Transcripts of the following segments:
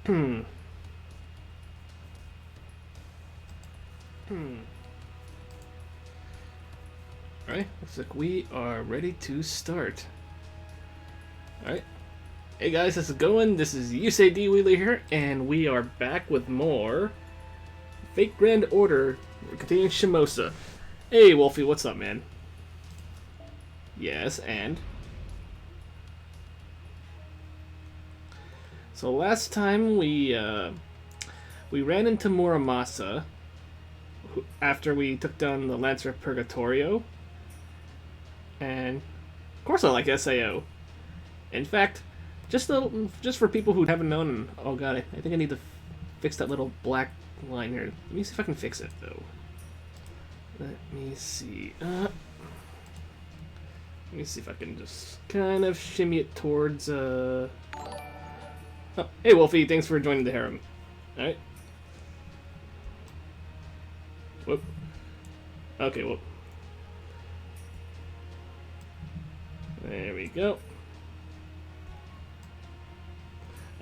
Hmm. Hmm. Alright, looks like we are ready to start. Alright. Hey guys, how's it going? This is Yusei D. Wheeler here, and we are back with more Fate Grand Order. We're continuing Shimousa. Hey Wolfie, what's up, man? Yes, and? So last time we ran into Muramasa after we took down the Lancer of Purgatorio. And of course I like SAO. In fact, just for people who haven't known, oh god, I think I need to fix that little black line here. Let me see if I can fix it though. Let me see. Let me see if I can just kind of shimmy it towards Oh, hey Wolfie, thanks for joining the harem. Alright. Whoop. Okay, whoop. There we go.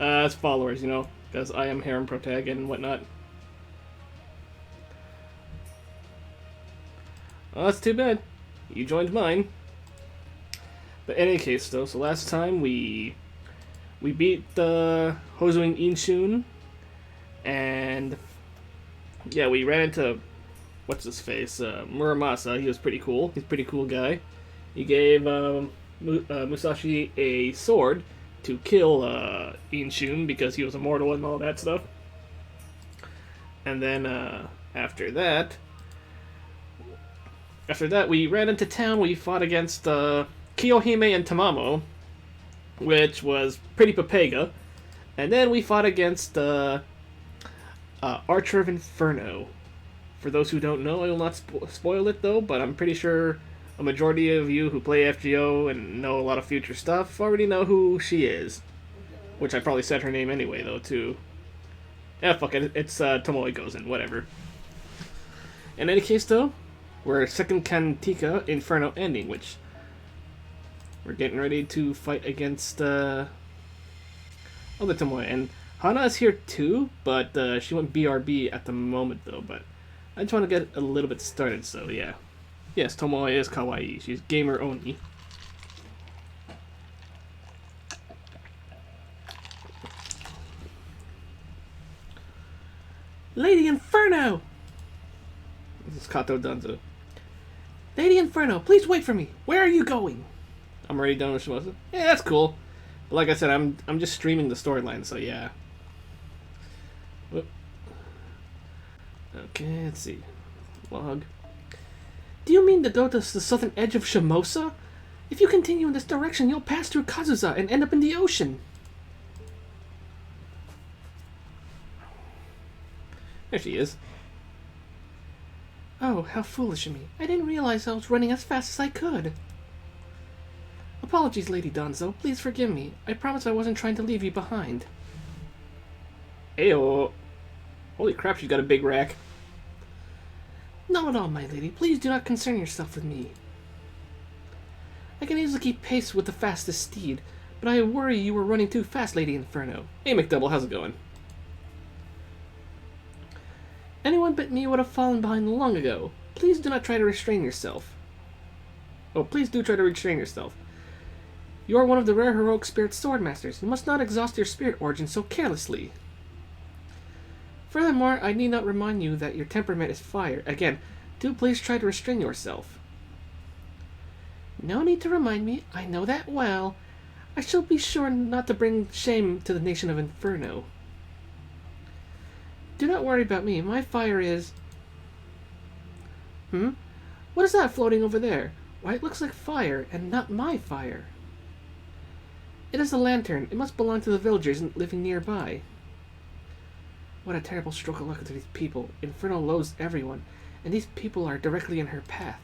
As followers, you know, because I am harem protag and whatnot. Oh, that's too bad. You joined mine. But in any case, though, so last time we beat the Houzouin Inshun, and yeah, we ran into what's his face, Muramasa. He was pretty cool. He's a pretty cool guy. He gave Musashi a sword to kill Inshun because he was immortal and all that stuff. And then after that, we ran into town. We fought against Kiyohime and Tomoe, which was pretty papega. And then we fought against Archer of Inferno. For those who don't know, I will not spoil it though, but I'm pretty sure a majority of you who play FGO and know a lot of future stuff already know who she is. Which I probably said her name anyway, though, too. Yeah, fuck it. It's Tomoe Gozen, whatever. In any case, though, we're second Cantica Inferno ending, which we're getting ready to fight against other Tomoe. And Hana is here too, but she went BRB at the moment, though. But I just want to get a little bit started, so yeah. Yes, Tomoe is kawaii. She's gamer only. Lady Inferno! This is Kato Danzo. Lady Inferno, please wait for me. Where are you going? I'm already done with Shimousa. Yeah, that's cool. But like I said, I'm just streaming the storyline, so yeah. Whoop. Okay, let's see. Log. Do you mean to go to the southern edge of Shimousa? If you continue in this direction, you'll pass through Kazusa and end up in the ocean. There she is. Oh, how foolish of me. I didn't realize I was running as fast as I could. Apologies, Lady Danzo. Please forgive me. I promise I wasn't trying to leave you behind. Ayo. Holy crap, she's got a big rack. Not at all, my lady. Please do not concern yourself with me. I can easily keep pace with the fastest steed, but I worry you were running too fast, Lady Inferno. Hey, McDouble, how's it going? Anyone but me would have fallen behind long ago. Please do not try to restrain yourself. Oh, please do try to restrain yourself. You are one of the rare heroic spirit swordmasters. You must not exhaust your spirit origin so carelessly. Furthermore, I need not remind you that your temperament is fire. Again, do please try to restrain yourself. No need to remind me. I know that well. I shall be sure not to bring shame to the nation of Inferno. Do not worry about me. My fire is... What is that floating over there? Why, it looks like fire, and not my fire. It is a lantern. It must belong to the villagers living nearby. What a terrible stroke of luck to these people. Inferno loathes everyone, and these people are directly in her path.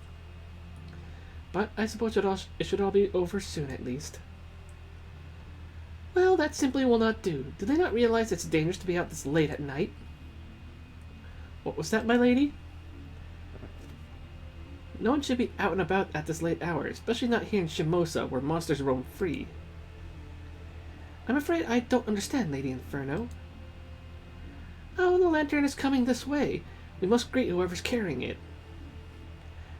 But I suppose it should all be over soon, at least. Well, that simply will not do. Do they not realize it's dangerous to be out this late at night? What was that, my lady? No one should be out and about at this late hour, especially not here in Shimousa, where monsters roam free. I'm afraid I don't understand, Lady Inferno. Oh, the lantern is coming this way. We must greet whoever's carrying it.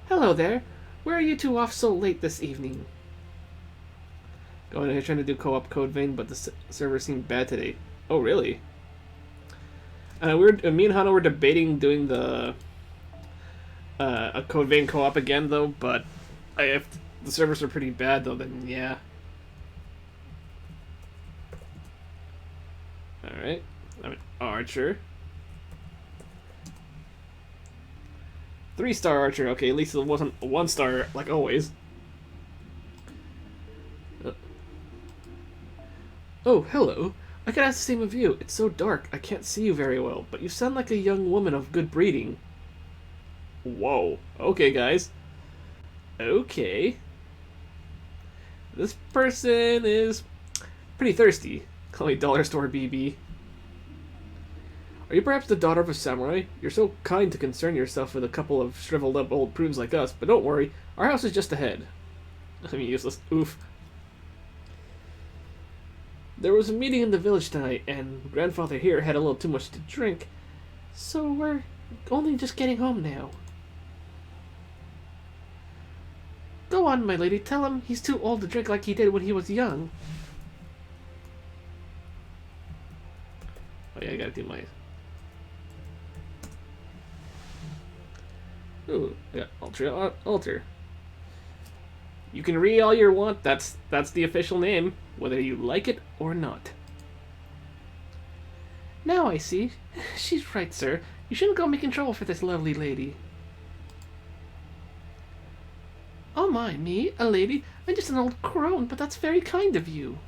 Hello there. Where are you two off so late this evening? Going ahead trying to do co-op Code Vein, but the server seemed bad today. Oh, really? Me and Hana were debating doing the a Code Vein co-op again, though, but if the servers are pretty bad, though, then yeah. Alright. I'm an Archer. 3-star Archer. Okay, at least it wasn't a 1-star like always. Oh, hello. I could ask the same of you. It's so dark, I can't see you very well, but you sound like a young woman of good breeding. Whoa. Okay, guys. Okay. This person is pretty thirsty. Call me Dollar Store BB. Are you perhaps the daughter of a samurai? You're so kind to concern yourself with a couple of shriveled up old prunes like us, but don't worry, our house is just ahead. I mean, useless. Oof. There was a meeting in the village tonight, and grandfather here had a little too much to drink, so we're only just getting home now. Go on, my lady, tell him he's too old to drink like he did when he was young. Oh yeah, I gotta do my... Ooh, yeah, altar. You can read all you want, that's the official name, whether you like it or not. Now I see. She's right, sir. You shouldn't go making trouble for this lovely lady. Oh my, me? A lady? I'm just an old crone, but that's very kind of you.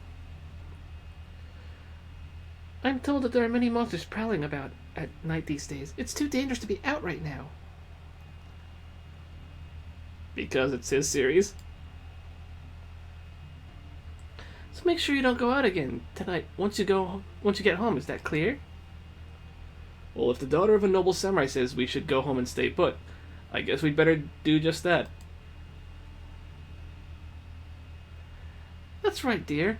I'm told that there are many monsters prowling about at night these days. It's too dangerous to be out right now. Because it's his series. So make sure you don't go out again tonight once you get home, is that clear? Well, if the daughter of a noble samurai says we should go home and stay put, I guess we'd better do just that. That's right, dear.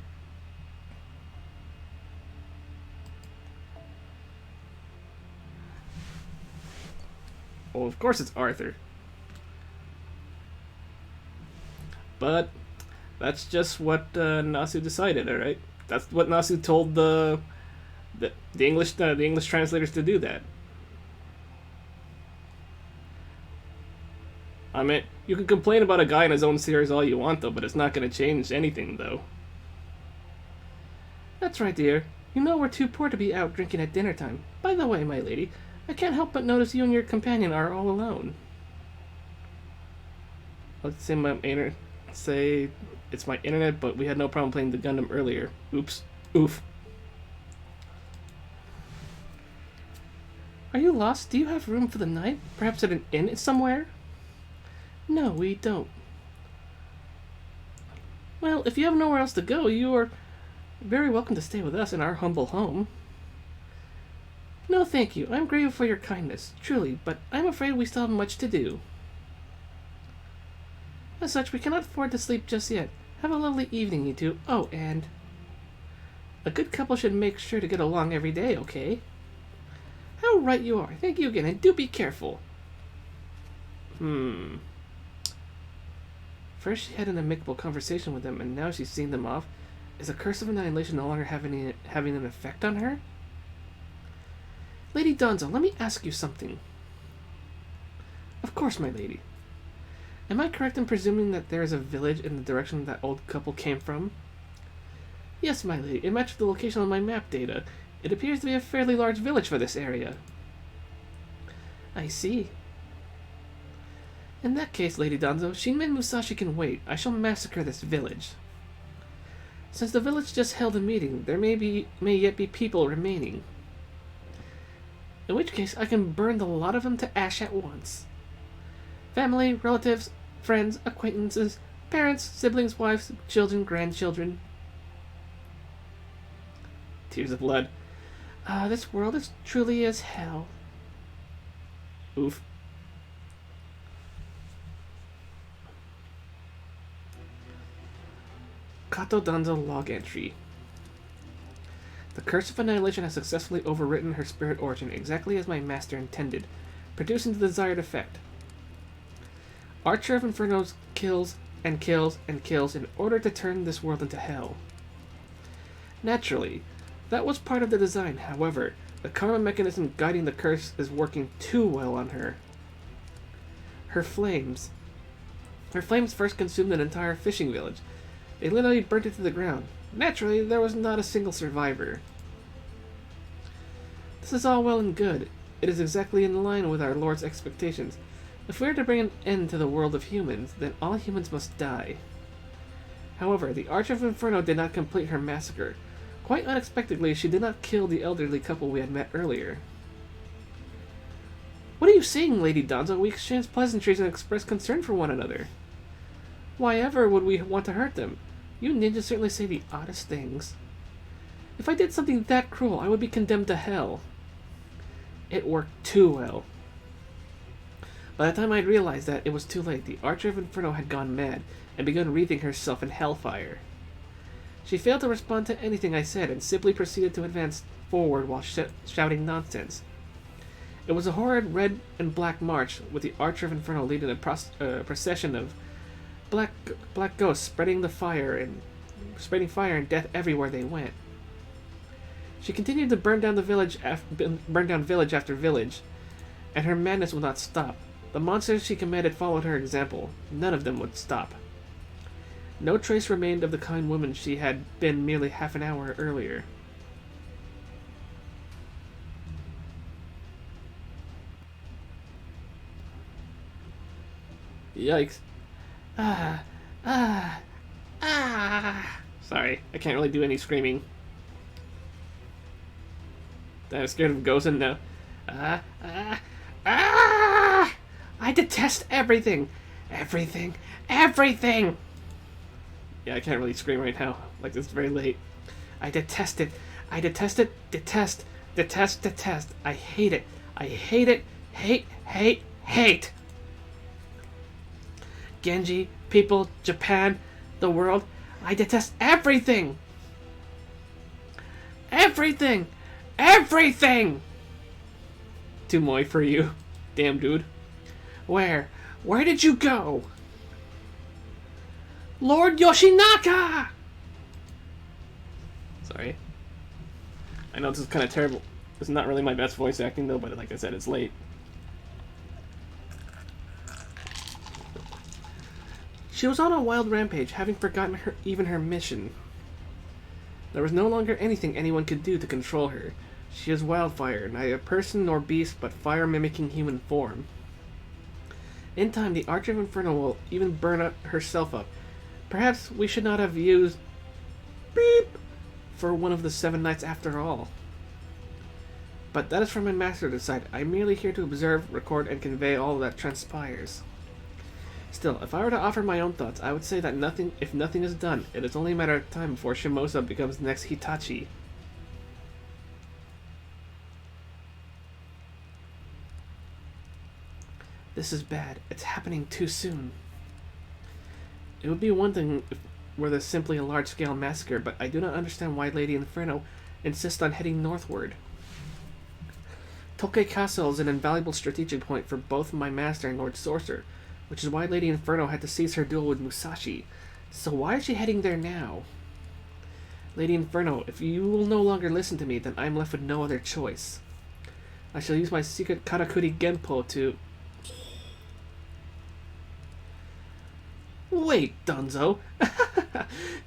Well, of course it's Arthur. But that's just what Nasu decided, alright? That's what Nasu told the English translators to do that. I mean, you can complain about a guy in his own series all you want, though, but it's not going to change anything, though. That's right, dear. You know we're too poor to be out drinking at dinner time. By the way, my lady, I can't help but notice you and your companion are all alone. Let's say it's my internet, but we had no problem playing the Gundam earlier. Oops. Oof. Are you lost? Do you have room for the night? Perhaps at an inn somewhere? No, we don't. Well, if you have nowhere else to go, you are very welcome to stay with us in our humble home. No, thank you. I'm grateful for your kindness, truly, but I'm afraid we still have much to do. As such, we cannot afford to sleep just yet. Have a lovely evening, you two. Oh, and a good couple should make sure to get along every day, okay? How right you are. Thank you again, and do be careful. First she had an amicable conversation with them, and now she's seen them off. Is the curse of annihilation no longer having an effect on her? Lady Donzo, let me ask you something. Of course, my lady. Am I correct in presuming that there is a village in the direction that old couple came from? Yes, my lady. It matched the location on my map data. It appears to be a fairly large village for this area. I see. In that case, Lady Donzo, Shinmen Musashi can wait. I shall massacre this village. Since the village just held a meeting, there may yet be people remaining. In which case, I can burn the lot of them to ash at once. Family, relatives, friends, acquaintances, parents, siblings, wives, children, grandchildren. Tears of blood. This world is truly as hell. Oof. Kato Danzo log entry. The curse of annihilation has successfully overwritten her spirit origin exactly as my master intended, producing the desired effect. Archer of Inferno kills and kills and kills in order to turn this world into hell. Naturally, that was part of the design. However, the karma mechanism guiding the curse is working too well on her. Her flames first consumed an entire fishing village. They literally burnt it to the ground. Naturally, there was not a single survivor. This is all well and good. It is exactly in line with our Lord's expectations. If we are to bring an end to the world of humans, then all humans must die. However, the Archer of Inferno did not complete her massacre. Quite unexpectedly, she did not kill the elderly couple we had met earlier. What are you saying, Lady Danzo? We exchanged pleasantries and expressed concern for one another. Why ever would we want to hurt them? You ninjas certainly say the oddest things. If I did something that cruel, I would be condemned to hell. It worked too well. By the time I had realized that, it was too late. The Archer of Inferno had gone mad and begun wreathing herself in hellfire. She failed to respond to anything I said and simply proceeded to advance forward while shouting nonsense. It was a horrid red and black march, with the Archer of Inferno leading a procession of black ghosts spreading fire and death everywhere they went. She continued to burn down village after village, and her madness would not stop. The monsters she commanded followed her example. None of them would stop. No trace remained of the kind woman she had been merely half an hour earlier. Yikes. Sorry, I can't really do any screaming. I'm scared of Gozen now. I detest everything. Everything. Everything! Yeah, I can't really scream right now. Like, it's very late. I detest it. I detest it. Detest. Detest. Detest. I hate it. I hate it. Hate. Hate. Hate. Genji, people, Japan, the world. I detest everything. Everything. Everything! Tomoe for you. Damn, dude. Where? Where did you go? Lord Yoshinaka! Sorry. I know this is kind of terrible. It's not really my best voice acting, though, but like I said, it's late. She was on a wild rampage, having forgotten even her mission. There was no longer anything anyone could do to control her. She is wildfire, neither person nor beast, but fire mimicking human form. In time, the Archer of Inferno will even burn herself up. Perhaps we should not have used beep for one of the 7 nights after all. But that is for my master to decide. I'm merely here to observe, record, and convey all that transpires. Still, if I were to offer my own thoughts, I would say that if nothing is done, it is only a matter of time before Shimousa becomes the next Hitachi. This is bad. It's happening too soon. It would be one thing if were this simply a large-scale massacre, but I do not understand why Lady Inferno insists on heading northward. Tokei Castle is an invaluable strategic point for both my master and Lord Sorcerer, which is why Lady Inferno had to seize her duel with Musashi. So why is she heading there now? Lady Inferno, if you will no longer listen to me, then I am left with no other choice. I shall use my secret Karakuri Genpo to... Wait, Danzo.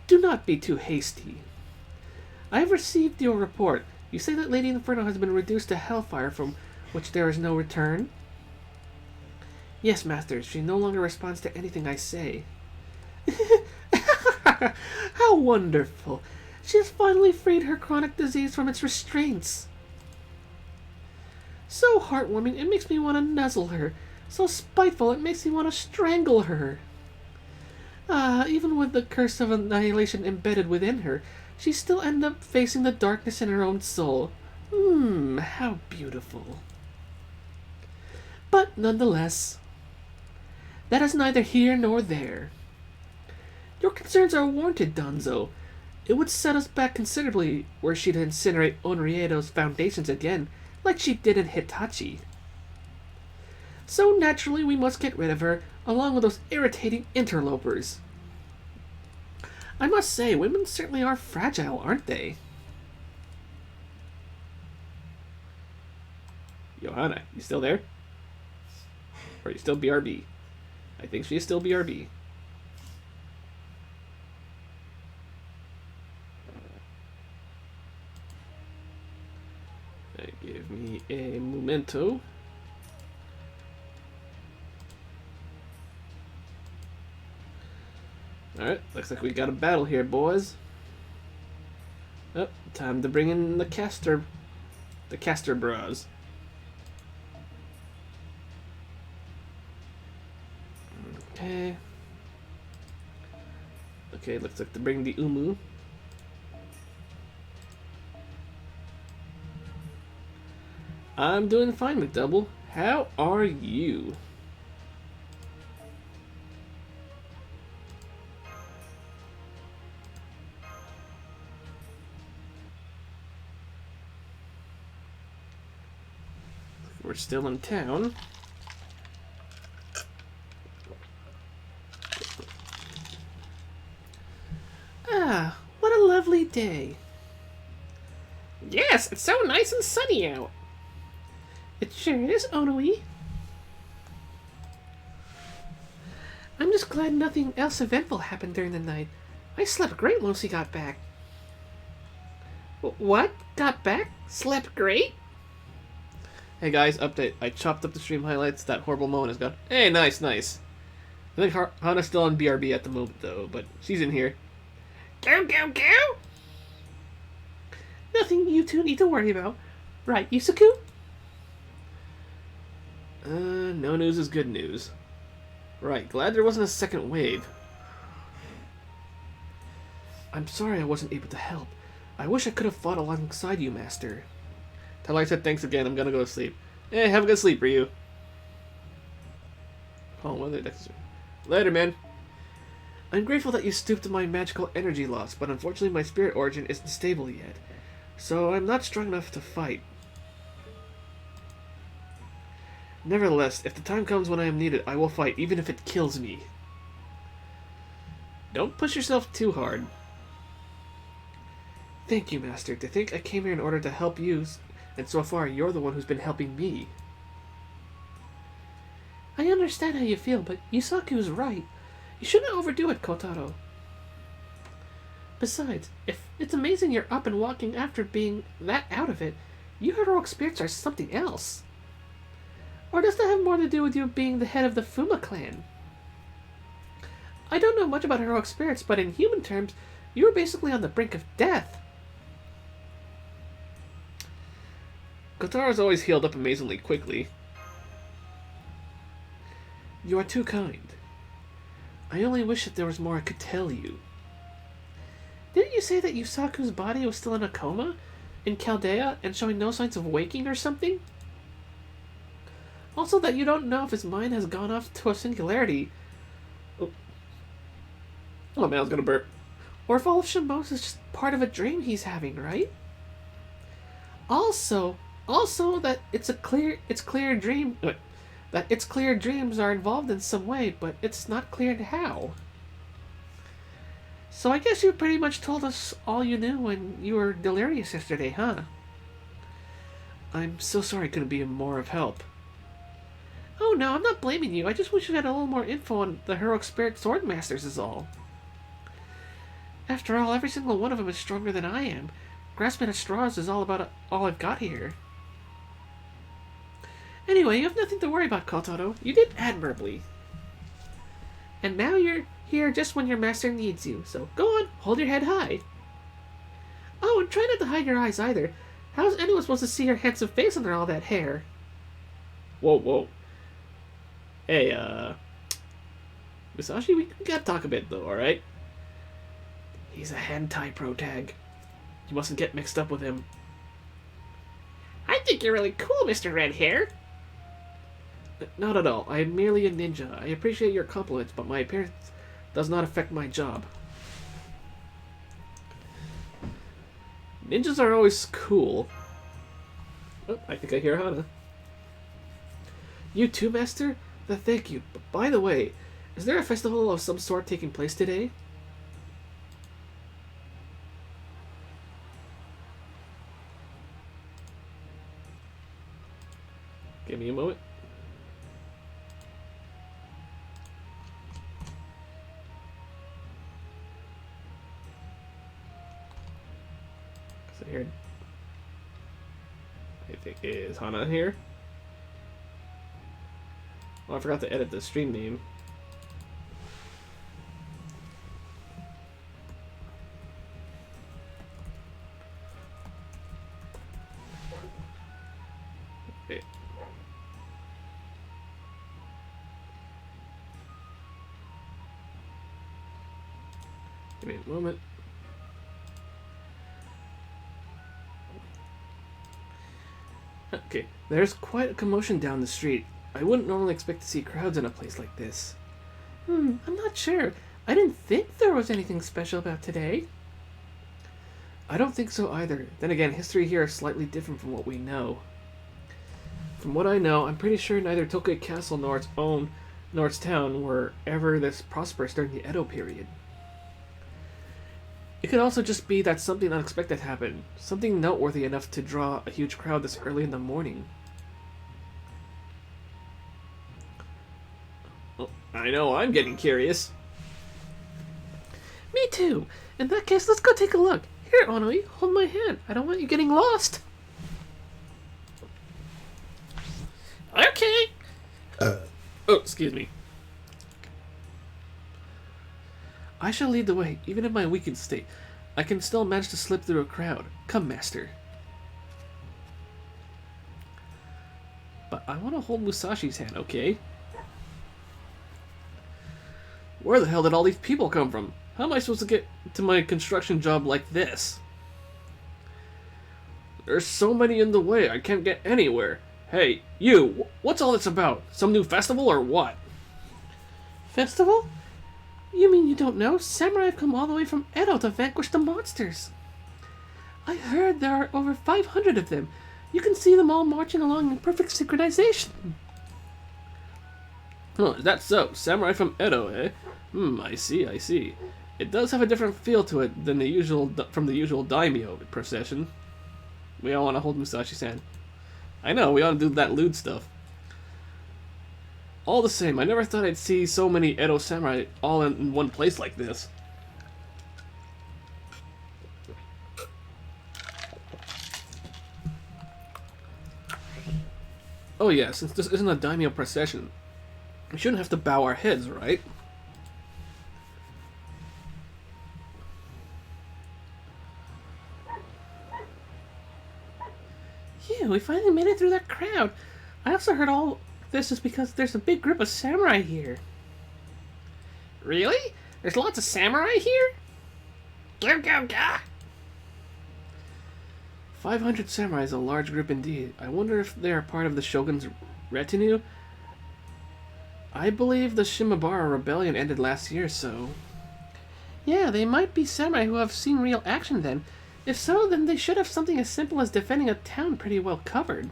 Do not be too hasty. I have received your report. You say that Lady Inferno has been reduced to hellfire from which there is no return? Yes, Master. She no longer responds to anything I say. How wonderful. She has finally freed her chronic disease from its restraints. So heartwarming, it makes me want to nuzzle her. So spiteful, it makes me want to strangle her. Even with the curse of annihilation embedded within her, she still ends up facing the darkness in her own soul. How beautiful. But nonetheless, that is neither here nor there. Your concerns are warranted, Danzo. It would set us back considerably were she to incinerate Onriedo's foundations again, like she did in Hitachi. So naturally we must get rid of her, along with those irritating interlopers. I must say, women certainly are fragile, aren't they? Johanna, you still there? Or are you still BRB? I think she's still BRB. Give me a memento. Alright, looks like we got a battle here, boys. Oh, time to bring in the caster bras. Okay. Okay, looks like to bring the Umu. I'm doing fine, McDouble. How are you? We're still in town. Ah, what a lovely day. Yes, it's so nice and sunny out. It sure is, Onoe. I'm just glad nothing else eventful happened during the night. I slept great once he got back. What? Got back? Slept great? Hey guys, update. I chopped up the stream highlights. That horrible moment is gone. Hey, nice, nice. I think Hana's still on BRB at the moment, though, but she's in here. Go, go, go! Nothing you two need to worry about. Right, Yusaku? No news is good news. Right, glad there wasn't a second wave. I'm sorry I wasn't able to help. I wish I could have fought alongside you, Master. Tell her I said thanks again, I'm gonna go to sleep. Hey, have a good sleep, Ryu. Oh, what are they next to? Later, man. I'm grateful that you stooped to my magical energy loss, but unfortunately my spirit origin isn't stable yet. So I'm not strong enough to fight. Nevertheless, if the time comes when I am needed, I will fight, even if it kills me. Don't push yourself too hard. Thank you, Master. To think I came here in order to help you, and so far you're the one who's been helping me. I understand how you feel, but Yusaku's right. You shouldn't overdo it, Kotaro. Besides, if it's amazing you're up and walking after being that out of it, you heroic spirits are something else. Or does that have more to do with you being the head of the Fuma clan? I don't know much about heroic spirits, but in human terms, you were basically on the brink of death. Kotaro's always healed up amazingly quickly. You are too kind. I only wish that there was more I could tell you. Didn't you say that Yusaku's body was still in a coma? In Chaldea, and showing no signs of waking or something? Also that you don't know if his mind has gone off to a singularity. Oh man, I was gonna burp. Or if all of Shimousa is just part of a dream he's having, right? Also that it's clear dream that its clear dreams are involved in some way, but it's not clear how. So I guess you pretty much told us all you knew when you were delirious yesterday, huh? I'm so sorry I couldn't be more of help. Oh no, I'm not blaming you. I just wish you had a little more info on the heroic spirit sword masters is all. After all, every single one of them is stronger than I am. Grasping at straws is all I've got here. Anyway, you have nothing to worry about, Kotaro. You did admirably. And now you're here just when your master needs you, so go on, hold your head high. Oh, and try not to hide your eyes either. How's anyone supposed to see your handsome face under all that hair? Whoa, whoa. Hey, Musashi, we gotta talk a bit, though, alright? He's a hentai protag. You mustn't get mixed up with him. I think you're really cool, Mr. Red Hair. Not at all. I am merely a ninja. I appreciate your compliments, but my appearance does not affect my job. Ninjas are always cool. Oh, I think I hear Hana. You too, Master? Thank you. But by the way, is there a festival of some sort taking place today? Give me a moment. So here, I think is Hana here. Oh, I forgot to edit the stream name. Okay. Give me a moment. Okay, there's quite a commotion down the street. I wouldn't normally expect to see crowds in a place like this. I'm not sure. I didn't think there was anything special about today. I don't think so either. Then again, history here is slightly different from what we know. From what I know, I'm pretty sure neither Tokyo Castle nor its town were ever this prosperous during the Edo period. It could also just be that something unexpected happened, something noteworthy enough to draw a huge crowd this early in the morning. Oh, I know, I'm getting curious. Me too. In that case, let's go take a look. Here, Onoi, hold my hand. I don't want you getting lost. Okay. Oh, excuse me. I shall lead the way, even in my weakened state. I can still manage to slip through a crowd. Come, Master. But I want to hold Musashi's hand, okay? Where the hell did all these people come from? How am I supposed to get to my construction job like this? There's so many in the way, I can't get anywhere. Hey, you, what's all this about? Some new festival or what? Festival? You mean you don't know? Samurai have come all the way from Edo to vanquish the monsters. I heard there are over 500 of them. You can see them all marching along in perfect synchronization. Oh, is that so? Samurai from Edo, eh? I see, I see. It does have a different feel to it than the usual from the usual daimyo procession. We all want to hold Musashi's hand. I know, we want to do that lewd stuff. All the same, I never thought I'd see so many Edo samurai all in one place like this. Oh yeah, since this isn't a daimyo procession, we shouldn't have to bow our heads, right? Phew, we finally made it through that crowd. I also heard all this is because there's a big group of samurai here. Really? There's lots of samurai here? Go, go, go! 500 samurai is a large group indeed. I wonder if they are part of the shogun's retinue? I believe the Shimabara rebellion ended last year, so... Yeah, they might be samurai who have seen real action then. If so, then they should have something as simple as defending a town pretty well covered.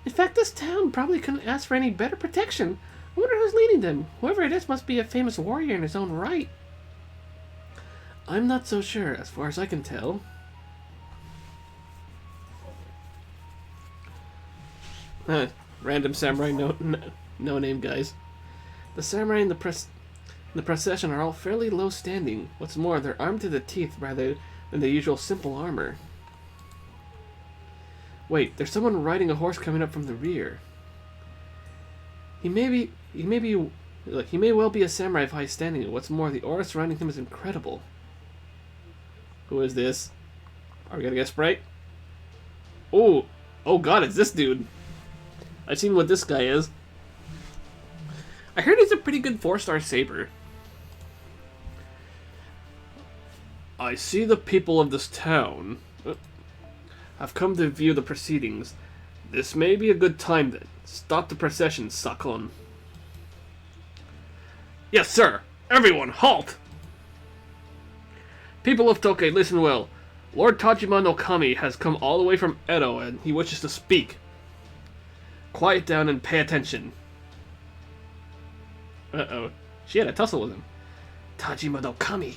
In fact, this town probably couldn't ask for any better protection. I wonder who's leading them. Whoever it is must be a famous warrior in his own right. I'm not so sure, as far as I can tell. Random samurai no name guys. The samurai in the procession are all fairly low standing. What's more, they're armed to the teeth rather than the usual simple armor. Wait, there's someone riding a horse coming up from the rear. He may well be a samurai of high standing. What's more, the aura surrounding him is incredible. Who is this? Are we gonna guess right? Oh god, it's this dude. I've seen what this guy is. I heard he's a pretty good 4-star saber. I see the people of this town have come to view the proceedings. This may be a good time then. Stop the procession, Sakon. Yes, sir. Everyone, halt! People of Tokyo, listen well. Lord Tajima no Kami has come all the way from Edo and he wishes to speak. Quiet down and pay attention. Uh-oh. She had a tussle with him. Tajima no Kami.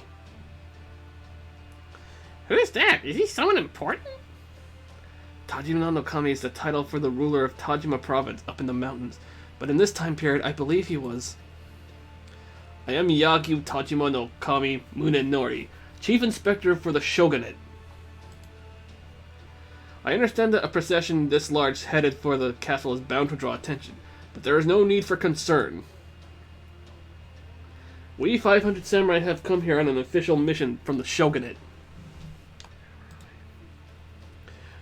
Who's that? Is he someone important? Tajima no Kami is the title for the ruler of Tajima province up in the mountains, but in this time period I believe he was. I am Yagyu Tajima no Kami Munenori, Chief Inspector for the Shogunate. I understand that a procession this large headed for the castle is bound to draw attention, but there is no need for concern. We 500 samurai have come here on an official mission from the Shogunate.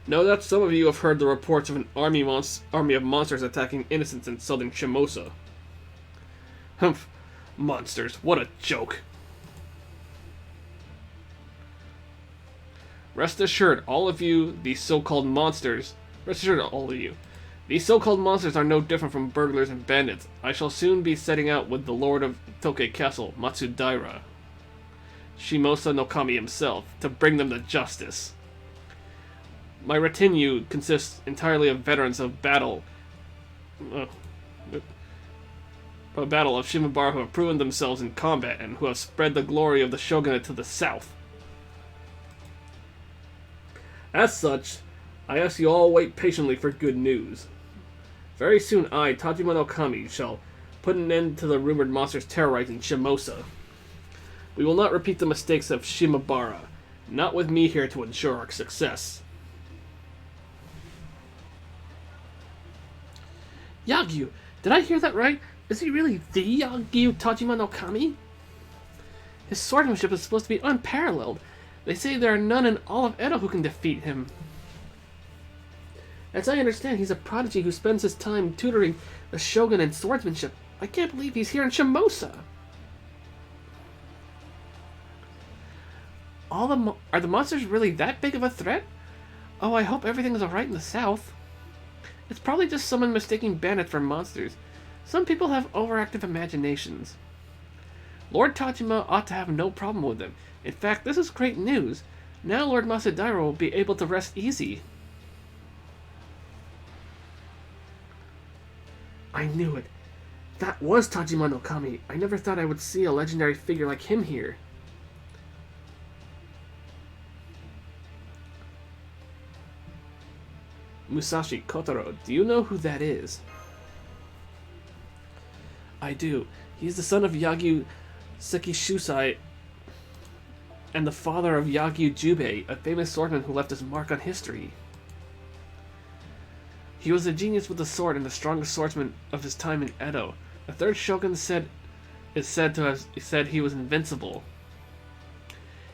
No doubt some of you have heard the reports of an army of monsters attacking innocents in southern Shimousa. Humph. Monsters. What a joke. Rest assured, all of you, these so-called monsters... Rest assured, all of you. These so-called monsters are no different from burglars and bandits. I shall soon be setting out with the Lord of Tokei Castle, Matsudaira, Shimousa no Kami himself, to bring them to justice. My retinue consists entirely of veterans of battle... a battle of Shimabara who have proven themselves in combat and who have spread the glory of the shogunate to the south. As such, I ask you all wait patiently for good news. Very soon I, Tajima no Kami, shall put an end to the rumored monsters terrorizing Shimousa. We will not repeat the mistakes of Shimabara, not with me here to ensure our success. Yagyu, did I hear that right? Is he really the Yagyu Tajima no Kami? His swordsmanship is supposed to be unparalleled. They say there are none in all of Edo who can defeat him. As I understand, he's a prodigy who spends his time tutoring the shogun in swordsmanship. I can't believe he's here in Shimousa. Are the monsters really that big of a threat? Oh, I hope everything's alright in the south. It's probably just someone mistaking bandits for monsters. Some people have overactive imaginations. Lord Tajima ought to have no problem with them. In fact, this is great news. Now Lord Matsudaira will be able to rest easy. I knew it. That was Tajima no Kami. I never thought I would see a legendary figure like him here. Musashi Kotaro, do you know who that is? I do. He is the son of Yagyu Sekishusai and the father of Yagyu Jubei, a famous swordsman who left his mark on history. He was a genius with the sword and the strongest swordsman of his time in Edo. The third shogun is said to have said he was invincible.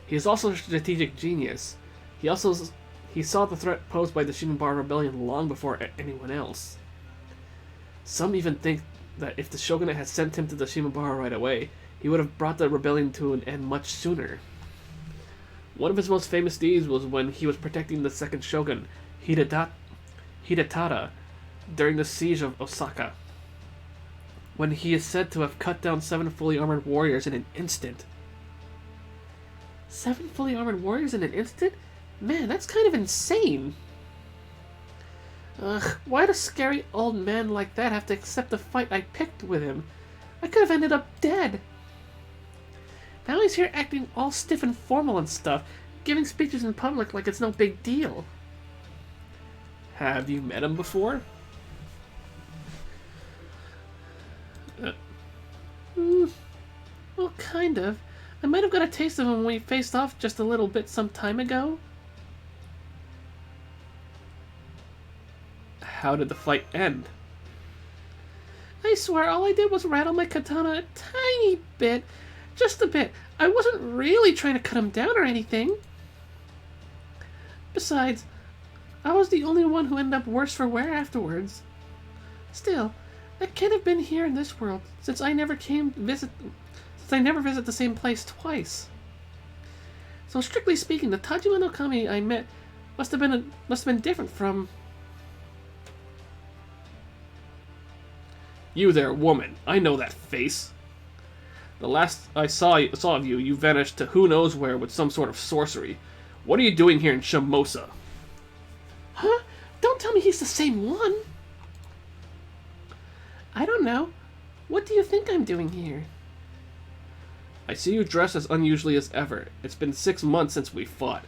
He is also a strategic genius. He saw the threat posed by the Shimabara rebellion long before anyone else. Some even think that if the shogunate had sent him to the Shimabara right away, he would have brought the rebellion to an end much sooner. One of his most famous deeds was when he was protecting the second shogun, Hidetada, during the siege of Osaka, when he is said to have cut down 7 fully armored warriors in an instant. 7 fully armored warriors in an instant? Man, that's kind of insane. Ugh, why'd a scary old man like that have to accept the fight I picked with him? I could have ended up dead. Now he's here acting all stiff and formal and stuff, giving speeches in public like it's no big deal. Have you met him before? Well, kind of. I might have got a taste of him when we faced off just a little bit some time ago. How did the fight end? I swear all I did was rattle my katana a tiny bit. Just a bit. I wasn't really trying to cut him down or anything. Besides, I was the only one who ended up worse for wear afterwards. Still, I can't have been here in this world since I never visit the same place twice. So strictly speaking, the Tajima no Kami I met must have been different from... You there, woman. I know that face. The last I saw of you, you vanished to who knows where with some sort of sorcery. What are you doing here in Shimousa? Huh? Don't tell me he's the same one. I don't know. What do you think I'm doing here? I see you dressed as unusually as ever. It's been 6 months since we fought.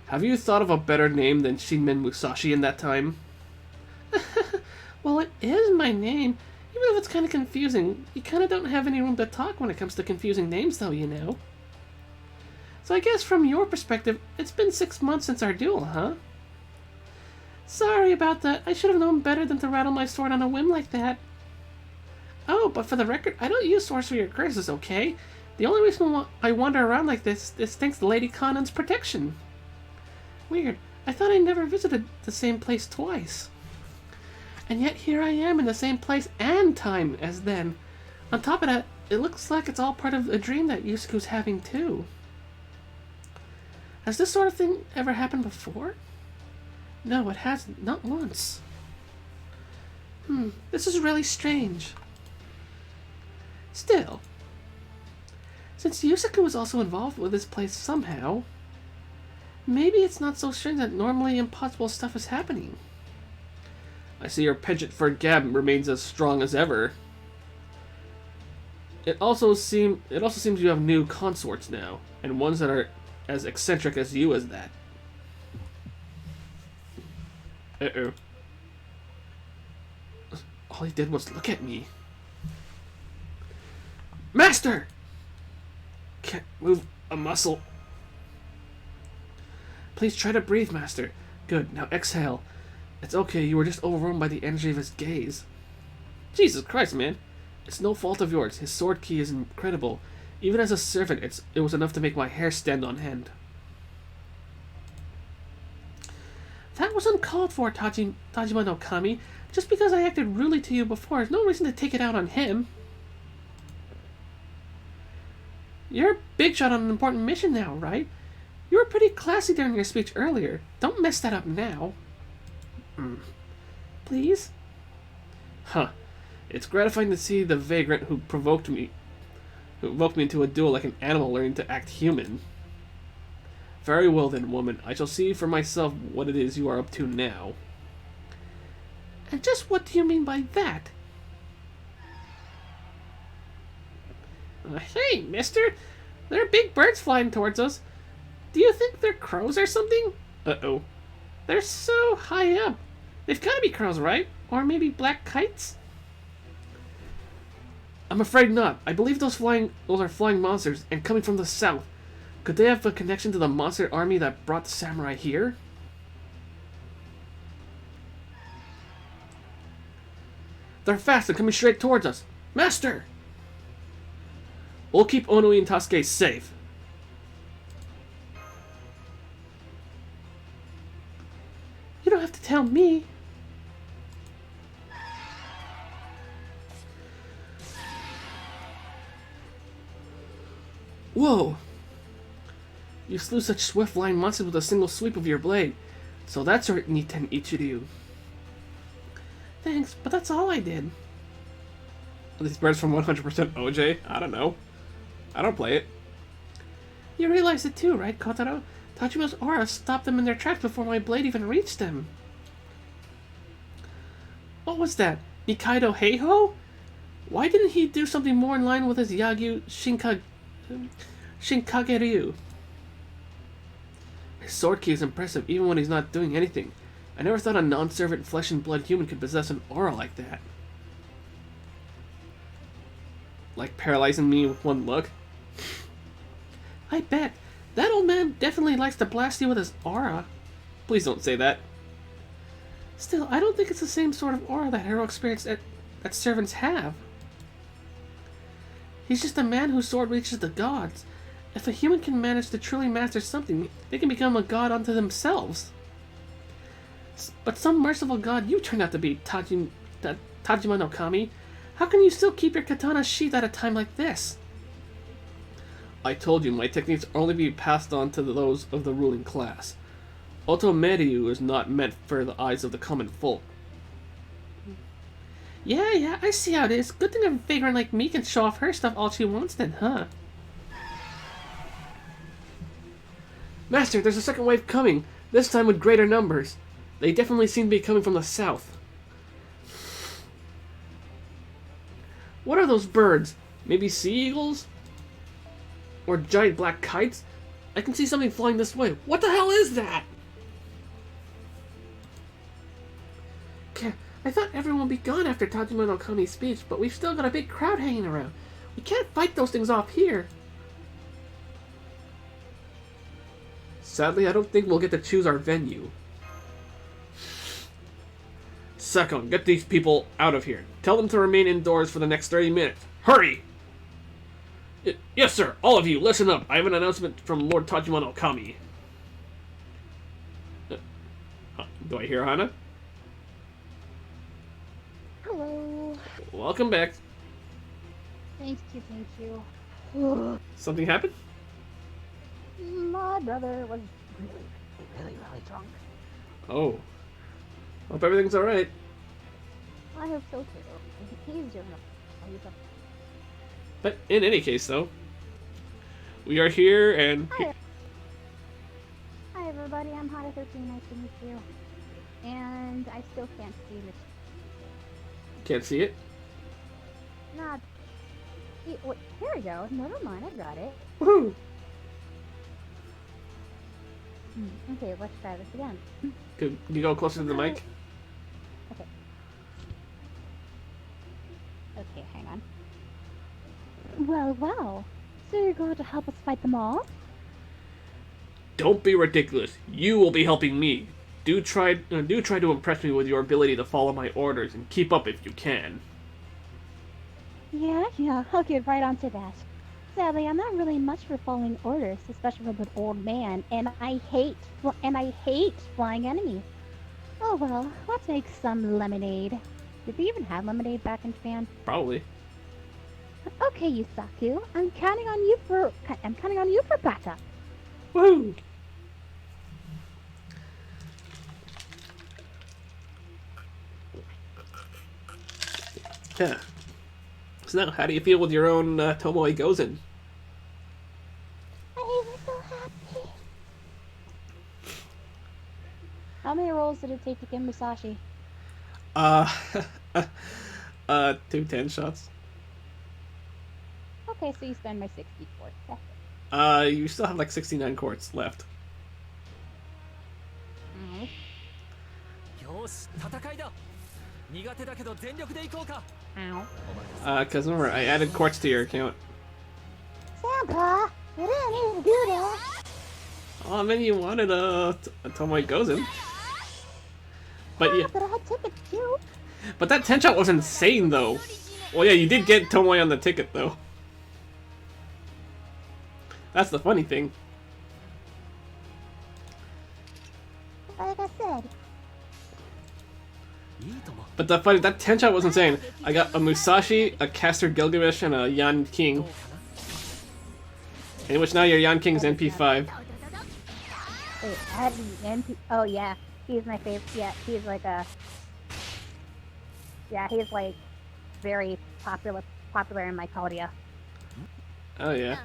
Have you thought of a better name than Shinmen Musashi in that time? Well, it is my name. Even if it's kind of confusing, you kind of don't have any room to talk when it comes to confusing names, though, you know. So I guess from your perspective, it's been 6 months since our duel, huh? Sorry about that. I should have known better than to rattle my sword on a whim like that. Oh, but for the record, I don't use sorcery or curses, okay? The only reason I wander around like this is thanks to Lady Kanan's protection. Weird. I thought I never visited the same place twice. And yet here I am in the same place and time as then. On top of that, it looks like it's all part of a dream that Yusuke's having too. Has this sort of thing ever happened before? No, it hasn't. Not once. This is really strange. Still, since Yusuke was also involved with this place somehow, maybe it's not so strange that normally impossible stuff is happening. I see your penchant for gab remains as strong as ever. It also seems you have new consorts now, and ones that are as eccentric as you as that. Uh-oh. All he did was look at me. Master! Can't move a muscle. Please try to breathe, Master. Good, now exhale. It's okay, you were just overwhelmed by the energy of his gaze. Jesus Christ, man. It's no fault of yours. His sword key is incredible. Even as a servant, it was enough to make my hair stand on end. That was uncalled for, Tajima no Kami. Just because I acted rudely to you before is no reason to take it out on him. You're a big shot on an important mission now, right? You were pretty classy during your speech earlier. Don't mess that up now. Please? Huh. It's gratifying to see the vagrant who provoked me into a duel like an animal learning to act human. Very well then, woman. I shall see for myself what it is you are up to now. And just what do you mean by that? Hey, mister! There are big birds flying towards us. Do you think they're crows or something? Uh-oh. They're so high up. They've got to be crows, right? Or maybe black kites? I'm afraid not. I believe those are flying monsters, and coming from the south. Could they have a connection to the monster army that brought the samurai here? They're fast and coming straight towards us. Master! We'll keep Onui and Tasuke safe. You don't have to tell me. Whoa! You slew such swift flying monsters with a single sweep of your blade. So that's our Niten Ichiryu. Thanks, but that's all I did. Are these birds from 100% OJ? I don't know. I don't play it. You realize it too, right, Kotaro? Tachima's aura stopped them in their tracks before my blade even reached them. What was that? Nikaido Heiho? Why didn't he do something more in line with his Yagyu Shinkageryu? His sword key is impressive even when he's not doing anything. I never thought a non-servant flesh and blood human could possess an aura like that. Like paralyzing me with one look? I bet. That old man definitely likes to blast you with his aura. Please don't say that. Still, I don't think it's the same sort of aura that heroic spirits that servants have. He's just a man whose sword reaches the gods. If a human can manage to truly master something, they can become a god unto themselves. But some merciful god you turned out to be, Tajima no Kami. How can you still keep your katana sheathed at a time like this? I told you, my techniques only be passed on to those of the ruling class. Otomeryu is not meant for the eyes of the common folk. Yeah, I see how it is. Good thing a vagrant like me can show off her stuff all she wants then, huh? Master, there's a second wave coming, this time with greater numbers. They definitely seem to be coming from the south. What are those birds? Maybe sea eagles? Or giant black kites? I can see something flying this way. What the hell is that? I thought everyone would be gone after Tajima no Kami's speech, but we've still got a big crowd hanging around. We can't fight those things off here. Sadly, I don't think we'll get to choose our venue. Second, get these people out of here. Tell them to remain indoors for the next 30 minutes. Hurry! Yes, sir. All of you, listen up. I have an announcement from Lord Tajima no Kami. Do I hear Hana? Hello. Welcome back. Thank you. Something happened? My brother was really drunk. Oh. Hope everything's alright. I hope so too. He's doing okay. But in any case, though, we are here and... Hi everybody, I'm Hada13, nice to meet you. And I still can't see this. Can't see it? Not... Wait, here we go. Never mind, I got it. Woohoo! Okay, let's try this again. Could you go closer to the mic? Okay. Okay, hang on. Well. So you're going to help us fight them all? Don't be ridiculous. You will be helping me. Do try to impress me with your ability to follow my orders and keep up if you can. Yeah, I'll get right onto that. Sadly, I'm not really much for following orders, especially from an old man, and I hate flying enemies. Oh well, let's make some lemonade. Did they even have lemonade back in Japan? Probably. Okay, Yusaku, I'm counting on you for backup. Woo! Yeah. So now, how do you feel with your own Tomoe Gozen? I was so happy. How many rolls did it take to get Musashi? 2 10 shots. Okay, so you spend my 64. That's it. You still have like 69 quartz left. Ow. Cause remember, I added quartz to your account. Santa, you didn't need to do that. Oh man, you wanted a Tomoe Gozen. But yeah, But I had tickets too. but that 10 shot was insane though. Well, yeah, you did get Tomoe on the ticket though. That's the funny thing. Like I said. But that 10 shot was insane. I got a Musashi, a Caster Gilgamesh, and a Yan King. In which now your Yan King's NP5. Wait, I had the NP. Oh yeah, he's my favorite. Yeah, he's like a. Yeah, he's like very popular in my Claudia. Oh yeah.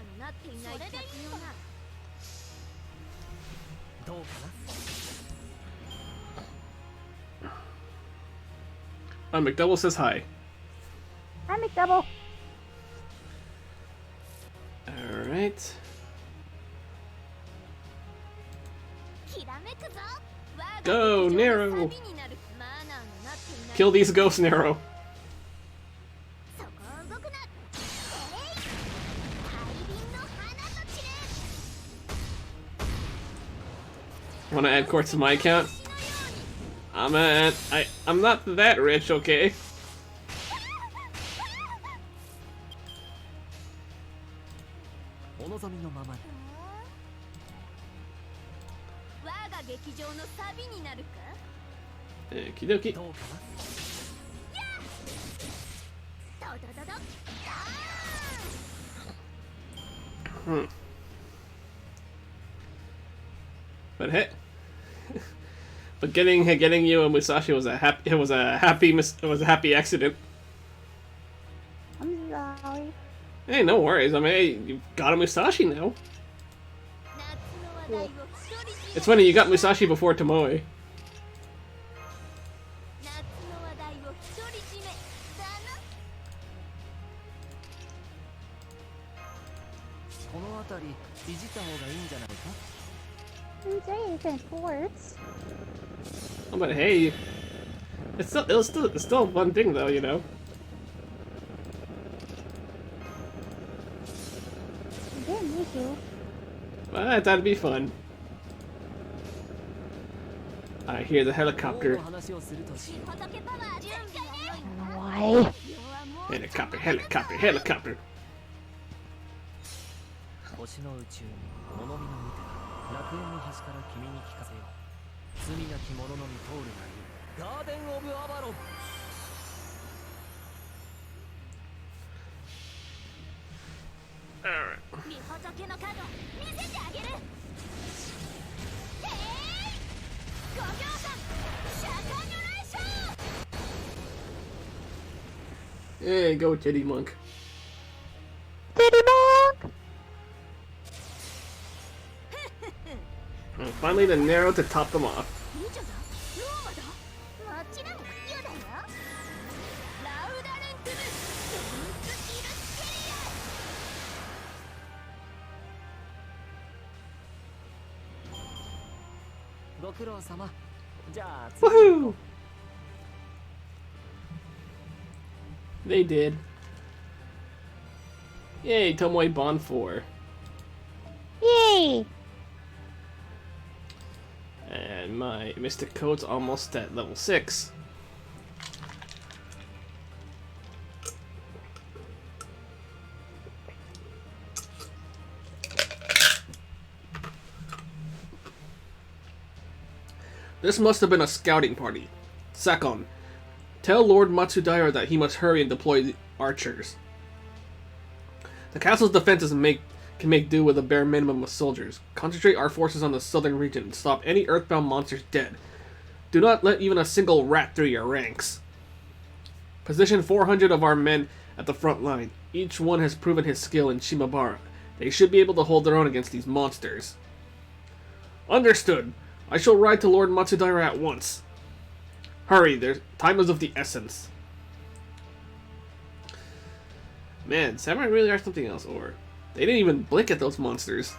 McDouble says hi. Hi, McDouble. Alright. Go, Nero! Kill these ghosts, Nero. Wanna add quartz to my account? I'm not that rich, okay? Okie dokie. But hey, but getting you and Musashi was a happy accident. I'm sorry. Hey, no worries. I mean, hey, you got a Musashi now. Cool. It's funny, you got Musashi before Tomoe. 夏の話題を独り占めだな。この辺りいじった方がいいんじゃないか。 Yusei isn't forts. Oh, but hey, it's still one thing though, you know. You didn't need to. Well, I thought it'd be fun. I hear the helicopter. 話をするとしよう。 仏パワー準備は I don't know why. Helicopter, helicopter, helicopter. 星の宇宙に物見の見て楽園の端から君に聞かせよう。罪なき者のみ通るがいい。ガーデン・オブ・アバロン。 Alright. 御仏の加護見せてあげる。へい五行山シャカニュレーション。 Hey, go Titty Monk. Diddy Monk! And finally the narrow to top them off. 忍者だローマだもちろんユダよ。ラウダレントゥムセンスイルスケリア。 ご苦労様。じゃあ次。 Woohoo! They did. Yay, Tomoe Bond 4. Yay! And my Mystic Code's almost at level 6. This must have been a scouting party. Sakon, tell Lord Matsudaira that he must hurry and deploy the archers. The castle's defenses can make do with a bare minimum of soldiers. Concentrate our forces on the southern region and stop any earthbound monsters dead. Do not let even a single rat through your ranks. Position 400 of our men at the front line. Each one has proven his skill in Shimabara. They should be able to hold their own against these monsters. Understood. I shall ride to Lord Matsudaira at once. Hurry, time is of the essence. Man, samurai really are something else, or they didn't even blink at those monsters.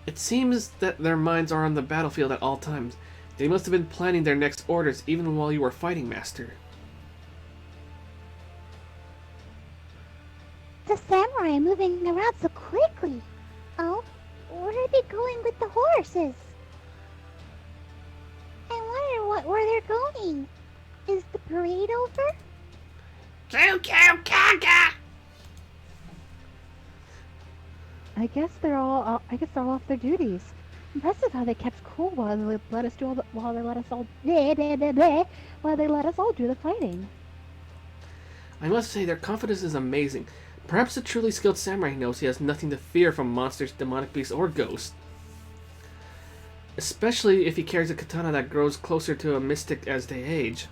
It seems that their minds are on the battlefield at all times. They must have been planning their next orders even while you were fighting, Master. The samurai moving around so quickly. Oh, where are they going with the horses? I wonder where they're going. Is the parade over? I guess they're all off their duties. Impressive how they kept cool while they let us do while they let us all do the fighting. I must say, their confidence is amazing. Perhaps a truly skilled samurai knows he has nothing to fear from monsters, demonic beasts, or ghosts. Especially if he carries a katana that grows closer to a mystic as they age.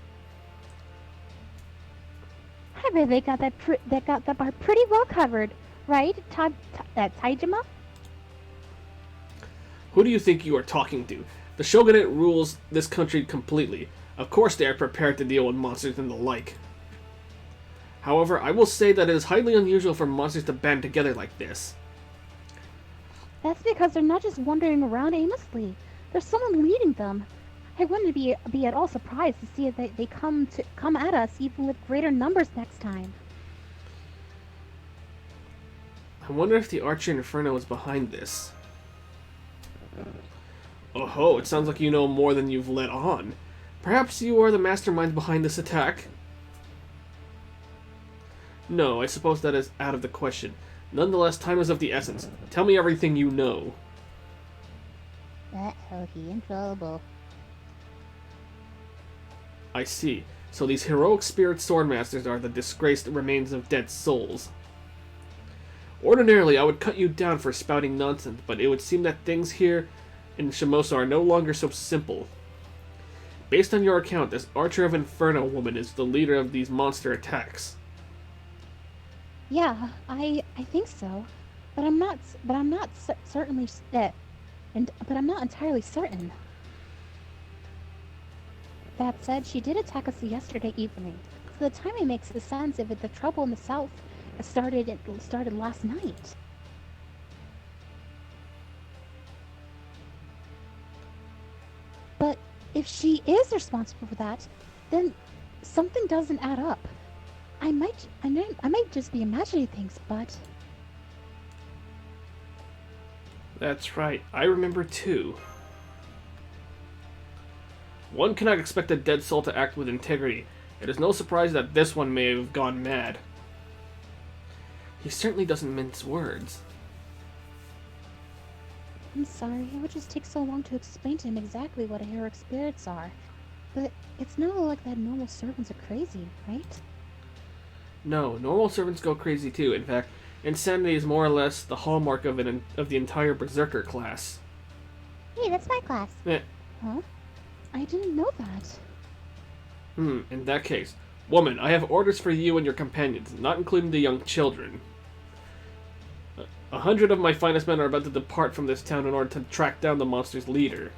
I bet they got that part pretty well covered, right, Taijima? Who do you think you are talking to? The shogunate rules this country completely. Of course they are prepared to deal with monsters and the like. However, I will say that it is highly unusual for monsters to band together like this. That's because they're not just wandering around aimlessly. There's someone leading them. I wouldn't be at all surprised to see that they come at us even with greater numbers next time. I wonder if the Archer of Inferno is behind this. Oh ho, it sounds like you know more than you've let on. Perhaps you are the mastermind behind this attack? No, I suppose that is out of the question. Nonetheless, time is of the essence. Tell me everything you know. Uh-oh, he in trouble. I see. So these heroic spirit swordmasters are the disgraced remains of dead souls. Ordinarily, I would cut you down for spouting nonsense, but it would seem that things here in Shimousa are no longer so simple. Based on your account, this Archer of Inferno woman is the leader of these monster attacks. Yeah, I think so, but I'm not certainly but I'm not entirely certain. That said, she did attack us yesterday evening, so the timing makes sense if the trouble in the south started last night. But if she is responsible for that, then something doesn't add up. I might just be imagining things, but That's right, I remember too. One cannot expect a dead soul to act with integrity. It is no surprise that this one may have gone mad. He certainly doesn't mince words. I'm sorry, it would just take so long to explain to him exactly what heroic spirits are. But it's not like that normal servants are crazy, right? No, normal servants go crazy too. In fact, insanity is more or less the hallmark of the entire Berserker class. Hey, that's my class. Eh. Huh? I didn't know that. In that case, woman, I have orders for you and your companions, not including the young children. 100 of my finest men are about to depart from this town in order to track down the monster's leader.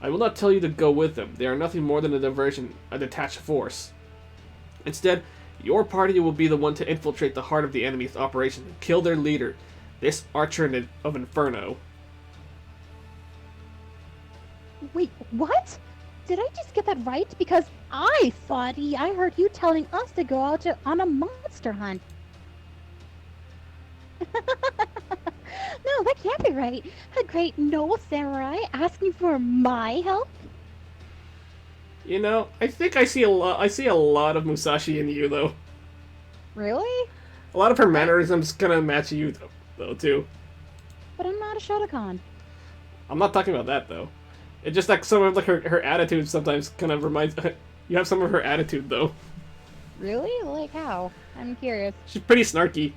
I will not tell you to go with them. They are nothing more than a diversion, a detached force. Instead, your party will be the one to infiltrate the heart of the enemy's operation and kill their leader, this Archer of Inferno. Wait, what? Did I just get that right? Because I thought I heard you telling us to go out on a monster hunt. No, that can't be right. A great noble samurai asking for my help? You know, I think I see a lot of Musashi in you, though. Really? A lot of her mannerisms kind of match you, though, too. But I'm not a Shotokan. I'm not talking about that, though. It's just like some of like her attitude sometimes kind of reminds... You have some of her attitude, though. Really? Like how? I'm curious. She's pretty snarky.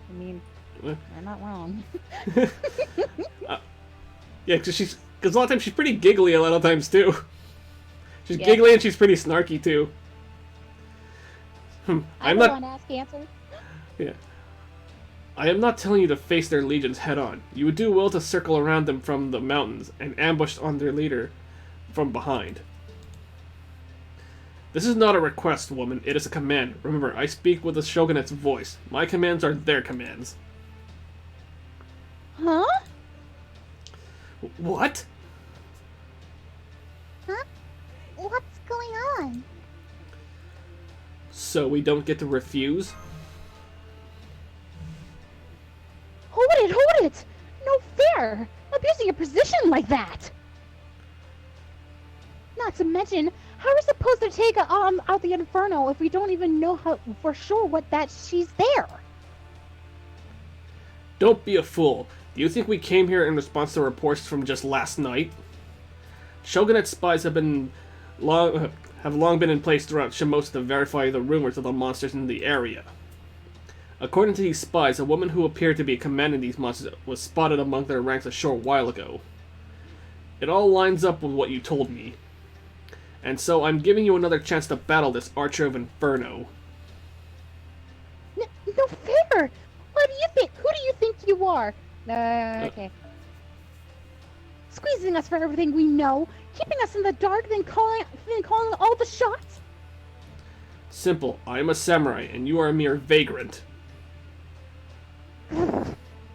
I mean, I'm not wrong. Yeah, because a lot of times she's pretty giggly a lot of times, too. She's Yeah. giggly and she's pretty snarky, too. I'm not... want to ask answer. Yeah. I am not telling you to face their legions head-on. You would do well to circle around them from the mountains and ambush on their leader from behind. This is not a request, woman. It is a command. Remember, I speak with the shogunate's voice. My commands are their commands. Huh? What? Huh? What's going on? So we don't get to refuse? Hold it! No fair! Abusing your position like that! Not to mention, how are we supposed to take out the Inferno if we don't even know how for sure she's there? Don't be a fool. Do you think we came here in response to reports from just last night? Shogunate spies have long been in place throughout Shimousa to verify the rumors of the monsters in the area. According to these spies, a woman who appeared to be commanding these monsters was spotted among their ranks a short while ago. It all lines up with what you told me. And so I'm giving you another chance to battle this Archer of Inferno. No fair! What do you think? Who do you think you are? Okay. Squeezing us for everything we know, keeping us in the dark, then calling all the shots? Simple. I am a samurai, and you are a mere vagrant.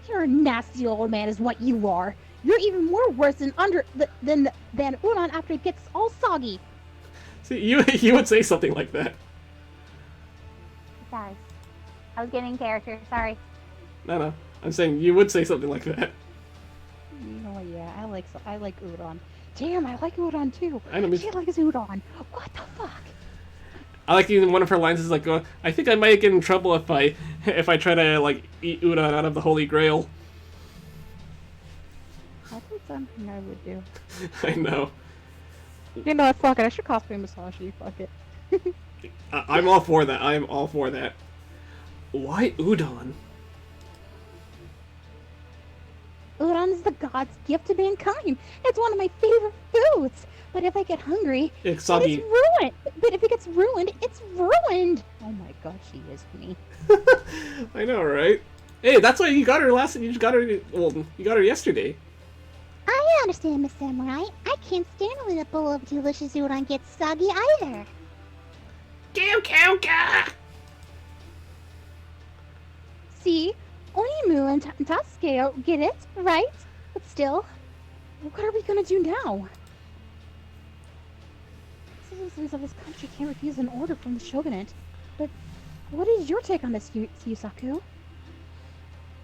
You're a nasty old man is what you are. You're even more worse than Udon after it gets all soggy. See, you would say something like that. Guys, I was getting character, sorry. No. I'm saying you would say something like that. Oh yeah, I like Udon. Damn, I like Udon too. I know, She likes Udon. What the fuck? I like even one of her lines is like, I think I might get in trouble if I try to like eat udon out of the Holy Grail. That's something I would do. I know. You know what? Fuck it. I should cosplay Musashi. Fuck it. I'm all for that. I am all for that. Why udon? Udon is the god's gift to mankind. It's one of my favorite foods. But if I get hungry, It's then soggy. it's ruined. But if it gets ruined, it's ruined. Oh my god, she is me. I know, right? Hey, that's why you got her last. You got her. Well, you got her yesterday. I understand, Miss Samurai. I can't stand when a bowl of delicious udon gets soggy either. Cow. See? Onimu and Tasuke get it, right? But still, what are we gonna do now? Citizens of this country can't refuse an order from the shogunate. But what is your take on this, Yusaku?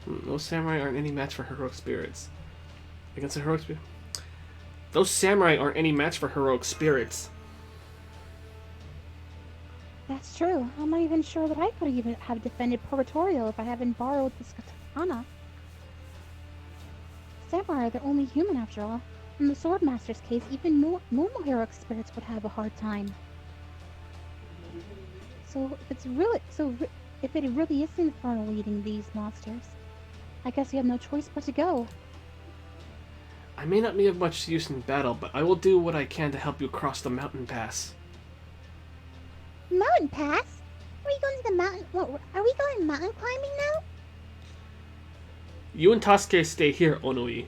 Those samurai aren't any match for heroic spirits. Against the heroic spirit. Those samurai aren't any match for heroic spirits. That's true. I'm not even sure that I could even have defended Purgatorio if I hadn't borrowed this katana. Samurai are the only human after all. In the Swordmaster's case, even normal heroic spirits would have a hard time. So if it really is Inferno leading these monsters, I guess we have no choice but to go. I may not be of much use in battle, but I will do what I can to help you cross the mountain pass. Mountain pass? Are we going to the mountain? What, are we going mountain climbing now? You and Tasuke stay here, Onoi.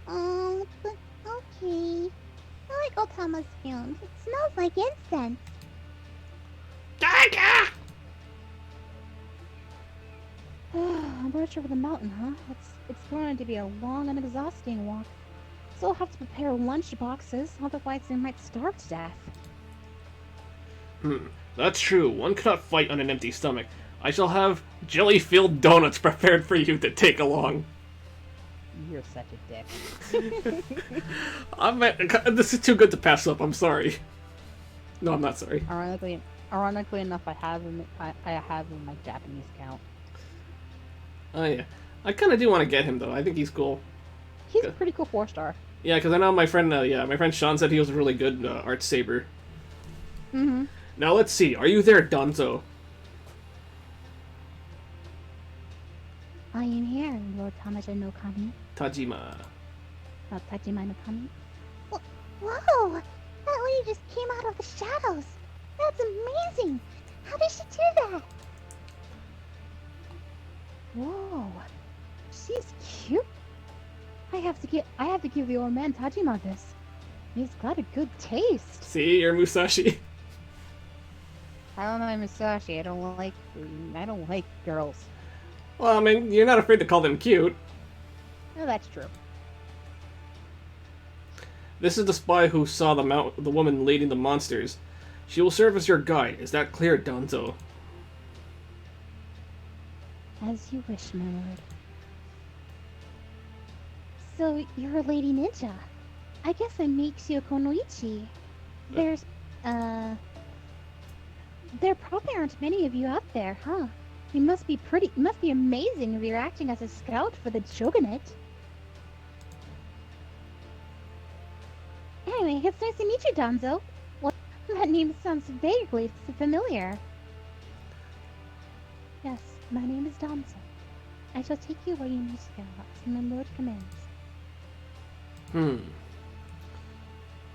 Oh, but okay. I like Otama's fumes. It smells like incense. Tiger! A bridge over the mountain, huh? It's going to be a long and exhausting walk. Still have to prepare lunch boxes, otherwise they might starve to death. That's true. One cannot fight on an empty stomach. I shall have jelly-filled donuts prepared for you to take along. You're such a dick. This is too good to pass up. I'm sorry. No, I'm not sorry. Ironically enough, I have him in my Japanese account. Oh yeah, I kind of do want to get him though. I think he's cool. He's a pretty cool 4-star. Yeah, because I know my friend. My friend Sean said he was a really good art saber. Mm-hmm. Now let's see. Are you there, Danzo? I am here, Lord Tamaja no Kami. Tajima. Tajima no Kami. Whoa! That lady just came out of the shadows. That's amazing. How did she do that? Whoa, she's cute. I have to give the old man Tajima this. He's got a good taste. See, you're Musashi. I don't know Musashi. I don't like girls. Well, I mean, you're not afraid to call them cute. No, that's true. This is the spy who saw the woman leading the monsters. She will serve as your guide. Is that clear, Danzo? As you wish, my lord. So, you're a lady ninja. I guess it makes you a Konoichi. There probably aren't many of you out there, huh? It must be amazing if you're acting as a scout for the shogunate. Anyway, it's nice to meet you, Danzo. Well, that name sounds vaguely familiar. Yes, my name is Danzo. I shall take you where you must go, as my lord commands.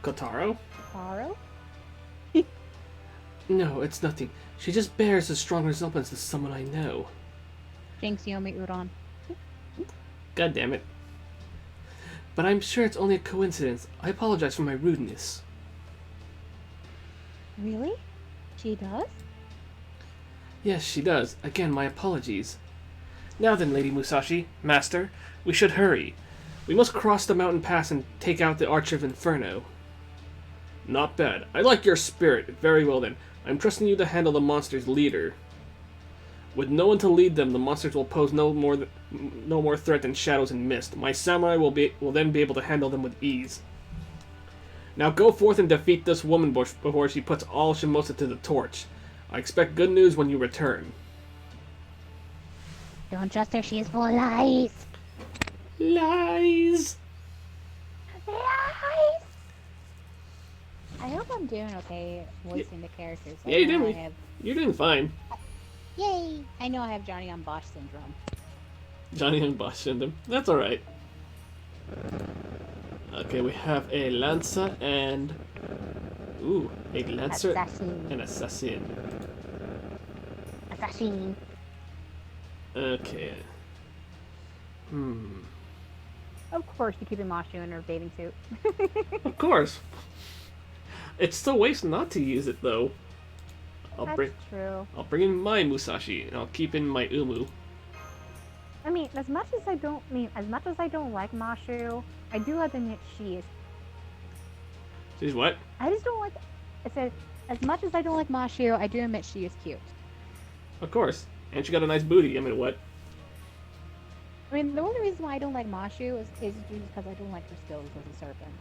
Kotaro? Kotaro? No, it's nothing. She just bears a strong resemblance to someone I know. Jinx Yomi Udon. God damn it. But I'm sure it's only a coincidence. I apologize for my rudeness. Really? She does? Yes, she does. Again, my apologies. Now then, Lady Musashi, Master, we should hurry. We must cross the mountain pass and take out the Archer of Inferno. Not bad. I like your spirit. Very well then. I'm trusting you to handle the monster's leader. With no one to lead them, the monsters will pose no more threat than shadows and mist. My samurai will then be able to handle them with ease. Now go forth and defeat this woman before she puts all Shimousa to the torch. I expect good news when you return. Don't trust her, she is full of lies. Lies! Lies! I hope I'm doing okay voicing the characters. Yeah, you're doing fine. Yay! I know I have Johnny on Bosch syndrome. Johnny and Bosch syndrome. That's alright. Okay, we have a Lancer and... Ooh, a Lancer Assassin. and Assassin. Musashi. Okay. Of course, you're keeping Mashu in her bathing suit. Of course. It's still waste not to use it though. That's true. I'll bring in my Musashi and I'll keep in my Umu. I mean, as much as I don't like Mashu, I do admit she is. She's what? I just don't like. I said, as much as I don't like Mashu, I do admit she is cute. Of course. And she got a nice booty. I mean, what? I mean, the only reason why I don't like Mashu is because I don't like her skills as a serpent.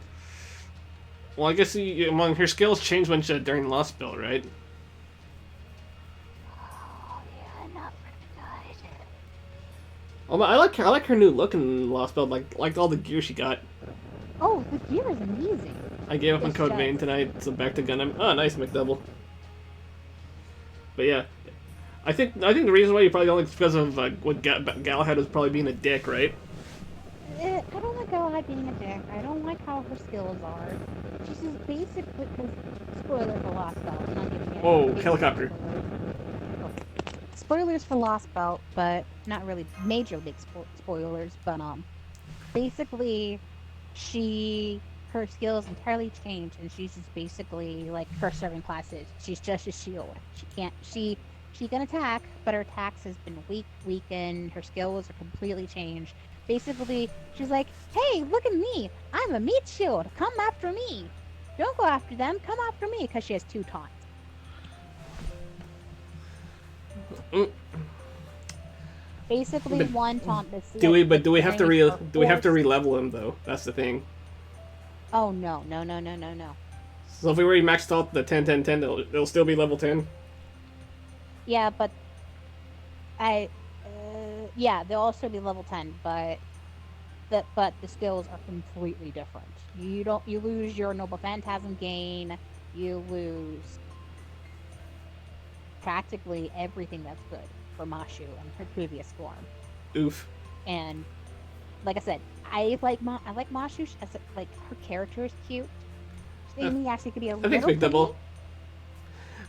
Well, I guess among her skills changed when during Lost Spell, right? Oh yeah, not very good. Oh, I like her new look in Lost Spell. Like all the gear she got. Oh, the gear is amazing. I gave up on It's Code just- Vein tonight, so back to Gundam. Oh, nice McDouble. But yeah, I think the reason why you probably don't like is because of what Galahad was probably being a dick, right? I don't like Galahad being a dick. I don't like how her skills are. She's just basically, because, spoiler for Lost Belt, I'm not giving it. Whoa, helicopter. Spoilers for Lost Belt, but not really major league spoilers, but basically, her skills entirely changed, and she's just basically like her serving classes. She's just a shield. She can attack, but her attacks has been weakened. Her skills are completely changed. Basically, she's like, hey, look at me. I'm a meat shield. Come after me. Don't go after them. Come after me, because she has 2 taunts. Mm. Basically, But one taunt that's Do we have to force. re-level him though? That's the thing. Oh no. So if we already maxed out the 10-10-10, it'll still be level 10. Yeah, but they'll also be level 10, but the skills are completely different. You lose your Noble Phantasm gain, you lose practically everything that's good for Mashu in her previous form. Oof. And like I said, I like Mashu as like her character is cute. Amy actually could be a I little think it's clingy. McDouble.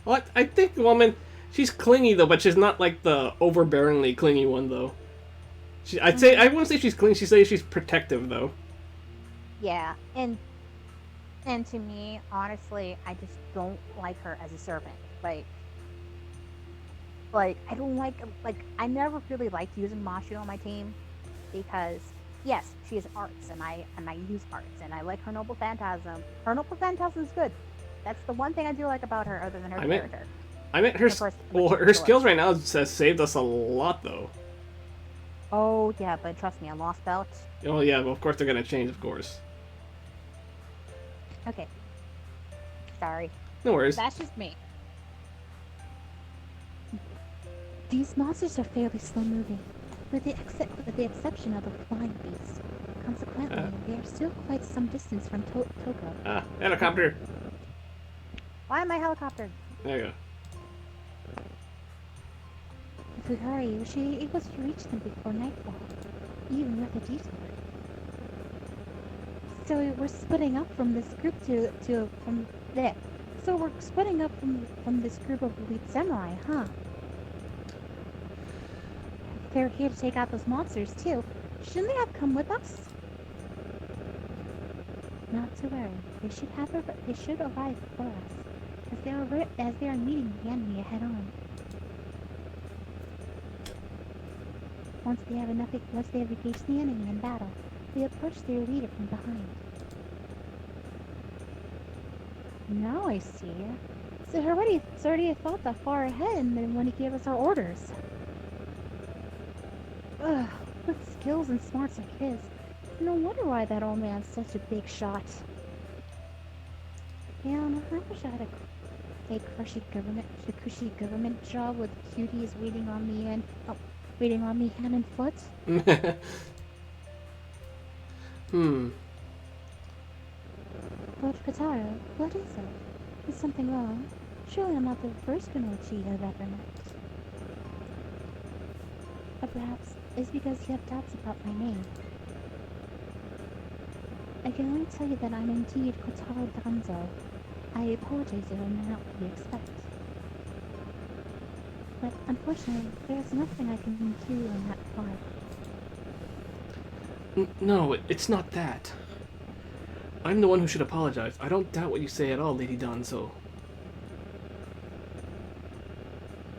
Well, I think the woman, she's clingy though, but she's not like the overbearingly clingy one though. I wouldn't say she's clingy. She'd say she's protective though. Yeah, and to me, honestly, I just don't like her as a servant. Like I don't like I never really liked using Mashu on my team because yes, she has arts and I use arts and I like her Noble Phantasm. Her Noble Phantasm is good. That's the one thing I do like about her other than her character. I meant her. Of course, Her skills right now has saved us a lot though. Oh yeah, but trust me, I lost belt. Oh yeah, well of course they're gonna change, of course. Okay. Sorry. No worries. That's just me. These monsters are fairly slow moving, with the exception of the flying beast. Consequently, they are still quite some distance from Toko. Ah, helicopter. Why am I helicopter? There you go. If we hurry, we should be able to reach them before nightfall, even with a detour. So we're splitting up from this group from there. So we're splitting up from this group of elite samurai, huh? They're here to take out those monsters too. Shouldn't they have come with us? Not to worry. They should arrive before us, as they are meeting the enemy head on. Once they have engaged the enemy in battle, they approach their leader from behind. Now I see. So it's already thought that far ahead and when he gave us our orders. Ugh, with skills and smarts like his, no wonder why that old man's such a big shot. Man, I wish I had a cushy government job with cuties waiting on me hand and foot. But Katara, what is it? Is something wrong? Surely I'm not the first Kanochi I've ever met. Or perhaps it's because you have doubts about my name. I can only tell you that I'm indeed Kotaro Danzo. I apologize if I'm not what you expect. but unfortunately, there's nothing I can do in that regard. No, it's not that. I'm the one who should apologize. I don't doubt what you say at all, Lady Danzo.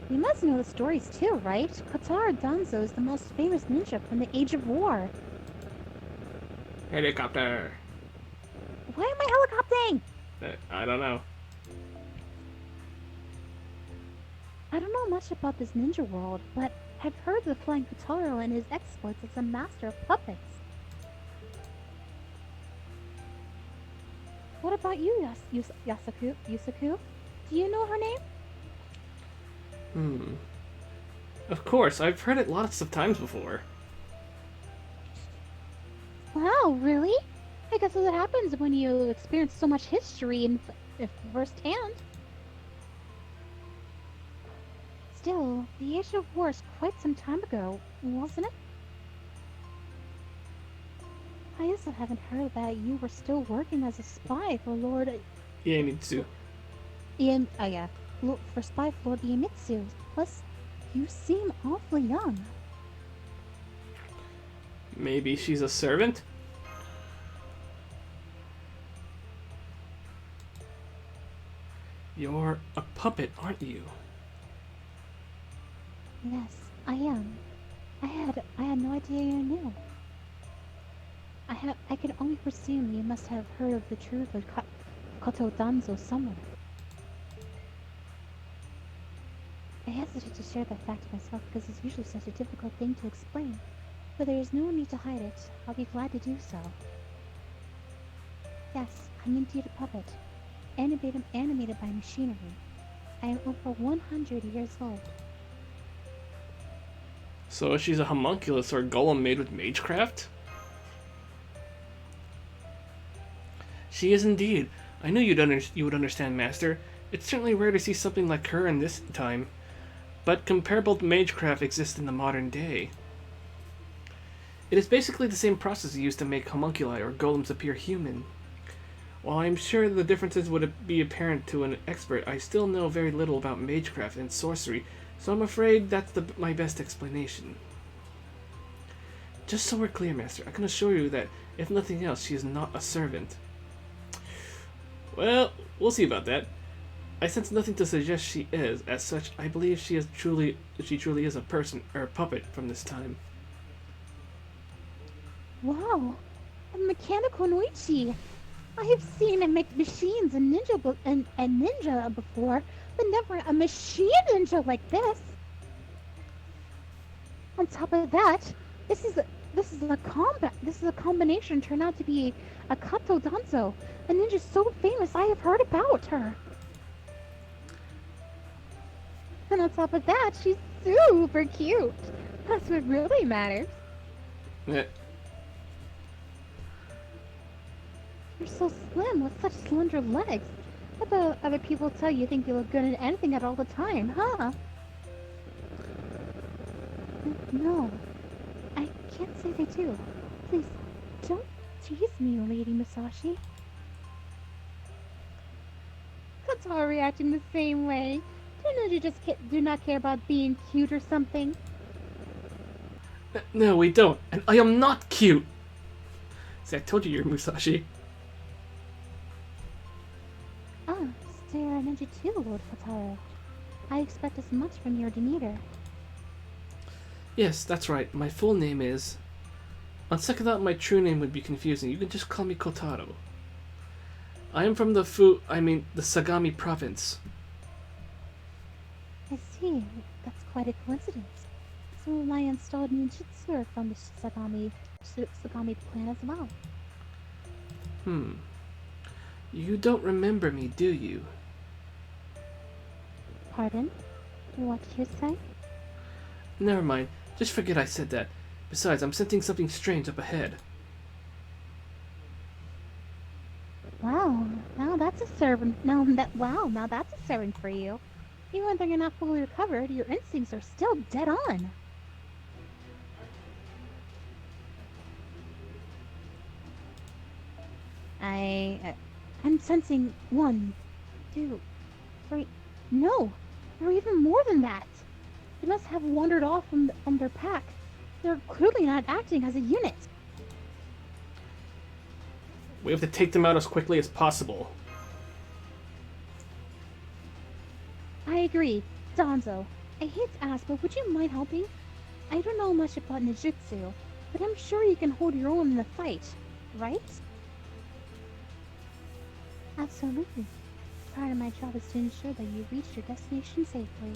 You must know the stories too, right? Kotaro Danzo is the most famous ninja from the Age of War. Helicopter. Why am I helicoptering? I don't know. I don't know much about this ninja world, but I've heard of the Flying Kotaro and his exploits as a master of puppets. What about you, Yusaku? Do you know her name? Of course, I've heard it lots of times before. Wow, really? I guess that's what happens when you experience so much history in firsthand. Still, the Age of War is quite some time ago, wasn't it? I also haven't heard that you were still working as a spy for Lord Iemitsu. for spy for Lord Iemitsu. Plus, you seem awfully young. Maybe she's a servant? You're a puppet, aren't you? Yes, I am. I had no idea you knew. I can only presume you must have heard of the truth of Koto Danzo somewhere. I hesitate to share that fact myself because it's usually such a difficult thing to explain. But there is no need to hide it. I'll be glad to do so. Yes, I'm indeed a puppet. Animated by machinery. I am over 100 years old. So she's a homunculus or golem made with magecraft? She is indeed. I knew you would understand, Master. It's certainly rare to see something like her in this time, but comparable magecraft exists in the modern day. It is basically the same process used to make homunculi or golems appear human. While I'm sure the differences would be apparent to an expert, I still know very little about magecraft and sorcery, so I'm afraid that's my best explanation. Just so we're clear, Master, I can assure you that, if nothing else, she is not a servant. Well, we'll see about that. I sense nothing to suggest she is. As such, I believe she truly is a person or a puppet from this time. Wow, a mechanical Noichi. I have seen him make machines and ninja before, but never a machine ninja like this. On top of that, this is a combination turned out to be a Kato Danzo, a ninja so famous I have heard about her. And on top of that, she's super cute. That's what really matters. Eh, You're so slim with such slender legs. I bet other people tell you think you look good in anything at all the time, huh? No, I can't say they do. Please, don't tease me, Lady Musashi. Kotaro reacting the same way. Don't you just do not care about being cute or something? No, we don't. And I am not cute. See, I told you you're Musashi. Ah, so you're a ninja too, Lord Kotaro. I expect as much from your demeanor. Yes, that's right. My full name is... On second thought, my true name would be confusing. You can just call me Kotaro. I am from the Sagami province. I see. That's quite a coincidence. Some of my installed ninjutsu are from the Sagami clan as well. You don't remember me, do you? Pardon? What did you say? Never mind. Just forget I said that. Besides, I'm sensing something strange up ahead. Wow, now that's a servant. Now that's a servant for you. Even though you're not fully recovered, your instincts are still dead on. I'm sensing 1, 2, 3. No, there are even more than that. They must have wandered off from their pack. They're clearly not acting as a unit. We have to take them out as quickly as possible. I agree. Danzo, I hate to ask, but would you mind helping? I don't know much about ninjutsu, but I'm sure you can hold your own in the fight, right? Absolutely. Part of my job is to ensure that you reach your destination safely.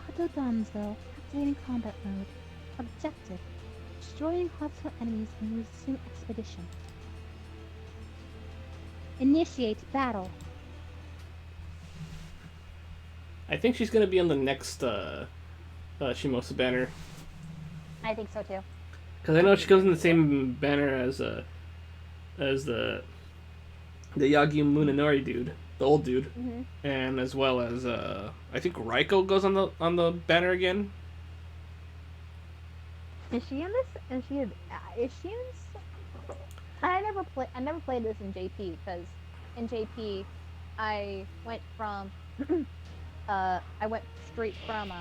Auto Danzo, activating combat mode. Objective: destroying hostile enemies in resume expedition. Initiate battle. I think she's gonna be on the next Shimousa banner. I think so too. Because I know she comes in the same banner as the Yagi Munenori dude, the old dude, Mm-hmm. and as well as I think Raiko goes on the banner again. Is she in this? Is she in this? I never played this in JP because in JP I went from I went straight from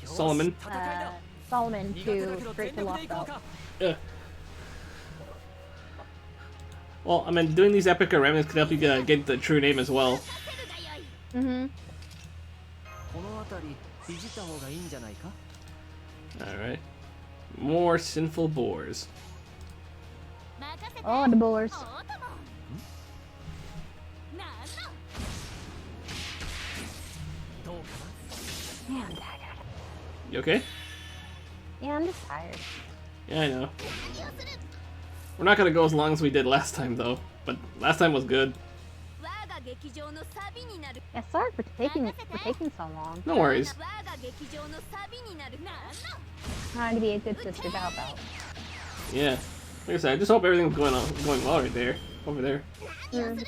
Solomon. Solomon to straight to Lost Belt. Well, I mean, doing these epic remnants can help you get the true name as well. Mm-hmm. この辺りいじった方がいいんじゃないか Alright. More sinful boars. Oh, the boars. どうか Man, I'm tired. You okay? Yeah, I'm just tired. Yeah, I know. We're not gonna go as long as we did last time, though. But last time was good. Yeah, sorry for taking so long. No worries. Trying to be a good sister to help out. Yeah. Like I said, I just hope everything's going well right there. Over there. Mm.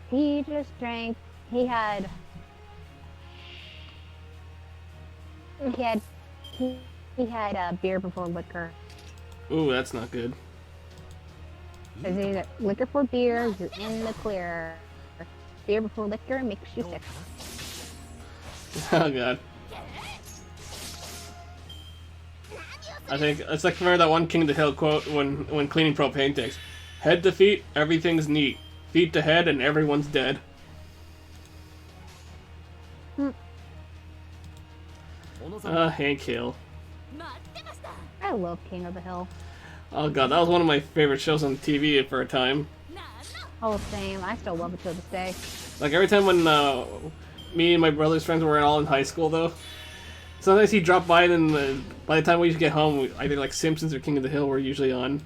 He just drank. He had beer before liquor. Ooh, that's not good. Because either liquor for beer, you're in the clear. Beer before liquor makes you sick. Oh god. I think it's like, remember that one King of the Hill quote when cleaning propane tanks: "Head to feet, everything's neat. Feet to head, and everyone's dead." Hank Hill. I love King of the Hill. Oh god, that was one of my favorite shows on TV for a time. Oh, same. I still love it to this day. Like every time when me and my brother's friends were all in high school, though, sometimes he'd drop by, and then by the time we used to get home, either like Simpsons or King of the Hill were usually on.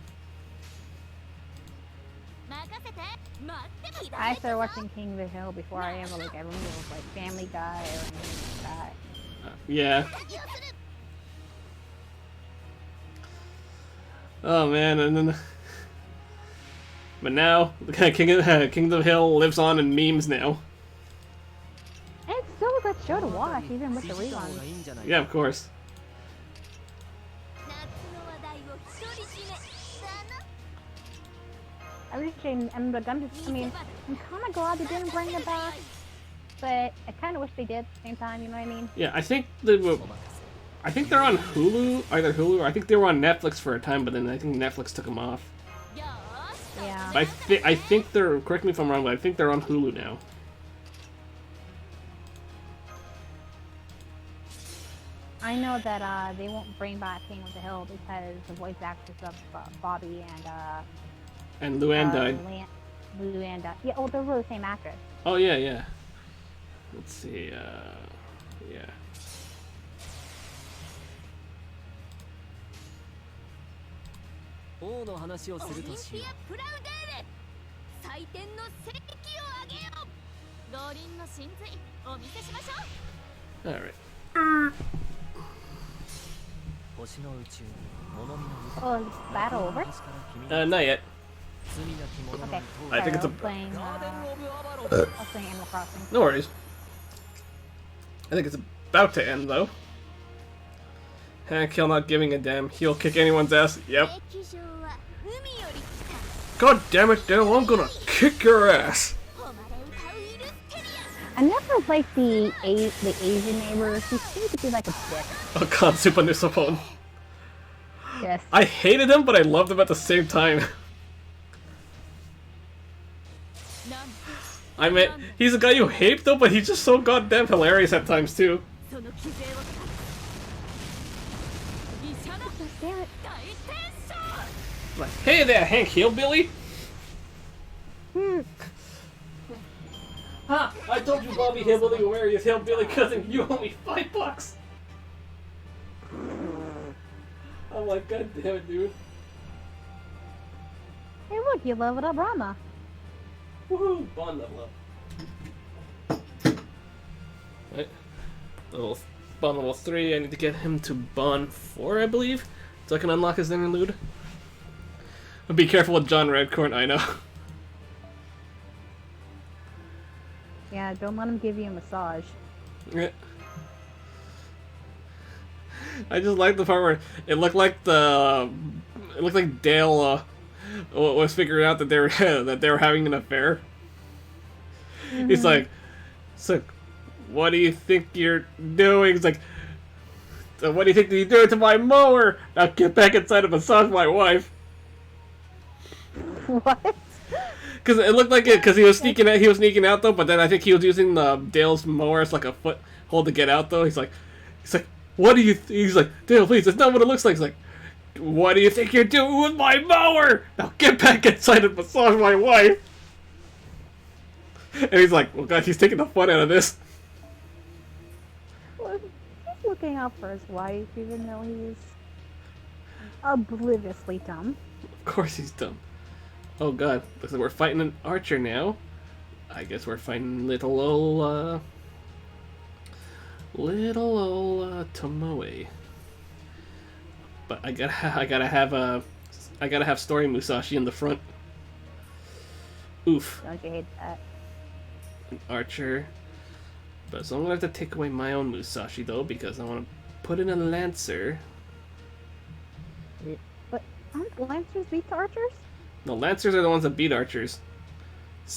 I started watching King of the Hill before I ever like everyone was like Family Guy or anything like that. Yeah. Oh man, and then, but now King of the Hill lives on in memes now. And it's still a good show to watch, even with the reruns. Yeah, of course. I'm kind of glad they didn't bring it back, but I kind of wish they did at the same time. You know what I mean? Yeah, I think they're on Hulu, either Hulu or I think they were on Netflix for a time, but then I think Netflix took them off. Yeah. But I think they're, correct me if I'm wrong, but I think they're on Hulu now. I know that they won't bring back King of the Hill because the voice actors of Bobby And Luann died. Luann died. Yeah, oh, they're really the same actress. Oh yeah, yeah. Let's see. Yeah. 王の話をするとしよう採点の成績を上げよう五輪の真髄お見せしましょう All right. 星の宇宙物見の Oh, is battle over? Not yet. Okay. I think it's a. Playing, I was playing Animal Crossing. No worries. I think it's about to end though. Hank Hill not giving a damn. He'll kick anyone's ass. Yep. 劇場は海より来た God damn it, Dale! I'm gonna kick your ass. 誉れ歌う I never liked the Asian neighbor. He seemed to be like a dick. Oh god, Super Nusapon. Yes. I hated him, but I loved him at the same time. I mean, he's a guy you hate though, but he's just so goddamn hilarious at times too. その傷を医者の大転生 Like, hey there, Hank Hillbilly! Ha! I told you Bobby Hillbilly would marry his hillbilly cousin, you owe me $5! I'm like, god damn it, dude. Hey, look, you leveled up Rama. Woohoo! Bond level up. Right. Level, Bond level 3, I need to get him to Bond 4, I believe, so I can unlock his interlude. But be careful with John Redcorn, I know. Yeah, don't let him give you a massage. Yeah. I just like the part where it looked like Dale was figuring out that they were that they were having an affair. He's like, so what do you think you're doing? He's like, so what do you think you're doing to my mower? Now get back inside and massage my wife. What? Because it looked like it, because he was sneaking out though. But then I think he was using Dale's mower as like a foothold to get out though. He's like, what do you? He's like, Dale, please, that's not what it looks like. He's like, what do you think you're doing with my mower? Now get back inside and massage my wife. And he's like, well, God, he's taking the fun out of this. Well, he's looking out for his wife, even though he's obliviously dumb. Of course he's dumb. Oh God, looks like we're fighting an archer now. I guess we're fighting little old Tomoe. But I gotta have Story Musashi in the front. Oof. Don't you hate that? An archer. But so I'm gonna have to take away my own Musashi though, because I want to put in a Lancer. But aren't Lancers beat archers? No, Lancers are the ones that beat archers.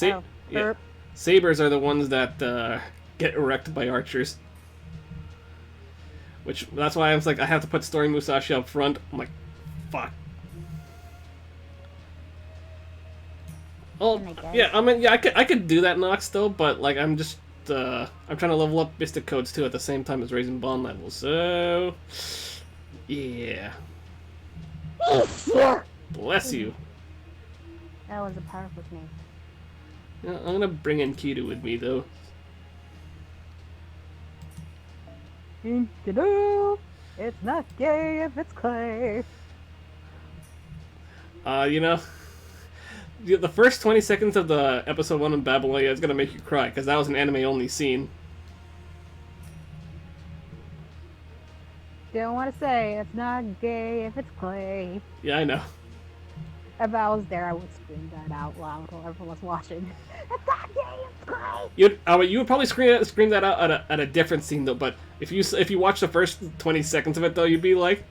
Oh, Yeah. Sabers are the ones that get wrecked by archers. Which, that's why I was like, I have to put Story Musashi up front. I'm like, fuck. Oh, yeah, I mean, yeah, I could do that Nox still, but like, I'm just, I'm trying to level up Mystic Codes too at the same time as raising bond levels, so, yeah. Bless you. That was a powerful name. Yeah, I'm gonna bring in Kido with me though. It's not gay if it's clay. You know, the first 20 seconds of the episode 1 of Babylonia is gonna make you cry, because that was an anime-only scene. Don't want to say it's not gay if it's clay. Yeah, I know. If I was there, I would scream that out loud while everyone was watching. It's not gay if it's clay. You would probably scream that out at a different scene though. But if you watch the first 20 seconds of it though, you'd be like,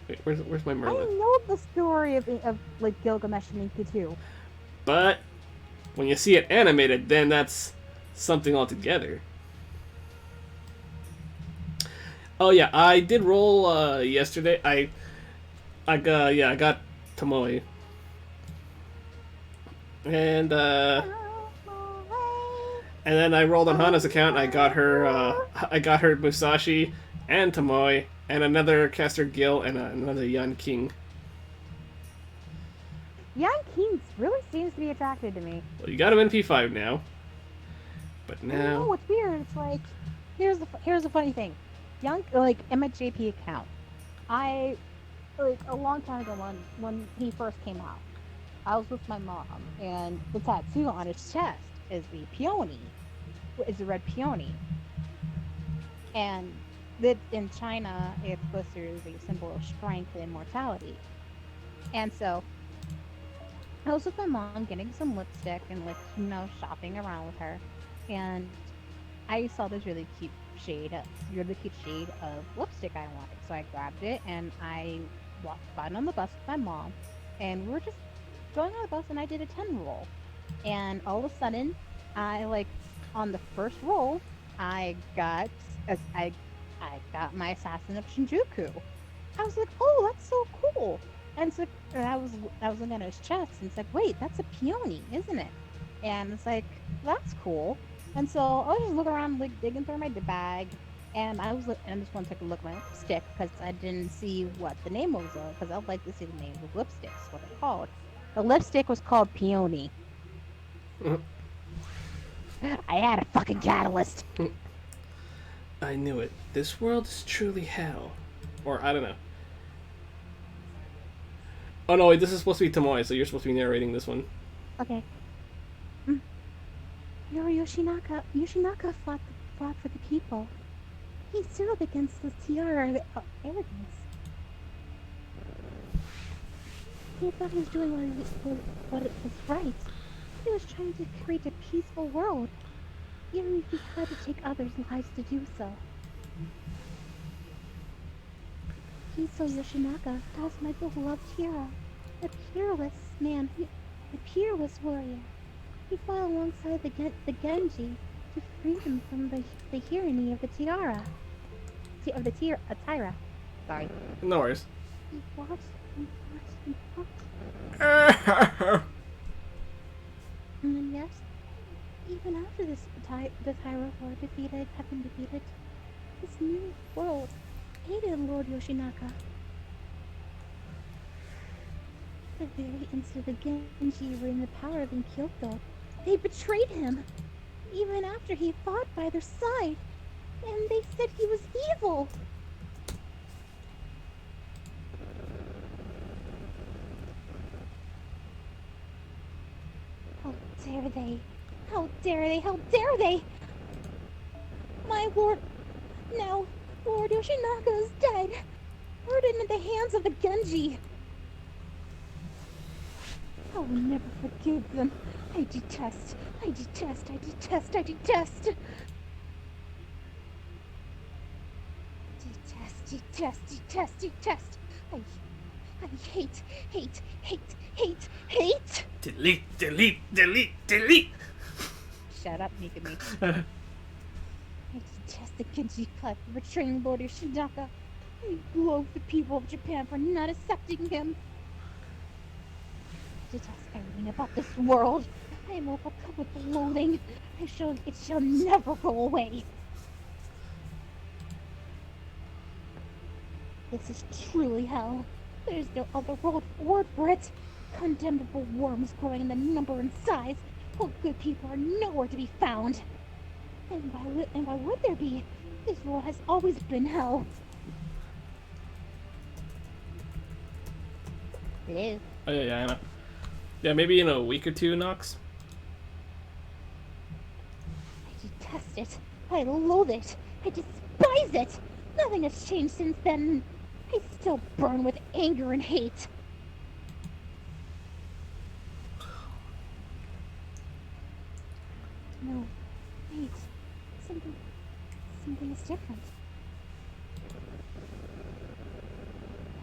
wait, where's my I Merlin? know the story of like Gilgamesh and Enki too. But when you see it animated, then that's something altogether. Oh yeah, I did roll yesterday. I got Tomoe. And then I rolled on Hana's account. I got her Musashi and Tomoe and another Caster Gil and another Yan King. Yan King really seems to be attracted to me. Well, you got him in P5 now. But You know now what's weird? It's like here's the funny thing. MJP account. I like a long time ago when he first came out. I was with my mom, and the tattoo on his chest is the peony. It's the red peony. And that in China, it's supposed to be a symbol of strength and immortality. And so, I was with my mom getting some lipstick and shopping around with her, and I saw this really cute shade of lipstick I wanted. So I grabbed it and I got on the bus with my mom, and we were just going on the bus, and I did a 10 roll. And all of a sudden, I like on the first roll, I got I got my Assassin of Shinjuku. I was like, oh, that's so cool. And so and I was looking at his chest and it's like, wait, that's a peony, isn't it? And it's like, that's cool. And so I was just looking around, like digging through my bag, and and I just want to take a look at my lipstick because I didn't see what the name was, because I'd like to see the names of lipsticks, what they're called. The lipstick was called Peony. I had a fucking catalyst. I knew it. This world is truly hell. Or, I don't know. Oh no, wait, this is supposed to be Tomoe, so you're supposed to be narrating this one. Okay. Your Yoshinaka fought for the people. He stood against the tiara of arrogance. He thought he was doing what it was right. He was trying to create a peaceful world, even if he had to take others' lives to do so. Kiso Yoshinaka was my beloved hero, a peerless man, a peerless warrior. He fought alongside the Genji to free him from the tyranny of the tiara. Tyra. Sorry. No worries. He fought and fought and fought. And yes, even after the Tyra war had been defeated, this new world hated Lord Yoshinaka. The very instant the Genji were in the power in Kyoto, they betrayed him, even after he fought by their side, and they said he was evil. How dare they? How dare they? How dare they? My lord, now Lord Yoshinaka is dead, burdened in the hands of the Genji. I will never forgive them. I detest. Detest. I hate. Delete. Shut up, Mikami. I detest the Genji Club for betraying Lord Yoshinaka. I loathe the people of Japan for not accepting him. I detest everything about this world. I am overcome with loathing. It shall never go away. This is truly hell. There is no other word for it. Condemnable worms growing in the number and size, while good people are nowhere to be found. And why would there be? This world has always been hell. Hello. Oh yeah, I know. Yeah, maybe in a week or two, Nox. I detest it. I loathe it. I despise it. Nothing has changed since then. I still burn with anger and hate. No, wait. Something is different.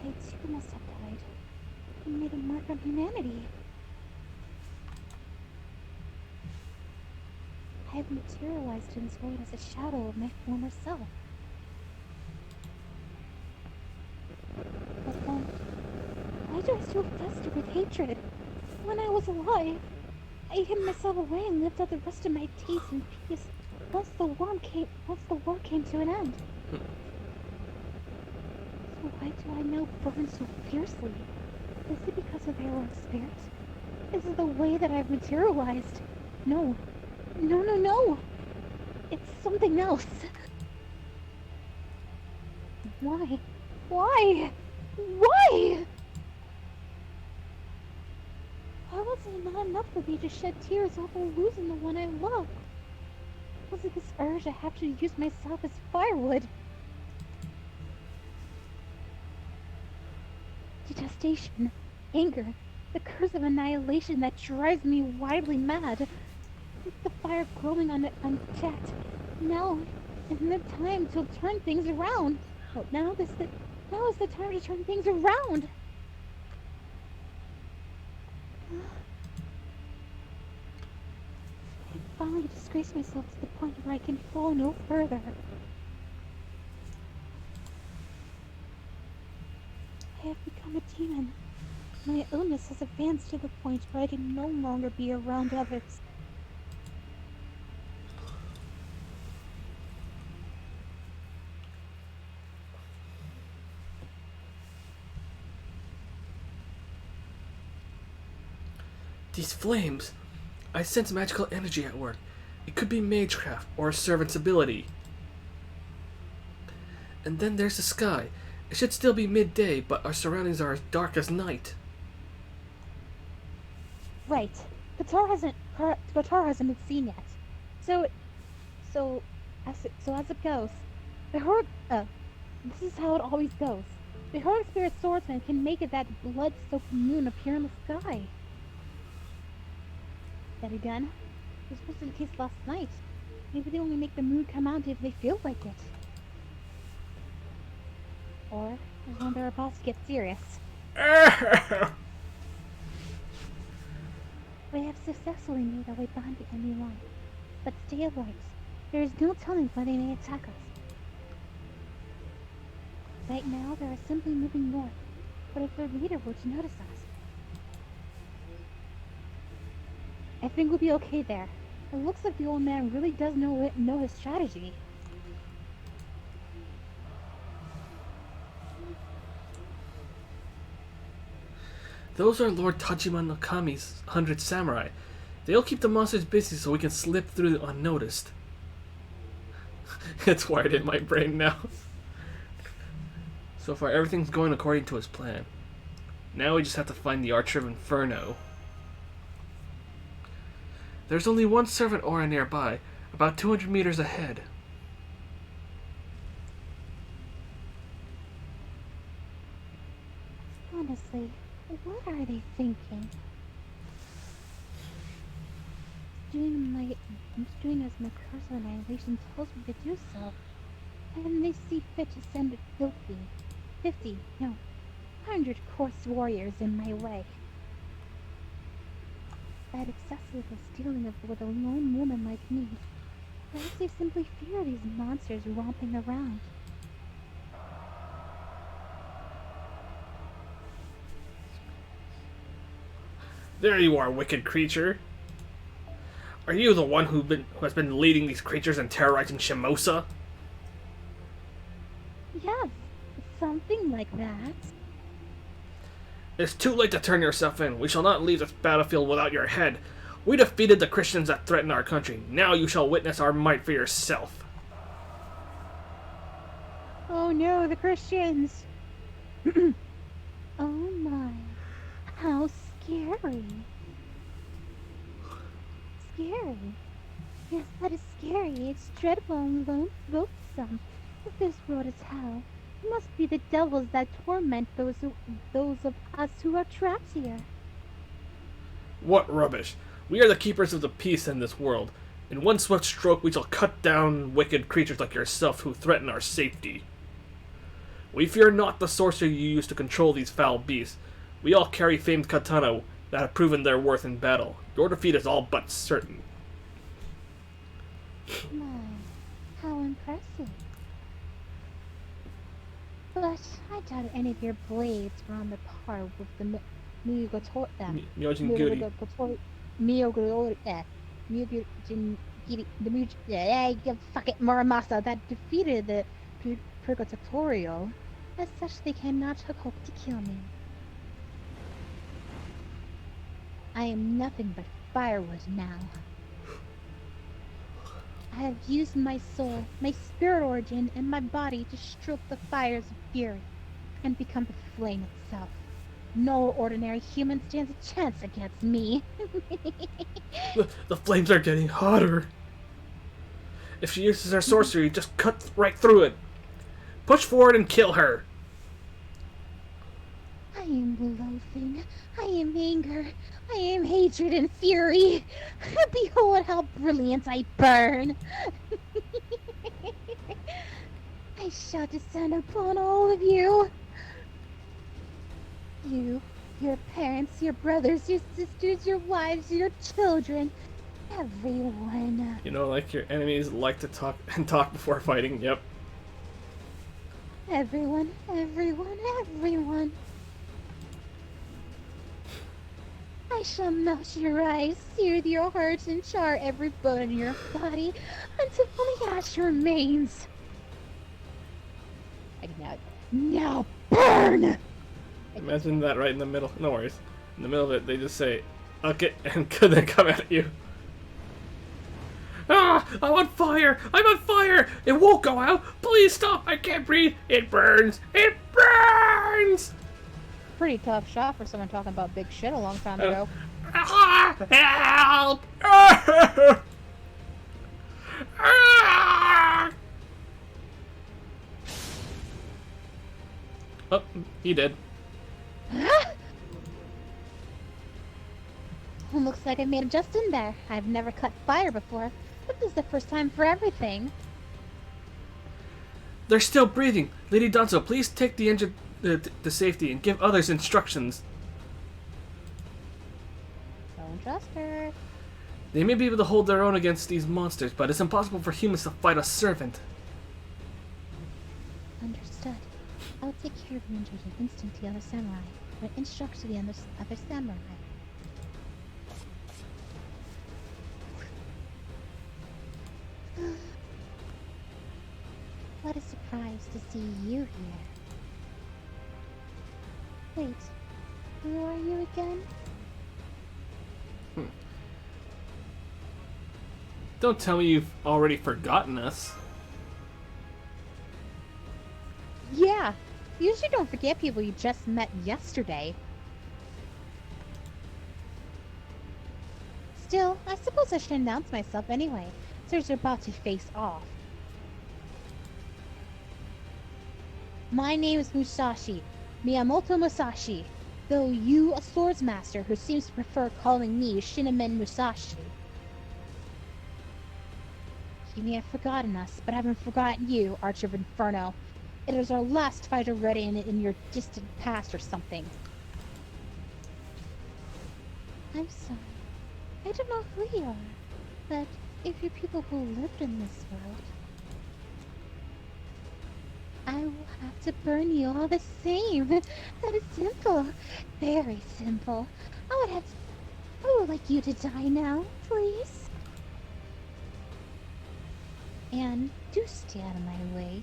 I too must have died. I made a mark on humanity. I have materialized in this world as a shadow of my former self. But then, why do I still fester with hatred? When I was alive, I hid myself away and lived out the rest of my days in peace once the war came to an end. So why do I now burn so fiercely? Is it because of heroic spirit? Is it the way that I've materialized? No. It's something else. Why? Why was it not enough for me to shed tears over losing the one I love? Was it this urge I have to use myself as firewood? Detestation, anger, the curse of annihilation that drives me wildly mad. It's the fire growing unchecked. Now is the time to turn things around. Now is the time to turn things around. finally disgrace myself to the point where I can fall no further. I have become a demon. My illness has advanced to the point where I can no longer be around others. These flames! I sense magical energy at work. It could be magecraft or a servant's ability. And then there's the sky. It should still be midday, but our surroundings are as dark as night. Right. Qatar hasn't been seen yet. So as it goes, the heroic this is how it always goes. The heroic spirit swordsman can make it that blood-soaked moon appear in the sky. That again? This was the case last night. Maybe they only make the moon come out if they feel like it. Or when they're about to get serious. We have successfully made our way behind the enemy line. But stay alert. There is no telling when they may attack us. Right now, they are simply moving north. But if their leader were to notice us, I think we'll be okay there. It looks like the old man really does know his strategy. Those are Lord Tajima no Kami's 100 samurai. They'll keep the monsters busy so we can slip through unnoticed. It's wired in my brain now. So far, everything's going according to his plan. Now we just have to find the Archer of Inferno. There's only one servant aura nearby, about 200 meters ahead. Honestly, what are they thinking? Doing as my curse of annihilation tells me to do so. And they see fit to send 100 coarse warriors in my way. That excessive stealing with a lone woman like me. Perhaps they simply fear these monsters romping around. There you are, wicked creature. Are you the one who has been leading these creatures and terrorizing Shimousa? Yes, something like that. It's too late to turn yourself in. We shall not leave this battlefield without your head. We defeated the Christians that threaten our country. Now you shall witness our might for yourself. Oh no, the Christians! Oh my, how scary. Scary. Yes, that is scary. It's dreadful and loathsome. If this world is hell, it must be the devils that torment those of us who are trapped here. What rubbish. We are the keepers of the peace in this world. In one swift stroke we shall cut down wicked creatures like yourself who threaten our safety. We fear not the sorcery you use to control these foul beasts. We all carry famed katana that have proven their worth in battle. Your defeat is all but certain. My, how impressive. But I doubt any of your blades were on the par with the Muramasa that defeated the Purgatorio. As such, they cannot hope to kill me. I am nothing but firewood now. I have used my soul, my spirit origin, and my body to stroke the fires of fury and become the flame itself. No ordinary human stands a chance against me. The flames are getting hotter. If she uses her sorcery, just cut right through it. Push forward and kill her. I am loathing. I am anger. I am hatred and fury. Behold how brilliant I burn. I shall descend upon all of you. You, your parents, your brothers, your sisters, your wives, your children. Everyone. You know, like your enemies like to talk and talk before fighting. Yep. Everyone. I shall melt your eyes, soothe your heart, and char every bone in your body until only ash remains. I can now burn! Imagine that right in the middle. No worries. In the middle of it, they just say, "Okay," and then come at you. Ah! I'm on fire! I'm on fire! It won't go out! Please stop! I can't breathe! It burns! It burns! Pretty tough shot for someone talking about big shit a long time ago. Ah! Help! Ah! Ah! Oh, he did. Looks like I made a just in there. I've never cut fire before, but this is the first time for everything. They're still breathing. Lady Danzo, please take the engine to safety and give others instructions. Don't trust her. They may be able to hold their own against these monsters, but it's impossible for humans to fight a servant. Understood. I'll take care of the injured and instant the other samurai. But instruct the other samurai. What a surprise to see you here. Wait, who are you again? Don't tell me you've already forgotten us. Yeah, you usually don't forget people you just met yesterday. Still, I suppose I should announce myself anyway, since you're about to face off. My name is Musashi, Miyamoto Musashi, though you a swordsmaster who seems to prefer calling me Shinomen Musashi. You may have forgotten us, but I haven't forgotten you, Archer of Inferno. It was our last fight already in your distant past or something. I'm sorry. I don't know who you are, but if you're people who lived in this world, I will have to burn you all the same. That is simple. Very simple. I would like you to die now, please. And do stay out of my way.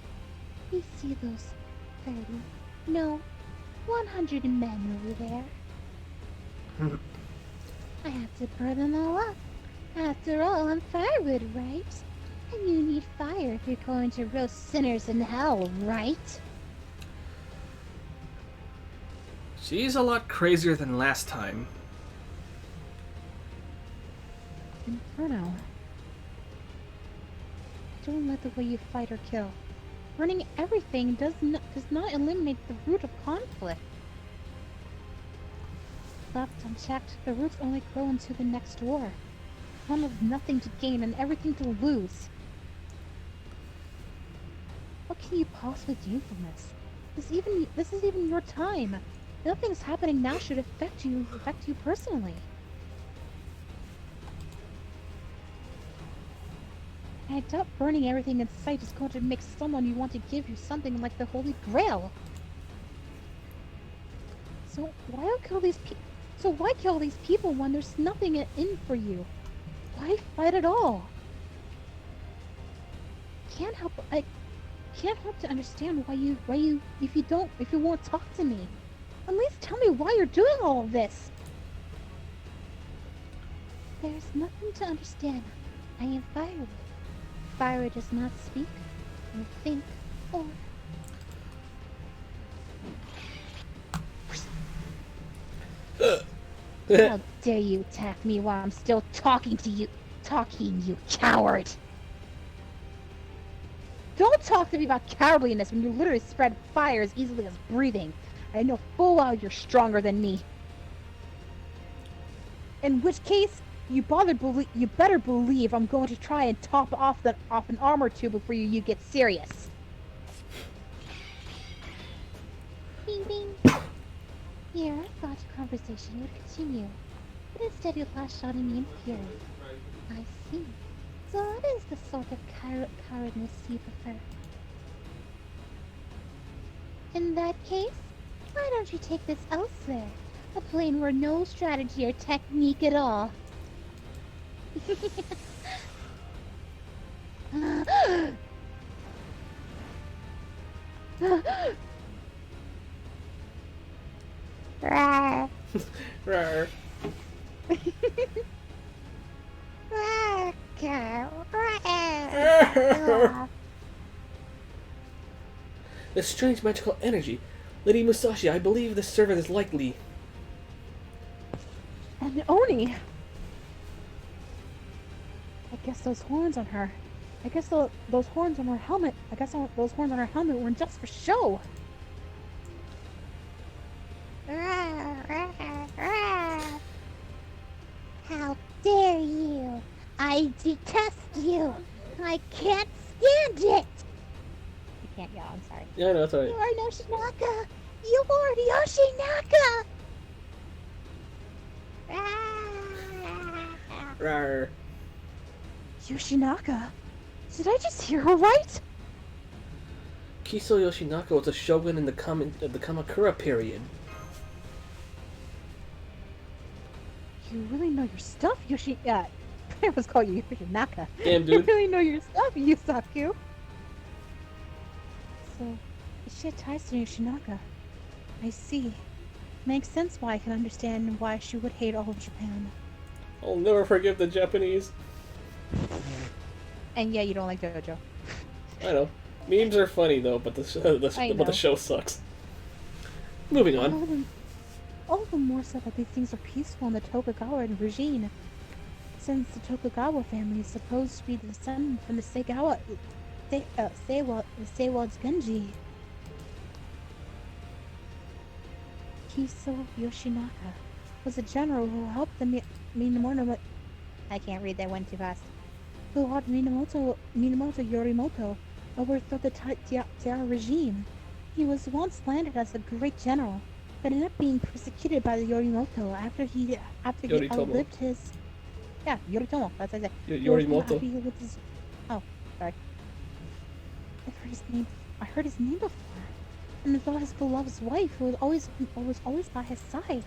You see those 30, no, 100 men over there? I have to burn them all up. After all, I'm firewood, right? And you need fire if you're going to roast sinners in hell, right? She's a lot crazier than last time. Inferno. Don't let the way you fight or kill. Burning everything does not eliminate the root of conflict. Left unchecked, the roots only grow into the next war. One with nothing to gain and everything to lose. What can you possibly gain from this? This is even your time. Nothing's happening now should affect you personally. I doubt burning everything in sight is going to make someone you want to give you something like the Holy Grail. So why kill these people when there's nothing in for you? Why fight at all? I can't help to understand why you if you won't talk to me. At least tell me why you're doing all of this. There's nothing to understand. I am firewood. Fire does not speak, or think, or... How dare you attack me while I'm still talking to you? Talking, you coward! Don't talk to me about cowardliness when you literally spread fire as easily as breathing. I know full well you're stronger than me. In which case, you better believe I'm going to try and top off an arm or two before you get serious. Bing bing. Here, I thought your conversation would continue, but instead you lashed out at me in fury. I see. So that is the sort of cowardness you prefer. In that case, why don't you take this elsewhere? A plane where no strategy or technique at all. Rawr. Rawr. This strange magical energy. Lady Musashi, I believe this servant is likely. And Oni! I guess those horns on her. I guess those horns on her helmet. I guess those horns on her helmet weren't just for show. How dare you! I detest you! I can't stand it! I can't yell, I'm sorry. Yeah, no, that's alright. You are no Shinaka! You are Yoshinaka! Rawr. Yoshinaka? Did I just hear her right? Kiso Yoshinaka was a shogun in the Kamakura period. You really know your stuff, Yoshi. I almost call you Yoshinaka. Damn, You dude. really know your stuff, Yusaku. So, she had ties to Yoshinaka. I see. Makes sense why I can understand why she would hate all of Japan. I'll never forgive the Japanese. And yeah, you don't like JoJo. I know. Memes are funny though, but the show sucks. Moving on. All the more so that these things are peaceful in the Tokugawa regime, since the Tokugawa family is supposed to be descended from the Seiwa's Genji. Kiso Yoshinaka was a general who helped the Minamoto. I can't read that one too fast. Who helped Minamoto Yorimoto overthrow the Taira regime. He was once landed as a great general, but ended up being persecuted by the Yorimoto after he outlived his. Yeah, Yoritomo. That's what I said. Yorimoto. After he lived his. Oh, sorry. I heard his name before, and about his beloved wife, who was always by his side.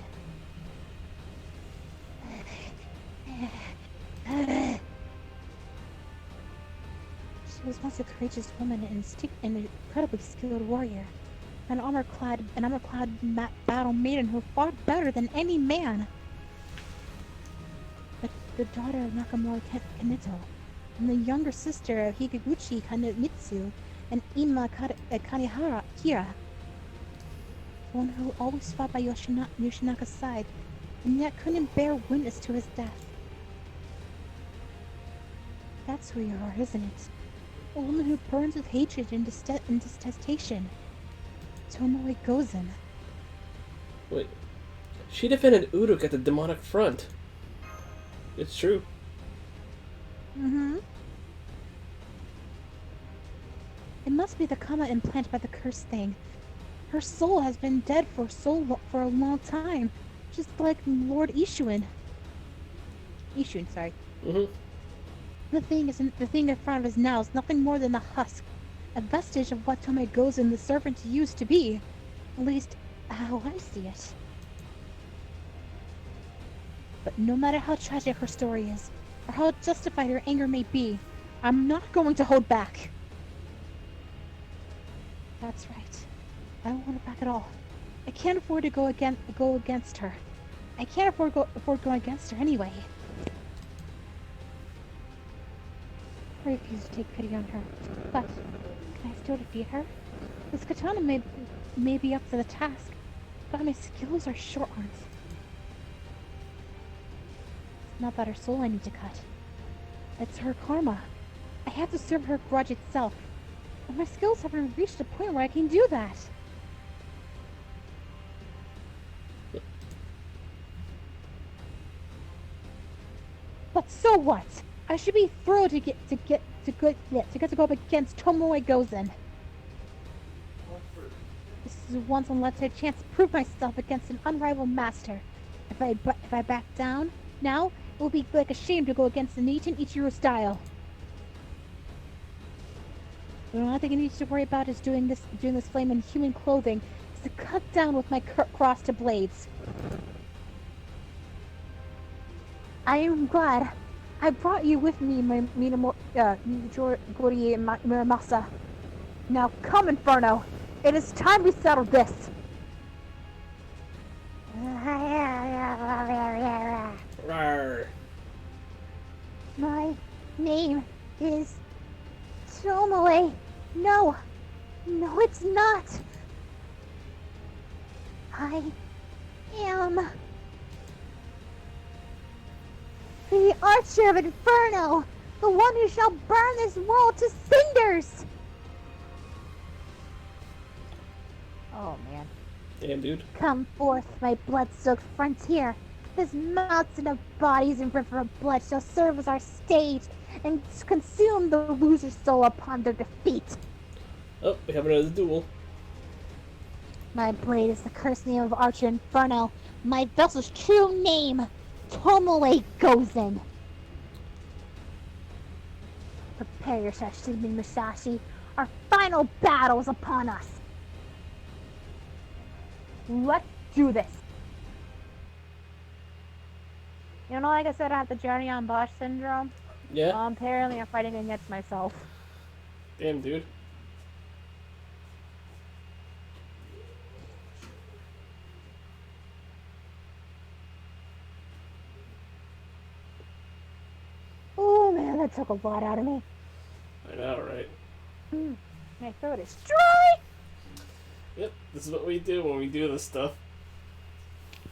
She was once a courageous woman and an incredibly skilled warrior, an armor-clad battle maiden who fought better than any man. But the daughter of Nakamura Kaneto, and the younger sister of Higuchi Kanemitsu and Ima Kanehara Kira, the one who always fought by Yoshinaka's side, and yet couldn't bear witness to his death. That's who you are, isn't it? A woman who burns with hatred and detestation. Tomoe Gozen. Wait. She defended Uruk at the demonic front. It's true. Mm-hmm. It must be the Kama implant by the cursed thing. Her soul has been dead for a long time, just like Lord Inshun. Inshun, sorry. Mm-hmm. The thing in front of us now is nothing more than a husk, a vestige of what Tomoe Gozen, the servant, used to be. At least, how I see it. But no matter how tragic her story is, or how justified her anger may be, I'm not going to hold back. That's right. I don't want her back at all. I can't afford to go against her. I can't afford going against her anyway. I refuse to take pity on her. But can I still defeat her? This katana may be up to the task, but my skills are short ones. It's not about her soul I need to cut. It's her karma. I have to serve her grudge itself. And my skills haven't reached a point where I can do that. But so what? I should be thrilled to get to go up against Tomoe Gozen. This is once and let's a chance to prove myself against an unrivaled master. If I back down now, will be like a shame to go against the Nichiren Ichiro style. The only thing I need to worry about is doing this flame in human clothing is to cut down with my cross to blades. I am glad I brought you with me, Muramasa. Now come, Inferno. It is time we settle this. Rawr. My name is Tomoe. No, it's not. I am the Archer of Inferno, the one who shall burn this world to cinders. Oh man. Damn, dude. Come forth, my blood-soaked frontier. This mountain of bodies and river of blood shall serve as our stage and consume the loser's soul upon their defeat. Oh, we have another duel. My blade is the cursed name of Archer Inferno. My vessel's true name, Tomoe Gozen. Prepare yourself, Shimousa Musashi. Our final battle is upon us. Let's do this. You know, like I said, I have the journey on Bosch syndrome. Yeah? Apparently I'm fighting against myself. Damn, dude. Oh man, that took a lot out of me. I know, right? My throat is dry! Yep, this is what we do when we do this stuff.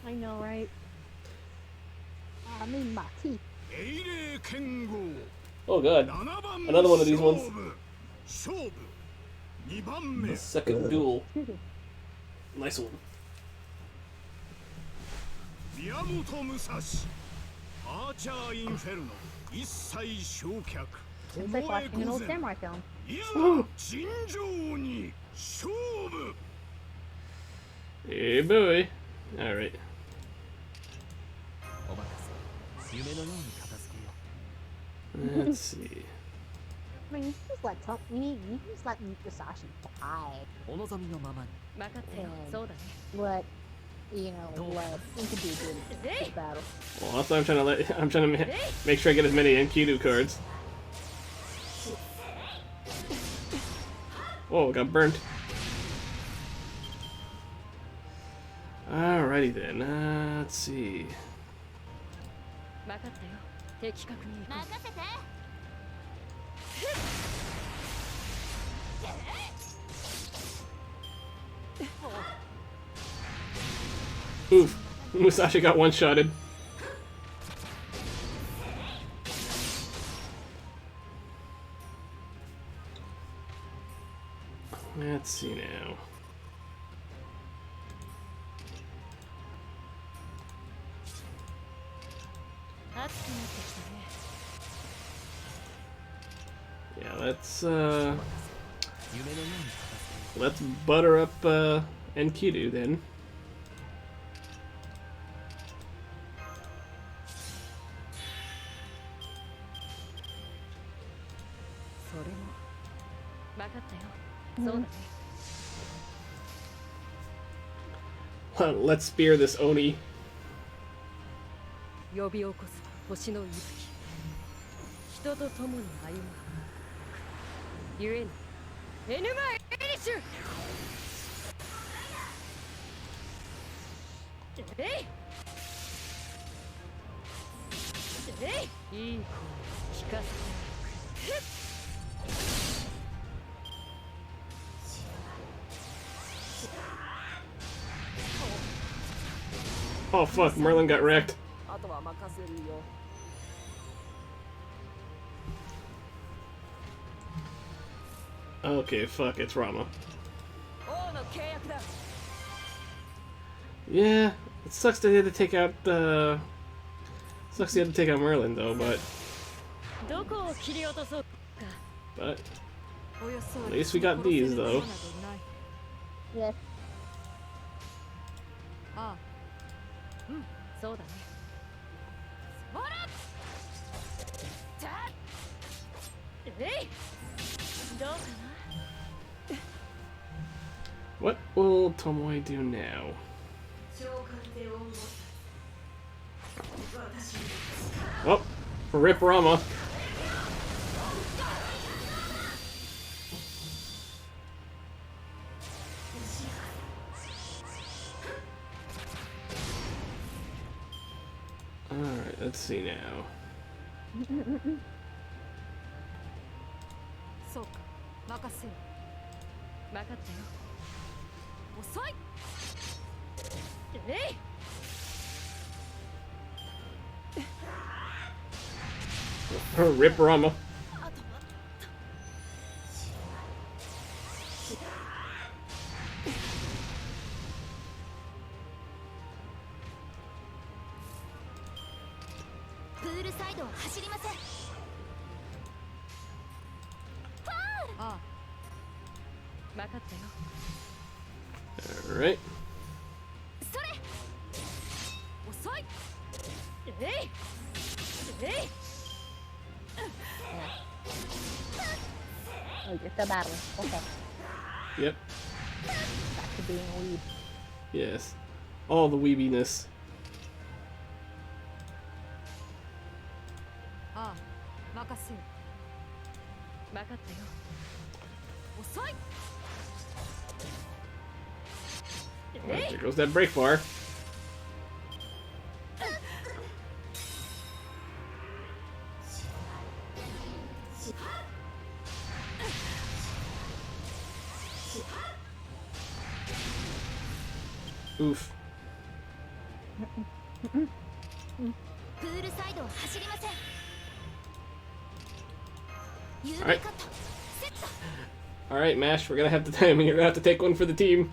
I know, right? I mean, my teeth. Oh god, another one of these ones. The second duel. Nice one. Archer of Inferno, Yusei Shokyak. It's like watching an old samurai film. Hey boy. Alright. Let's see. I mean, you can just let Musashi die. And let, you know, let Enkidu do this battle. Well, that's why I'm trying to make sure I get as many Enkidu cards. Whoa, got burnt. Alrighty then. Let's see. Oof. Musashi got one-shotted. Let's see now. Yeah, let's butter up Enkidu then. Let's spear this Oni. 呼び起こす星の息吹人と共に歩むゆえにエヌマエリシュいい声を聞かせて Oh fuck, Merlin got wrecked. Okay, fuck, it's Rama. Yeah, it sucks that they had to take out sucks they had to take out Merlin though, but at least we got these though. Yes. そうだね。素晴らしい What will Tomoe do now? Oh, for Rip Rama. Alright, let's see now. そうか任せよ分かったよ遅いえい Rip Rama. プールサイドを走りません。ああ分かったよ Alright. それ。遅いえいえい Oh, you're still battling. Okay. Yep. Back to being a weeb. Yes. All the weebiness. ああ任せよ分かったよ遅い Alright, there goes that break bar. Oof. プールサイドを走りません。指 Alright. カット。セット。 Alright, Mash, we're gonna have to you're gonna have to take one for the team.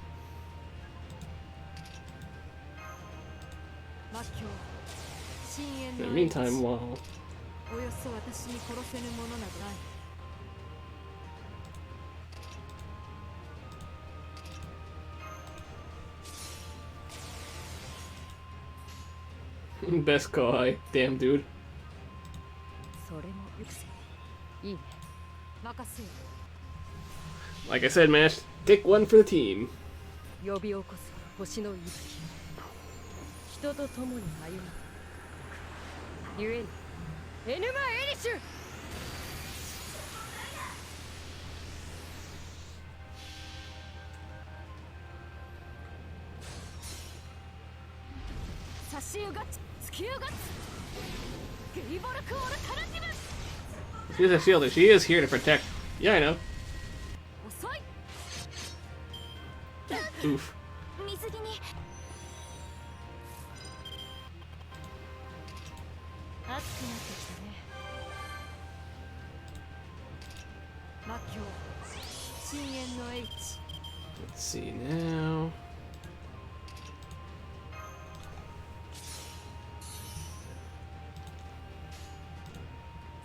魔境深淵 In the の meantime, while およそ私に殺せぬものなどない best Kohai. Damn, dude. それもよくせいいね任せよ Like I said, Mash, take one for the team. 呼び起こす星の息吹人と共に歩むゆえにエヌマエリシュ差しうがつ突きうがつゲイボルクオールカラジム She's a shielder. She is here to protect. Yeah, I know. 遅い Oof. 水着に。熱くなってきたね魔境深淵の H Let's see now.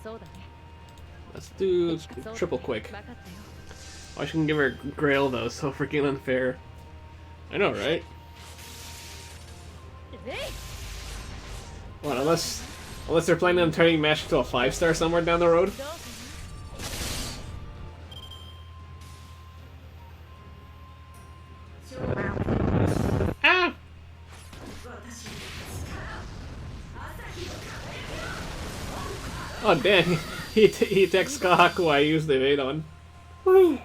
そうだね Let's do triple quick. 分かったよ I shouldn't give her Grail though. So freaking unfair. I know, right? えい What? Unless they're planning on turning Mash into a 5-star somewhere down the road. どうか Ah! Oh damn! He attacks Kahaku. I used the evade on. Woo!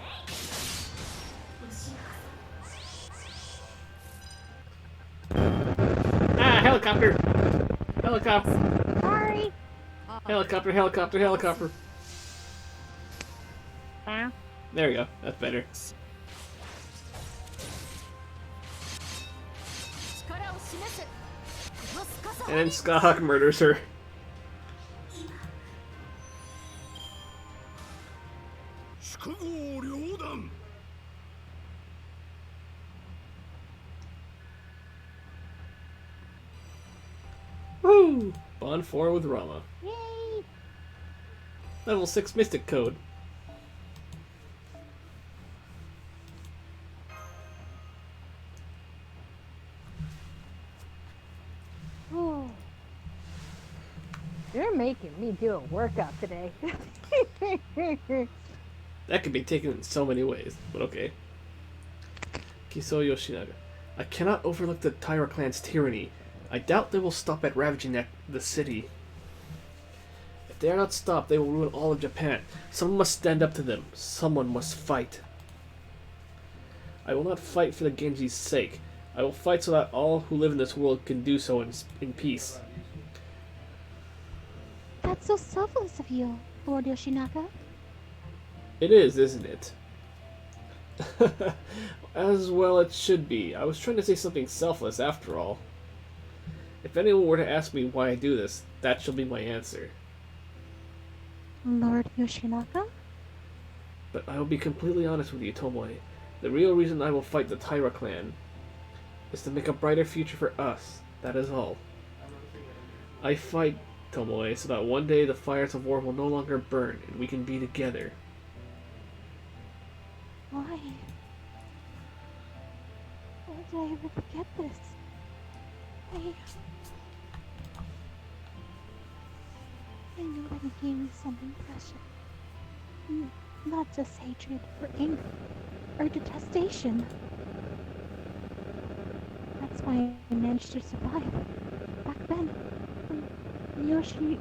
Ah! Helicopter! Helicopter! Sorry. Helicopter! Helicopter! Helicopter! Wow. There we go. That's better. 力を示せ。このスカサ And then Skahawk murders her. 宿業両断 Woo! Bond 4 with Rama. Yay. Level 6 Mystic Code. You're making me do a workout today. That could be taken in so many ways, but okay. Kiso Yoshinaga. I cannot overlook the Taira clan's tyranny. I doubt they will stop at ravaging the city. If they are not stopped, they will ruin all of Japan. Someone must stand up to them. Someone must fight. I will not fight for the Genji's sake. I will fight so that all who live in this world can do so in peace. That's so selfless of you, Lord Yoshinaka. It is, isn't it? As well it should be. I was trying to say something selfless after all. If anyone were to ask me why I do this, that shall be my answer. Lord Yoshinaka? But I will be completely honest with you, Tomoe. The real reason I will fight the Taira clan is to make a brighter future for us. That is all. I fight, Tomoe, so that one day the fires of war will no longer burn and we can be together. Why? Why did I ever forget this? I know that he gave me something precious. Not just hatred or anger or detestation. That's why I managed to survive. Back then, when Yoshitsune,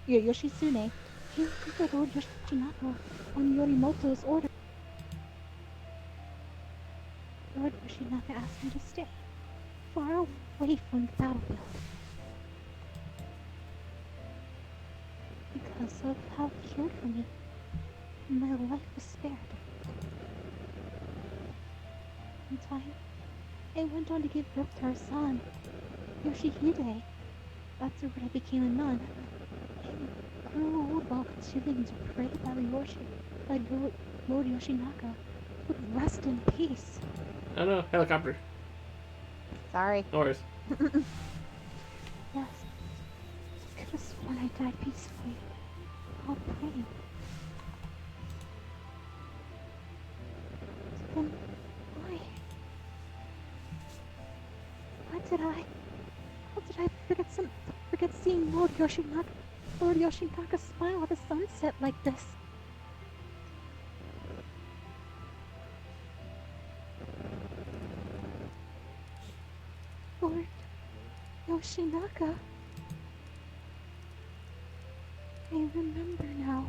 Yoshitsune came to Lord Yoshinaka on Yorimoto's order. Lord Yoshinaka asked me to stay, far away from the battlefield. Because of how he cared for me, my life was spared. In time, I went on to give birth to our son, Yoshihide. After I became a nun, I grew old while continuing to pray that Lord Yoshinaka would rest in peace. Oh no, helicopter. Sorry. No worries. Yes. I could have sworn I died peacefully while praying. So then, why? How did I forget seeing Lord Yoshinaka smile at the sunset like this? Lord Yoshinaka. I remember now.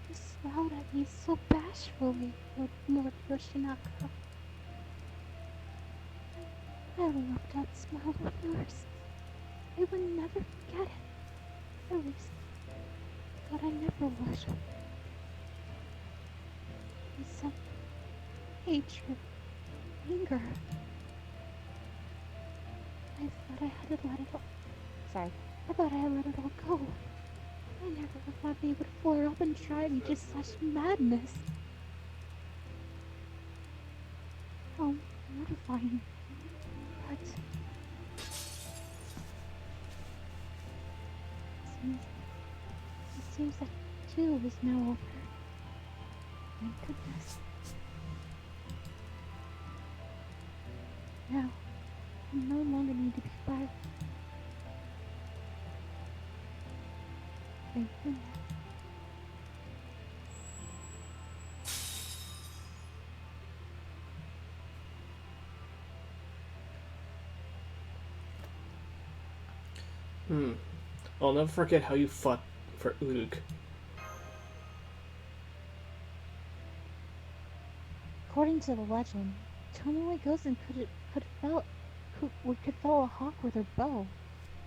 You smiled at me so bashfully, Lord Yoshinaka. I love that smile of yours. I would never forget it. At least, I thought I never would. You said hatred, anger. I thought I had to let it all. Sorry. I thought I had let it all go. I never thought they would flare up and drive me to such madness. How mortifying. But it seems that too is now over. Thank goodness. Now, I no longer need to be fired. Thank goodness. I'll never forget how you fought for Uruk. According to the legend, Tomoe Gozen could fell a hawk with her bow,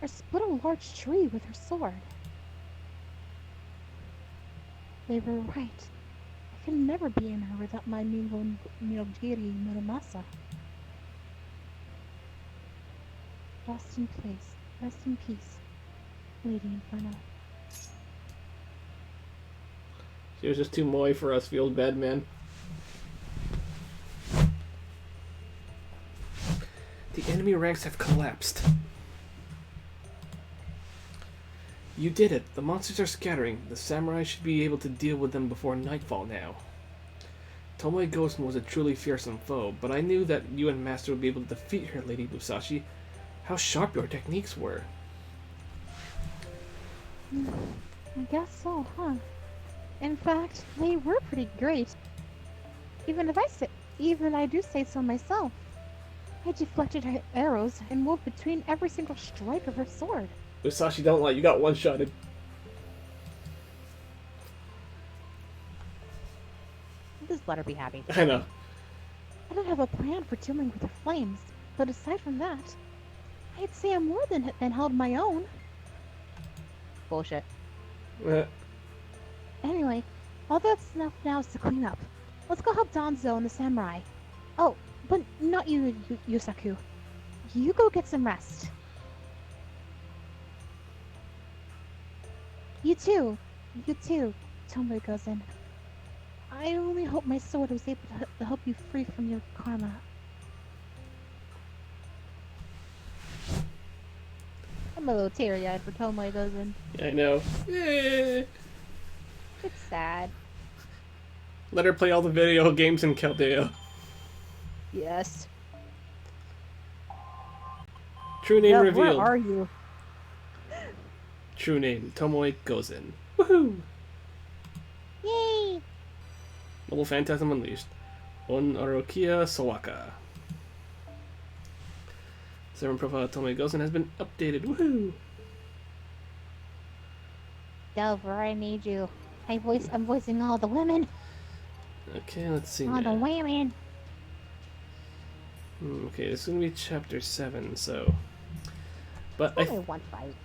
or split a large tree with her sword. They were right. I could never be in her without my Miyogiri Muramasa. Rest in place. Rest in peace, Lady Inferno. She was just too moy for us, the old bad man. The enemy ranks have collapsed. You did it. The monsters are scattering. The samurai should be able to deal with them before nightfall now. Tomoe Gozen was a truly fearsome foe, but I knew that you and Master would be able to defeat her, Lady Musashi. how sharp your techniques were. I guess so, huh? In fact, they were pretty great. Even I do say so myself. I deflected her arrows and moved between every single strike of her sword. Musashi, don't lie. You got one-shotted. Just let her be happy. I know. I don't have a plan for dealing with the flames, but aside from that, I'd say I'm more than held my own. Bullshit. Anyway, all that's enough now is to clean up. Let's go help Danzo and the samurai. Oh, but not you, Yusaku. You go get some rest. You too, Tomoe Gozen. I only hope my sword was able to help you free from your karma. I'm a little teary-eyed for Tomoe Gozen. Yeah, I know. It's sad. Let her play all the video games in Chaldea. Yes. True name revealed. Where are you? True name, Tomoe Gozen. Woohoo! Yay! Noble Phantasm Unleashed. On Orokia Sawaka. Servant profile Tomoe Gozen has been updated. Woohoo! Delver, I need you. I'm voicing all the women. Okay, let's see All the now. women. Okay, this is gonna be chapter 7, so. But Only one fight.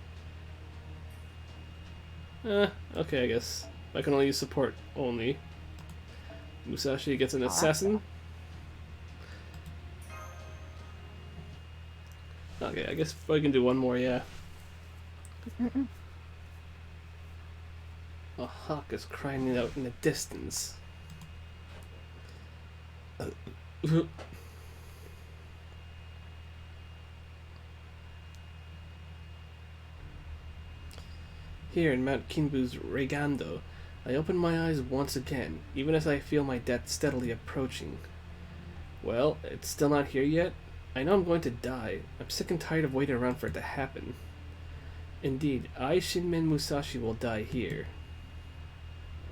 okay, I guess. I can only use support only. Musashi gets an assassin. Okay, I guess I can do one more, yeah. A hawk is crying out in the distance. Here in Mount Kinbu's Regando, I open my eyes once again, even as I feel my death steadily approaching. Well, it's still not here yet. I know I'm going to die. I'm sick and tired of waiting around for it to happen. Indeed, I, Shinmen Musashi, will die here.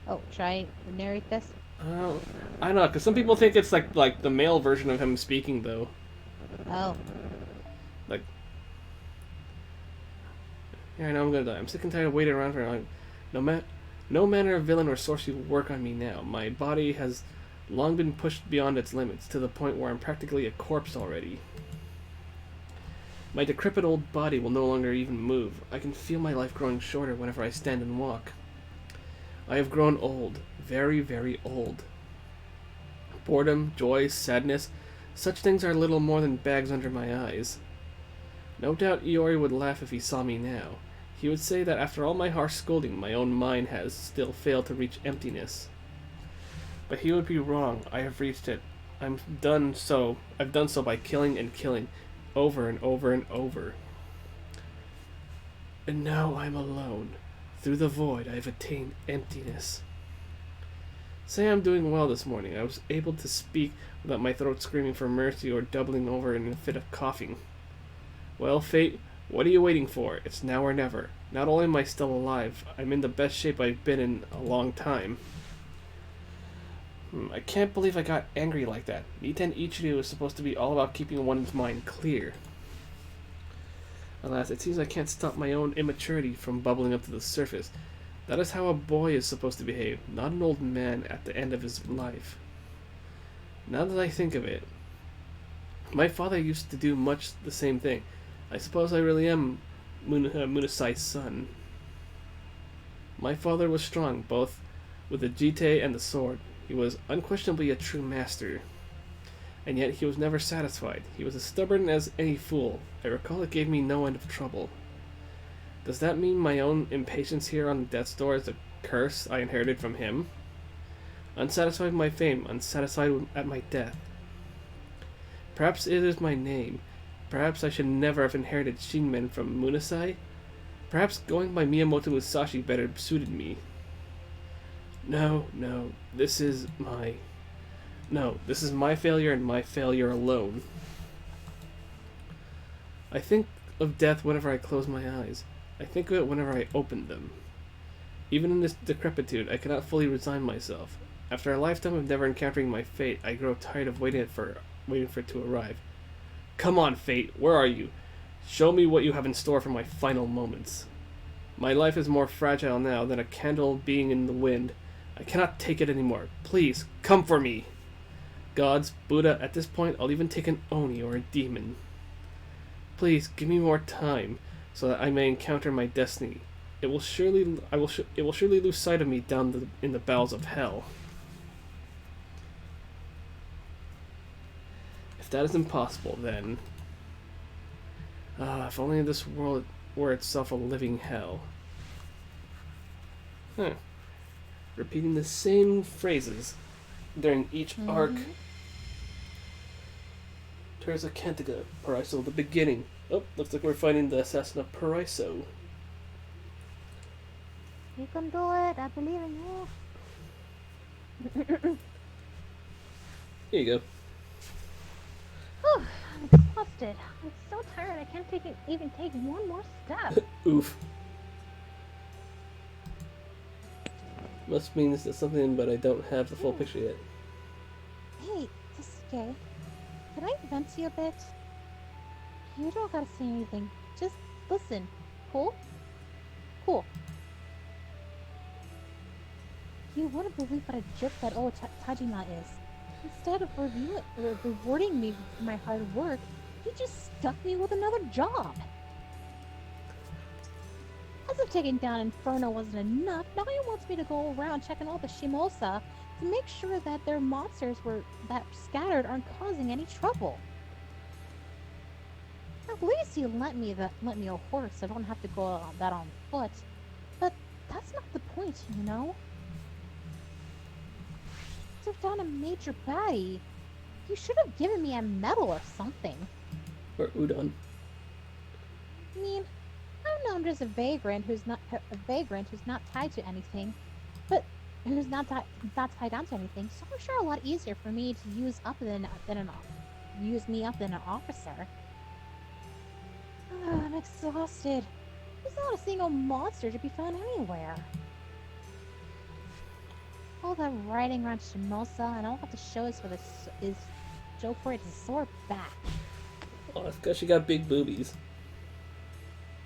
Oh, should I narrate this? I don't know, because some people think it's like the male version of him speaking, though. Oh. Like, yeah, I know I'm gonna die. I'm sick and tired of waiting around for like, no manner of villain or sorcery will work on me now. My body has long been pushed beyond its limits, to the point where I'm practically a corpse already. My decrepit old body will no longer even move. I can feel my life growing shorter whenever I stand and walk. I have grown old, very, very old. Boredom, joy, sadness, such things are little more than bags under my eyes. No doubt Iori would laugh if he saw me now. He would say that after all my harsh scolding, my own mind has still failed to reach emptiness. But he would be wrong. I have reached it. I've done so by killing and killing, over and over and over. And now I'm alone. Through the void, I have attained emptiness. Say I'm doing well this morning. I was able to speak without my throat screaming for mercy or doubling over in a fit of coughing. Well, fate, what are you waiting for? It's now or never. Not only am I still alive, I'm in the best shape I've been in a long time. I can't believe I got angry like that. Niten Ichiryu is supposed to be all about keeping one's mind clear. Alas, it seems I can't stop my own immaturity from bubbling up to the surface. That is how a boy is supposed to behave, not an old man at the end of his life. Now that I think of it, my father used to do much the same thing. I suppose I really am Munasai's son. My father was strong, both with the jite and the sword. He was unquestionably a true master. And yet he was never satisfied. He was as stubborn as any fool. I recall it gave me no end of trouble. Does that mean my own impatience here on death's door is a curse I inherited from him? Unsatisfied with my fame, unsatisfied at my death. Perhaps it is my name. Perhaps I should never have inherited Shinmen from Munasai. Perhaps going by Miyamoto Musashi better suited me. No, this is my failure and my failure alone. I think of death whenever I close my eyes. I think of it whenever I open them. Even in this decrepitude, I cannot fully resign myself. After a lifetime of never encountering my fate, I grow tired of waiting for it to arrive. Come on, fate, where are you? Show me what you have in store for my final moments. My life is more fragile now than a candle being in the wind. I cannot take it anymore. Please, come for me. Gods, Buddha, at this point, I'll even take an Oni or a demon. Please, give me more time, so that I may encounter my destiny. It will surely lose sight of me down in the bowels of hell. If that is impossible, then... if only this world were itself a living hell. Huh. Repeating the same phrases during each arc. Terza Cantiga, Paraiso, the beginning. Oh, looks like we're finding the assassin of Paraiso. You can do it. I believe in you. Here you go. Whew, I'm exhausted. I'm so tired. I can't even take one more step. Oof. Must mean this is something, but I don't have the full picture yet. Hey, Sasuke. Can I vent to you a bit? You don't gotta say anything. Just listen. Cool? Cool. You wouldn't believe what a jerk that old Tajima is. Instead of rewarding me for my hard work, he just stuck me with another job. As if taking down Inferno wasn't enough, now he wants me to go around checking all the Shimousa to make sure that their monsters that scattered aren't causing any trouble. At least he lent me a horse, so I don't have to go that on foot. But that's not the point, you know? Took down a major baddie. You should have given me a medal or something. Or udon. I mean, I know I'm just a vagrant who's not tied to anything, but who's not tied down to anything. So I'm sure a lot easier for me to use me up than an officer. I'm exhausted. There's not a single monster to be found anywhere. All that riding around Shimousa, and all I have to show is Joe for it to soar back. Oh, that's because she got big boobies.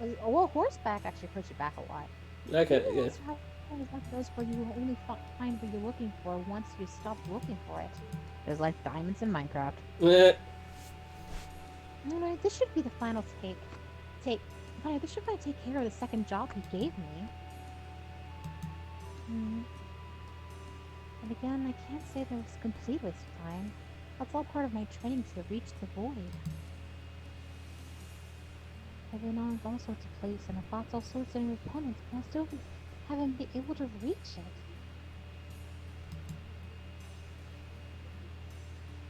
Well, horseback actually hurts your back a lot. Okay, yeah. It's one of those where you only find what you're looking for once you stop looking for it. There's like diamonds in Minecraft. Alright, this should be the final take. This should probably take care of the second job he gave me. And again, I can't say that it was a complete waste of time. That's all part of my training to reach the void. I've been on all sorts of places and I've fought all sorts of new opponents, but I still haven't been able to reach it.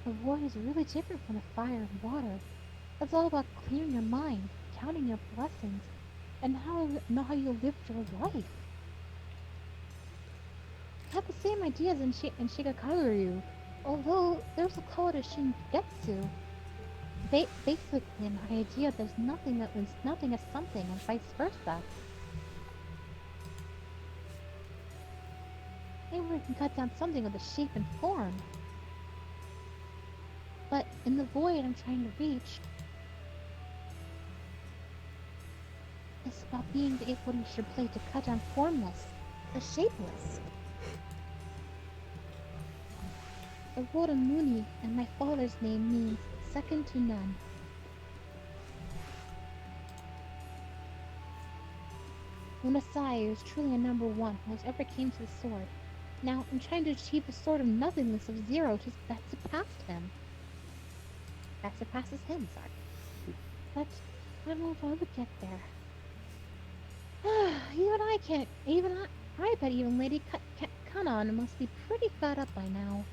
The void is really different from the fire and water. It's all about clearing your mind, counting your blessings, and know how you live your life. I had the same ideas in Shigakaguryu, although there's a code of Shingetsu. Basically, an idea there's nothing as something, and vice versa. Anyone can cut down something with a shape and form. But in the void I'm trying to reach, it's about being able to use your blade to cut down formless, the shapeless. The word Muni and my father's name means second to none. Munasai is truly a number one who has ever came to the sword. Now I'm trying to achieve the sword of nothingness of zero that surpassed him. That surpasses him, sorry. But I don't know if I'll ever get there. I bet even Lady Kanon must be pretty fed up by now.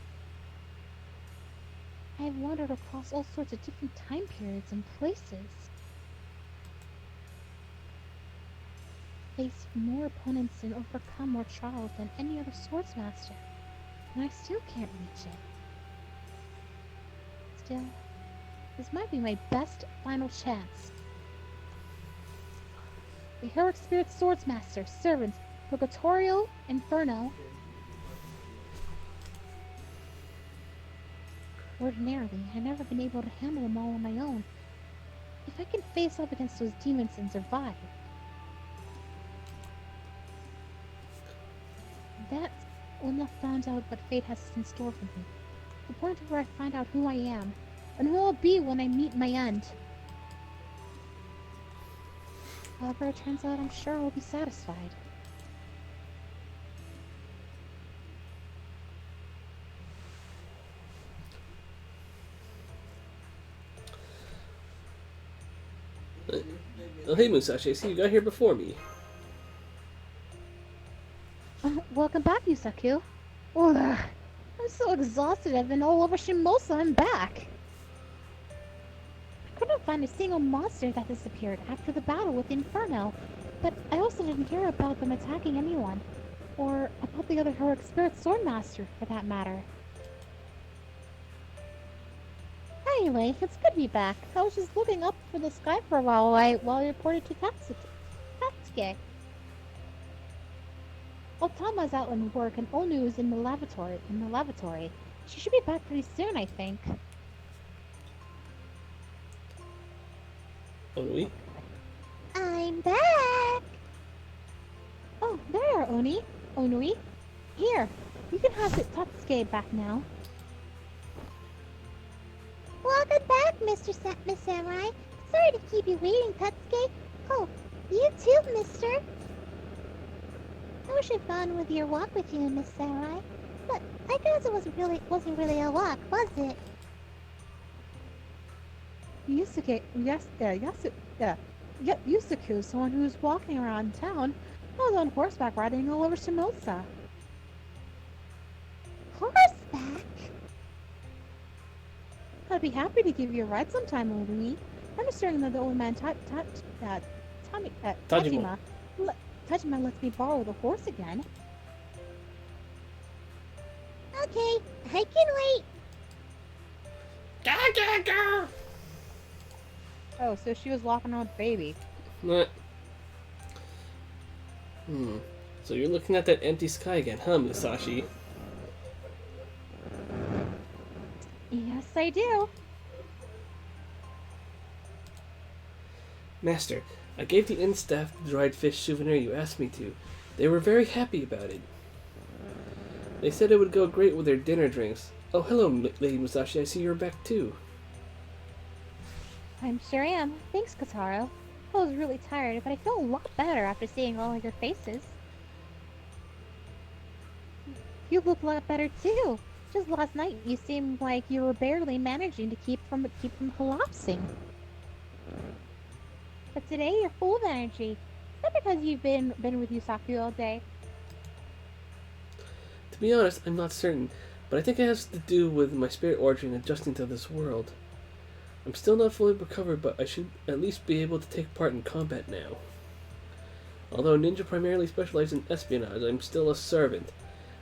I have wandered across all sorts of different time periods and places. Faced more opponents and overcome more trials than any other swordsmaster, and I still can't reach it. Still, this might be my best final chance. the heroic spirit swordsmaster, servants, Purgatorio, Inferno. Ordinarily, I've never been able to handle them all on my own. If I can face up against those demons and survive, that's when I found out what fate has in store for me. The point where I find out who I am, and who I'll be when I meet my end. However it turns out, I'm sure I'll be satisfied. Oh, hey, Musashi, I see you got here before me. Welcome back, Yusaku. Ugh, I'm so exhausted. I've been all over Shimousa and back. I couldn't find a single monster that disappeared after the battle with Inferno, but I also didn't hear about them attacking anyone, or about the other heroic spirit swordmaster, for that matter. Anyway, it's good to be back. I was just looking up for the sky for a while I reported to Tatsuke. Otama's out in work and Onu is in the lavatory. She should be back pretty soon, I think. Onui? I'm back! Oh, there, Onui. Here, you can have the Tatsuke back now. Welcome back, Miss Samurai. Sorry to keep you waiting, Tatsuke. Oh, you too, mister. I wish I'd gone with your walk with you, Miss Samurai. But I guess it wasn't really a walk, was it? Yusaku's the one who's walking around town. I was on horseback riding all over Shimousa. Horseback? I'd be happy to give you a ride sometime, Onui. I'm just hearing that the old man Tajima lets me borrow the horse again. Okay, I can wait. Oh, so she was walking around with baby. What? So you're looking at that empty sky again, huh, Musashi? Yes, I do. Master, I gave the inn staff the dried fish souvenir you asked me to. They were very happy about it. They said it would go great with their dinner drinks. Oh, hello, Lady Musashi. I see you're back too. I'm sure am. Thanks, Kotaro. I was really tired, but I feel a lot better after seeing all of your faces. You look a lot better too. Just last night, you seemed like you were barely managing to keep from collapsing. But today, you're full of energy. Is that because you've been with Yusaku all day? To be honest, I'm not certain, but I think it has to do with my spirit origin adjusting to this world. I'm still not fully recovered, but I should at least be able to take part in combat now. Although ninja primarily specialize in espionage, I'm still a servant.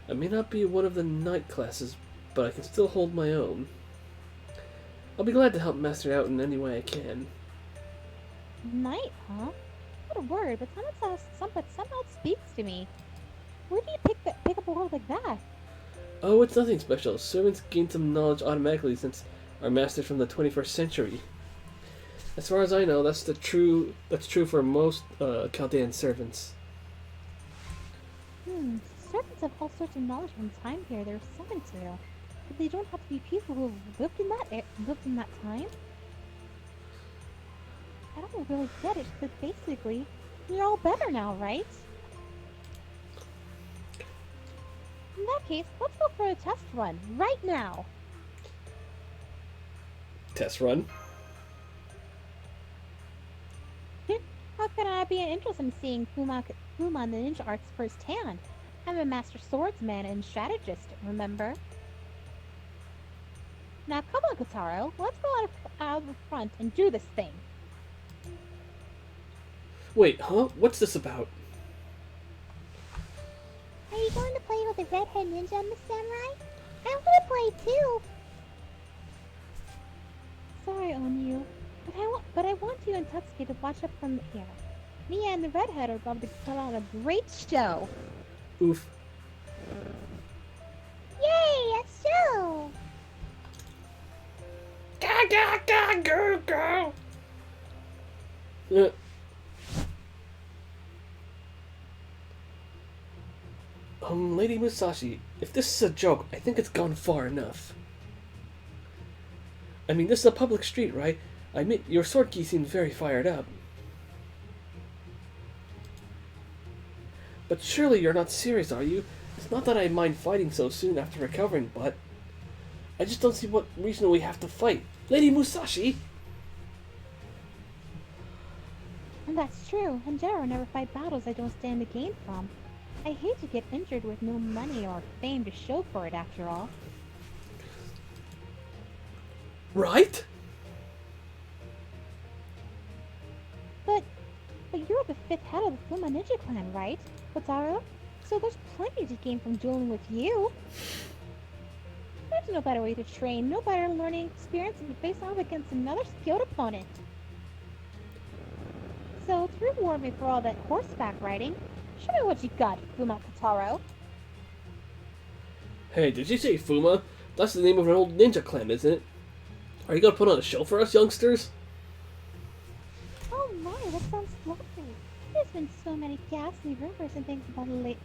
I may not be one of the knight classes, but I can still hold my own. I'll be glad to help Master out in any way I can. Knight, huh? What a word, but somehow it speaks to me. Where do you pick up a word like that? Oh, it's nothing special. Servants gain some knowledge automatically since our masters from the 21st century. As far as I know, that's true for most Chaldean servants. Servants have all sorts of knowledge from time here. They're servants here, but they don't have to be people who have lived in that time. I don't really get it, but basically, you're all better now, right? In that case, let's go for a test run right now. Test run? How can I be interested in seeing Kuma and the ninja arts firsthand? I'm a master swordsman and strategist, remember? Now come on, Kotaro, let's go out of the front and do this thing. Wait, huh? What's this about? Are you going to play with the redhead ninja, Miss Samurai? I want to play too. Sorry, Onyu, but I want you and Tatsuki to watch up from here. Me and the redhead are about to put on a great show. Oof. Yay, a show! Ga ga ga go go. Lady Musashi, if this is a joke, I think it's gone far enough. I mean, this is a public street, right? I admit, your sword key seems very fired up. But surely you're not serious, are you? It's not that I mind fighting so soon after recovering, but... I just don't see what reason we have to fight. Lady Musashi! And that's true. In general, I never fight battles I don't stand to gain from. I hate to get injured with no money or fame to show for it, after all. Right? But you're the 5th head of the Fuma Ninja clan, right, Kotaro? So there's plenty to gain from dueling with you. There's no better way to train, no better learning experience than to face off against another skilled opponent. So, to reward me for all that horseback riding, show me what you got, Fuma Kotaro. Hey, did you say Fuma? That's the name of an old ninja clan, isn't it? Are you gonna put on a show for us, youngsters? Oh my, that sounds lovely. There's been so many ghastly rumors and things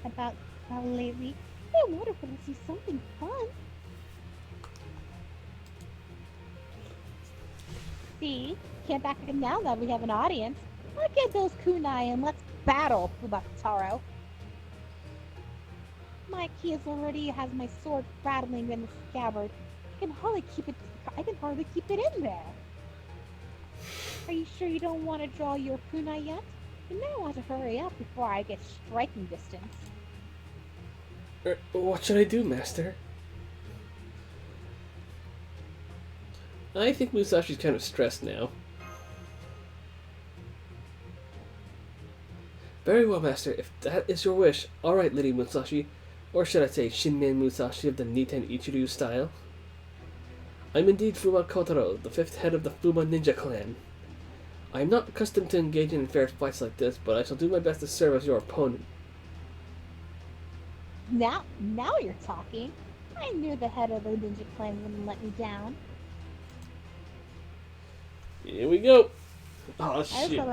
about lately. I wonder if we'll see something fun. See? Can't back it now that we have an audience. I'll get those kunai and let's battle, Fubakataro. My key already has my sword rattling in the scabbard. I can hardly keep it in there. Are you sure you don't want to draw your kunai yet? You may want to hurry up before I get striking distance. What should I do, Master? I think Musashi's kind of stressed now. Very well, Master. If that is your wish. Alright, Lady Musashi. Or should I say, Shinmen Musashi of the Niten Ichiryu style. I'm indeed Fuma Kotaro, the 5th head of the Fuma Ninja clan. I am not accustomed to engaging in fair fights like this, but I shall do my best to serve as your opponent. Now you're talking. I knew the head of the ninja clan wouldn't let me down. Here we go. Oh I just shit. hope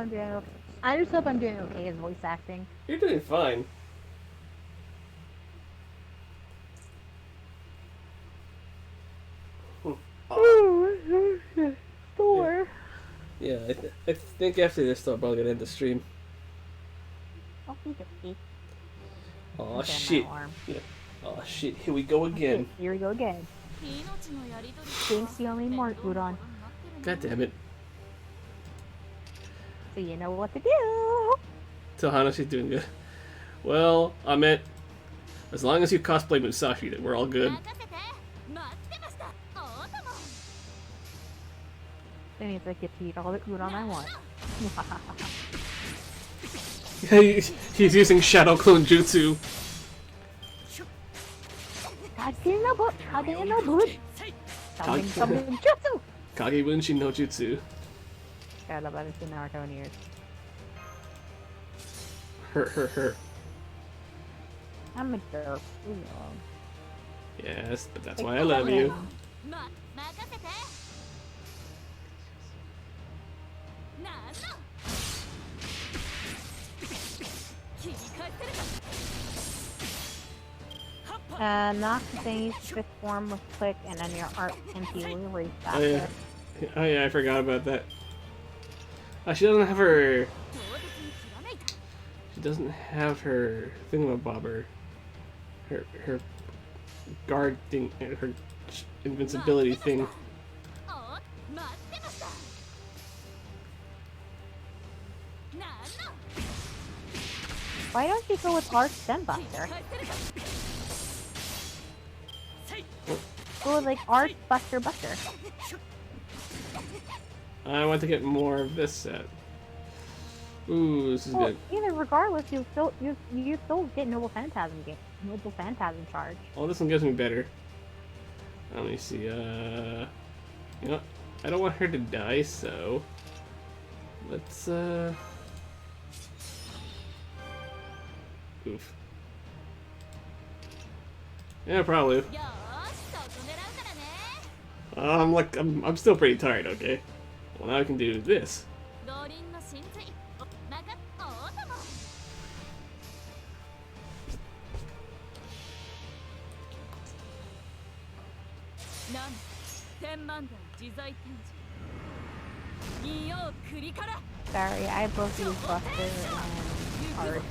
I'm doing okay as voice acting. You're doing fine. Thor. Yeah, I think after this, though, I'm probably gonna end the stream. Oh, he's a thief. Oh Okay, shit. my arm. Yeah. Oh shit. Here we go again. Here we go again. Thanks, the only more Udon. God damn it. So you know what to do. Tahana, she's doing good. Well, I meant, as long as you cosplay Musashi, then we're all good. That means I get to eat all the udon I want. He's using Shadow Clone Jutsu. Kage no boot. Something jutsu. Kagebunshi no Jutsu. God, I've never seen Naruto in years. Her. I'm a jerk. Leave me alone. Yes, but that's why I love you. Knock the thingy's fifth form with click and then your art MP release Oh yeah. Oh yeah, I forgot about that. She doesn't have her... She doesn't have her thingamabobber. Her guard thing, her invincibility thing. Why don't you go with Arch then Buster? Go with like Arch, Buster. I want to get more of this set. Ooh, this is good. Either regardless, you still get Noble Phantasm charge. Oh, this one gives me better. Let me see. You know, I don't want her to die, so let's Oof. Yeah, probably. よーしそこ狙うからね I'm still pretty tired, okay? Well, now I can do this. 動輪の神髄おまかおーともなん天満台自在展示見よう栗から Sorry, I both use Buster and Art.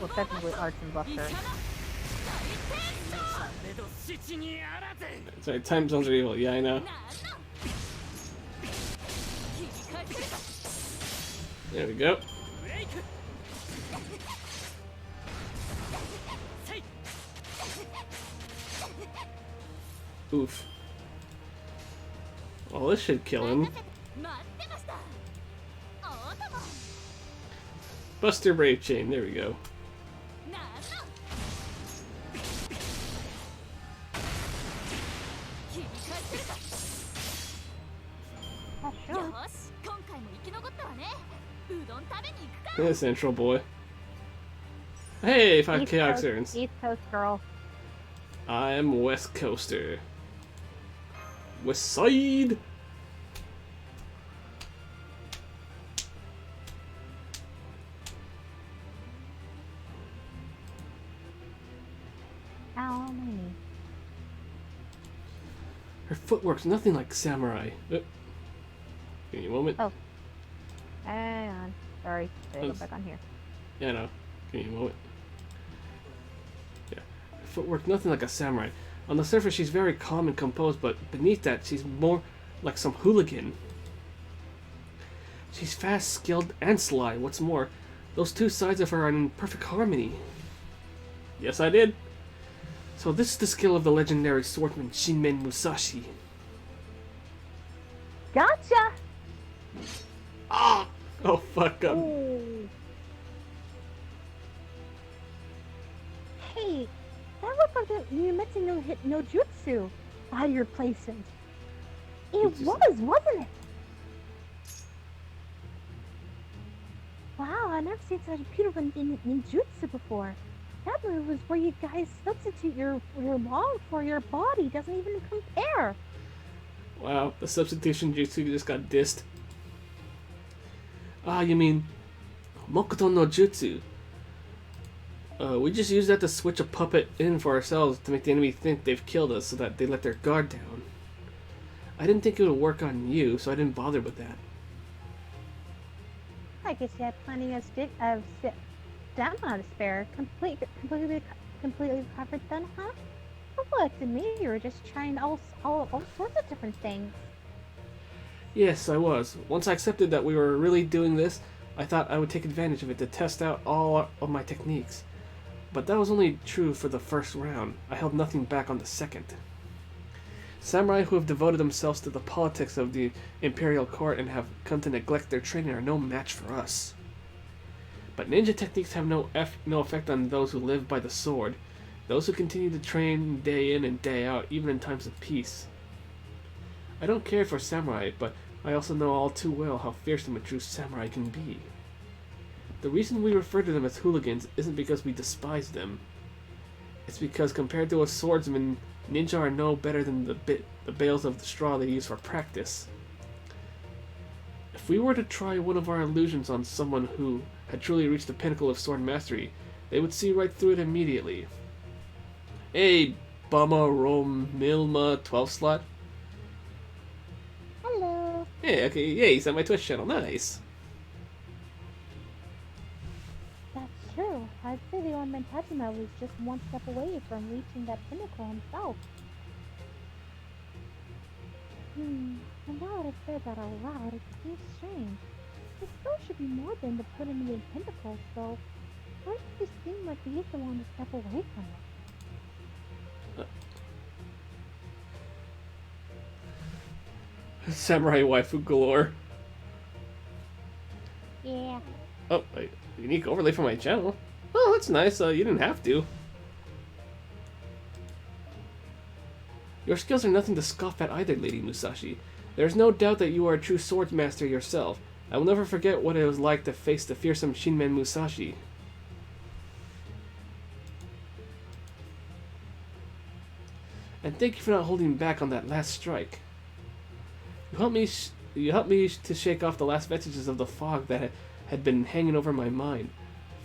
Well, technically Arts and Buster. Sorry, time zones are evil. Yeah, I know. There we go. Oof. Well, this should kill him. 待ってましたおーとも Buster Brave Chain. There we go. なんの切り返せるか Oh, よ sure. ーし今回も生き残ったわねうどん食べに行くか Hey, Central Boy. Hey, 5 East chaos Coast, urns. East Coast girl. I'm West Coaster. West Side! Ow, my knee. Her footwork's nothing like samurai. Give me a moment. Oh. Hang on. Sorry. Gotta go Oops. back on here. Yeah, no. Give me a moment. Yeah. Her footwork, nothing like a samurai. On the surface, she's very calm and composed, but beneath that, she's more like some hooligan. She's fast, skilled, and sly. What's more, those two sides of her are in perfect harmony. Yes, I did. So this is the skill of the legendary swordsman Shinmen Musashi. Gotcha! Ah! Oh, fuck up. Ooh. Hey, that looked like the Muramasa no hit no jutsu out of your placement. It It's just- was, wasn't it? Wow, I've never seen such a beautiful ninjutsu before. That move was where you guys substitute your mom for your body. Doesn't even compare. Wow, the substitution jutsu just got dissed. Ah, you mean Mokoto no Jutsu. We just use that to switch a puppet in for ourselves to make the enemy think they've killed us so that they let their guard down. I didn't think it would work on you, so I didn't bother with that. I guess you had plenty of stamina to spare. Completely covered then, huh? Well, look, to me, you were just trying all sorts of different things. Yes, I was. Once I accepted that we were really doing this, I thought I would take advantage of it to test out all of my techniques. But that was only true for the first round. I held nothing back on the second. Samurai who have devoted themselves to the politics of the imperial court and have come to neglect their training are no match for us. But ninja techniques have no effect on those who live by the sword, those who continue to train day in and day out, even in times of peace. I don't care for samurai, but I also know all too well how fearsome a true samurai can be. The reason we refer to them as hooligans isn't because we despise them. It's because compared to a swordsman, ninja are no better than the bales of the straw they use for practice. If we were to try one of our illusions on someone who had truly reached the pinnacle of sword mastery, they would see right through it immediately. Hey, Bama Rom Milma 12 slot. Hello. Hey, okay, yeah, he's on my Twitch channel. Nice. That's true. I'd say the old man Tajima was just one step away from reaching that pinnacle himself. And now that I said that out loud, it seems strange. There still should be more than the put in the pinnacle, so why does it seem like he's the one to step away from it? Samurai waifu galore. Yeah. Oh, a unique overlay for my channel. Oh, that's nice. You didn't have to. Your skills are nothing to scoff at either, Lady Musashi. There's no doubt that you are a true swords master yourself. I will never forget what it was like to face the fearsome Shinmen Musashi. And thank you for not holding back on that last strike. You helped me to shake off the last vestiges of the fog that had been hanging over my mind.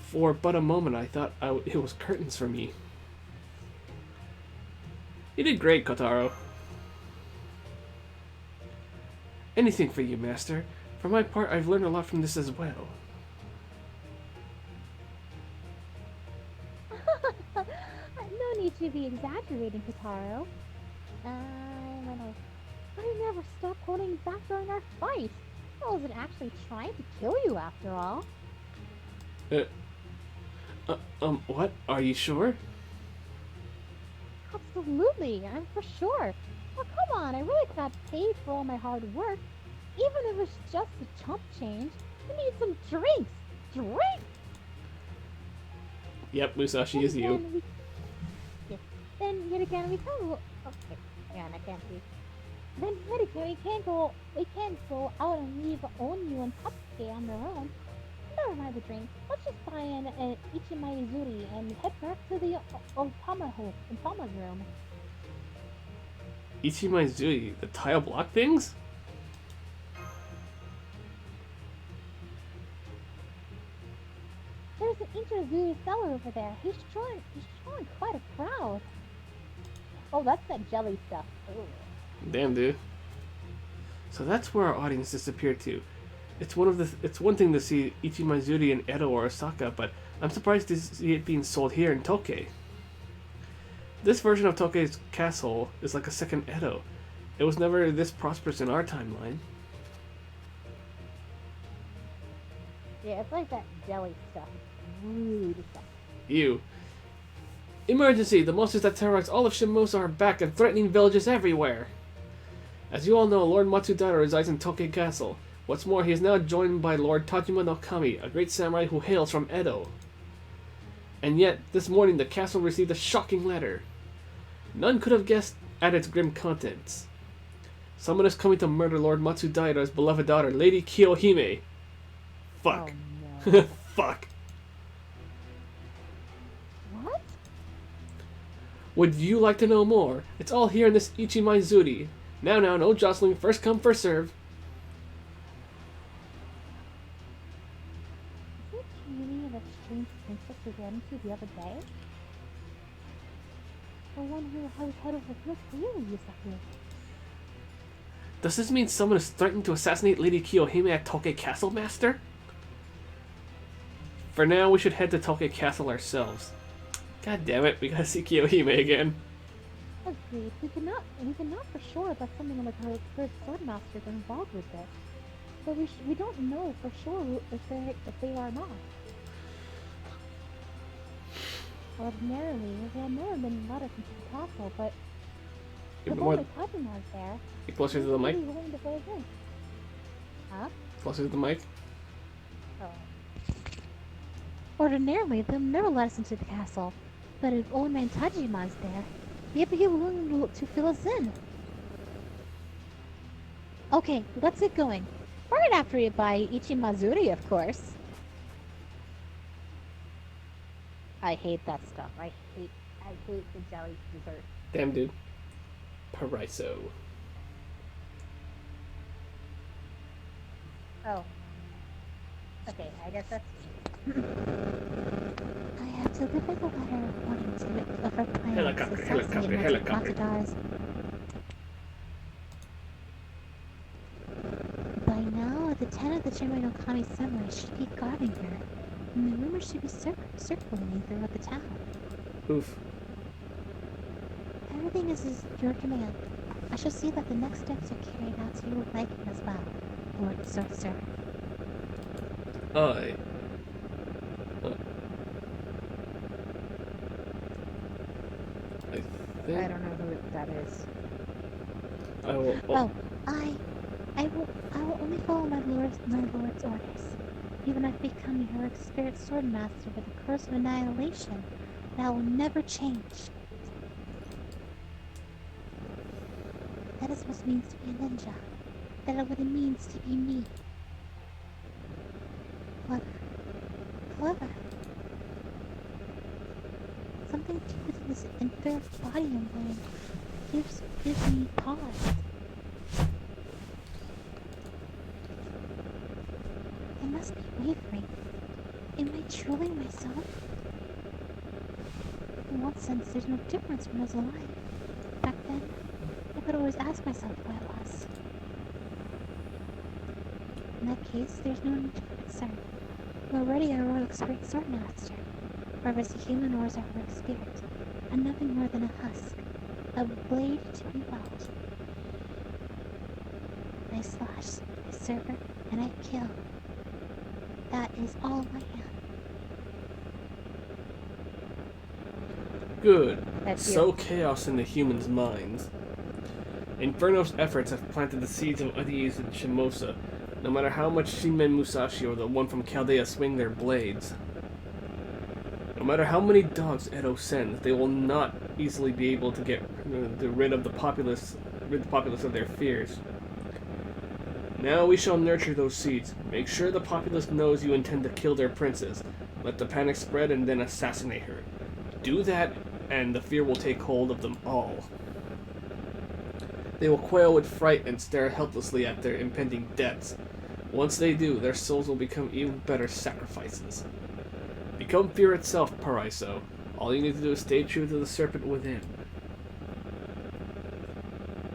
For but a moment I thought it was curtains for me. You did great, Kotaro. Anything for you, Master. For my part, I've learned a lot from this as well. No need to be exaggerating, Kotaro. I never stopped holding back during our fight. I wasn't actually trying to kill you after all. What? Are you sure? Absolutely, I'm for sure. Well, come on, I really got paid for all my hard work. Even if it's just a chump change, we need some drinks. Drinks! Yep, Musashi is you. Then yet again we can't go. Okay, man, I can't see. Then yet again we can't go out and leave Onyu and Tatsuki on their own. Never mind the drinks. Let's just buy an Ichimaizuri and head back to the Otama room. Ichimaizuri, the tile block things? There's an Ichimaizuri fellow over there. He's drawing quite a crowd. Oh, that's that jelly stuff. Ooh. Damn, dude. So that's where our audience disappeared to. It's one thing to see Ichimaizuri in Edo or Osaka, but I'm surprised to see it being sold here in Tokei. This version of Tokei's castle is like a second Edo. It was never this prosperous in our timeline. Yeah, it's like that jelly stuff. Rude stuff. Ew. Emergency! The monsters that terrorize all of Shimousa are back and threatening villages everywhere! As you all know, Lord Matsudara resides in Tokei Castle. What's more, he is now joined by Lord Tajima no Kami, a great samurai who hails from Edo. And yet, this morning the castle received a shocking letter. None could have guessed at its grim contents. Someone is coming to murder Lord Matsudara's beloved daughter, Lady Kiyohime. Fuck. Oh, no. Fuck. What? Would you like to know more? It's all here in this Ichimaizuri. Now, no jostling, first come, first serve. Is it really that strange princess we ran into the other day? The one who was head of the first wheel Yusei. Does this mean someone is threatening to assassinate Lady Kiyohime at Tokei Castle, Master? For now, we should head to Tokei Castle ourselves. God damn it, we gotta see Kiyohime again. Agreed. We cannot for sure that something like her first sword masters are involved with this. But we don't know for sure if they are not. Ordinarily, they have never been let us into the castle, but You're with more only Tajima's there, Get closer to the mic. he's willing to play us in. Huh? Closer to the mic. Oh. Ordinarily, they'll never let us into the castle, but if old man Tajima's there, maybe he'll be willing to fill us in. Okay, let's get going. Right after you buy Ichimaizuri, of course. I hate that stuff. I hate the jelly dessert. Damn, dude. Paraiso. Oh. Okay, I guess that's... I have delivered the letter wanting to of her plans Helicopter, to helicopter, assassinate helicopter. Matsudara's. By now, the 10 of the Jimmy no Kami samurai should be guarding her, and the rumors should be circulating throughout the town. Oof. Everything is your command. I shall see that the next steps are carried out to your liking as well, Lord Sir. I think I don't know who that is. I will. Oh, I will only follow my lord's orders. Even if I become your spirit sword master with the curse of annihilation, that will never change. That is what it means to be a ninja. That is what it means to be me. However, something to do with this inferior body I'm wearing gives me pause. I must be wavering. Am I truly myself? In one sense, there's no difference when I was alive. Back then, I could always ask myself who I was. In that case, there's no need for concern. I'm already a royal experienced sword master, whether as a human or as a heroic spirit, and nothing more than a husk, a blade to be whelmed. I slash, I sever, and I kill. That is all I am. Good. That's you. Sow chaos in the humans' minds. Inferno's efforts have planted the seeds of unease in Shimousa, no matter how much Shinmen Musashi or the one from Chaldea swing their blades. No matter how many dogs Edo sends, they will not easily be able to get rid of the populace of their fears. Now we shall nurture those seeds. Make sure the populace knows you intend to kill their princess. Let the panic spread and then assassinate her. Do that, and the fear will take hold of them all. They will quail with fright and stare helplessly at their impending deaths. Once they do, their souls will become even better sacrifices. Become fear itself, Paraiso. All you need to do is stay true to the serpent within.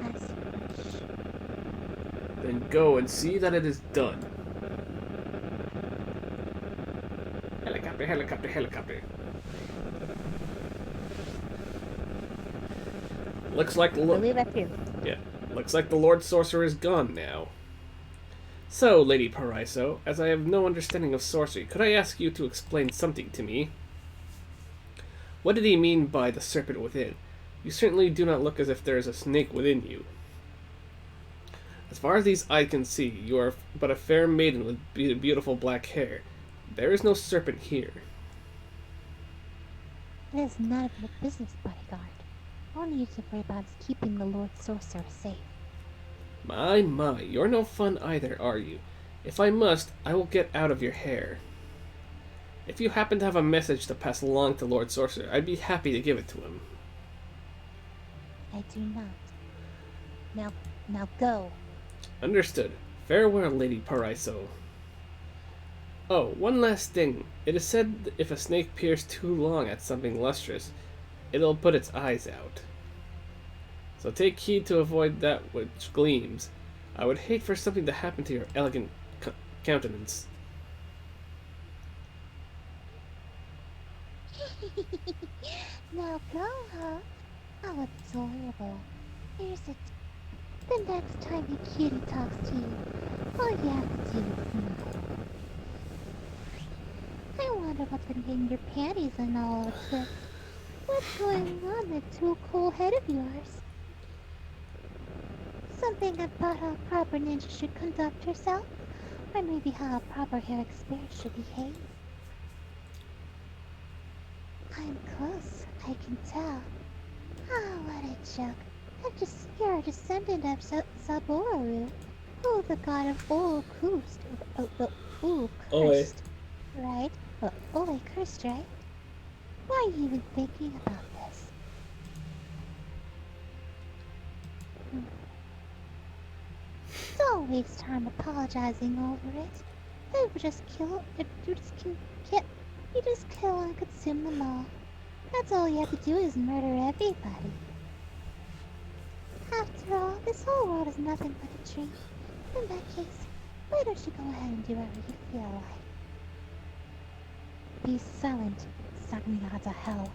As you wish. Then go and see that it is done. Helicopter, helicopter, helicopter. Looks like I believe that too. Yeah, looks like the Lord Sorcerer is gone now. So, Lady Paraiso, as I have no understanding of sorcery, could I ask you to explain something to me? What did he mean by the serpent within? You certainly do not look as if there is a snake within you. As far as these eyes can see, you are but a fair maiden with beautiful black hair. There is no serpent here. It is none of your business, bodyguard. All you need to worry about is keeping the Lord Sorcerer safe. My, you're no fun either, are you? If I must, I will get out of your hair. If you happen to have a message to pass along to Lord Sorcerer, I'd be happy to give it to him. I do not. Now go. Understood. Farewell, Lady Paraiso. Oh, one last thing. It is said that if a snake peers too long at something lustrous, it'll put its eyes out. So take heed to avoid that which gleams. I would hate for something to happen to your elegant countenance. Now go, huh? How adorable. Here's it. The next time a cutie talks to you, all you have to do is smile. I wonder what's been in your panties and all of this. What's going on with that too cool head of yours? Something about how a proper ninja should conduct herself? Or maybe how a proper heroic spirit should behave? I'm close, I can tell. Ah, what a joke. You're a descendant of Saboru, who the god of cursed, right? Ole cursed, right? Why are you even thinking about this? Don't waste time apologizing over it. You just kill and consume them all. That's all you have to do is murder everybody. After all, this whole world is nothing but a dream. In that case, why don't you go ahead and do whatever you feel like? Be silent, suck me out to hell.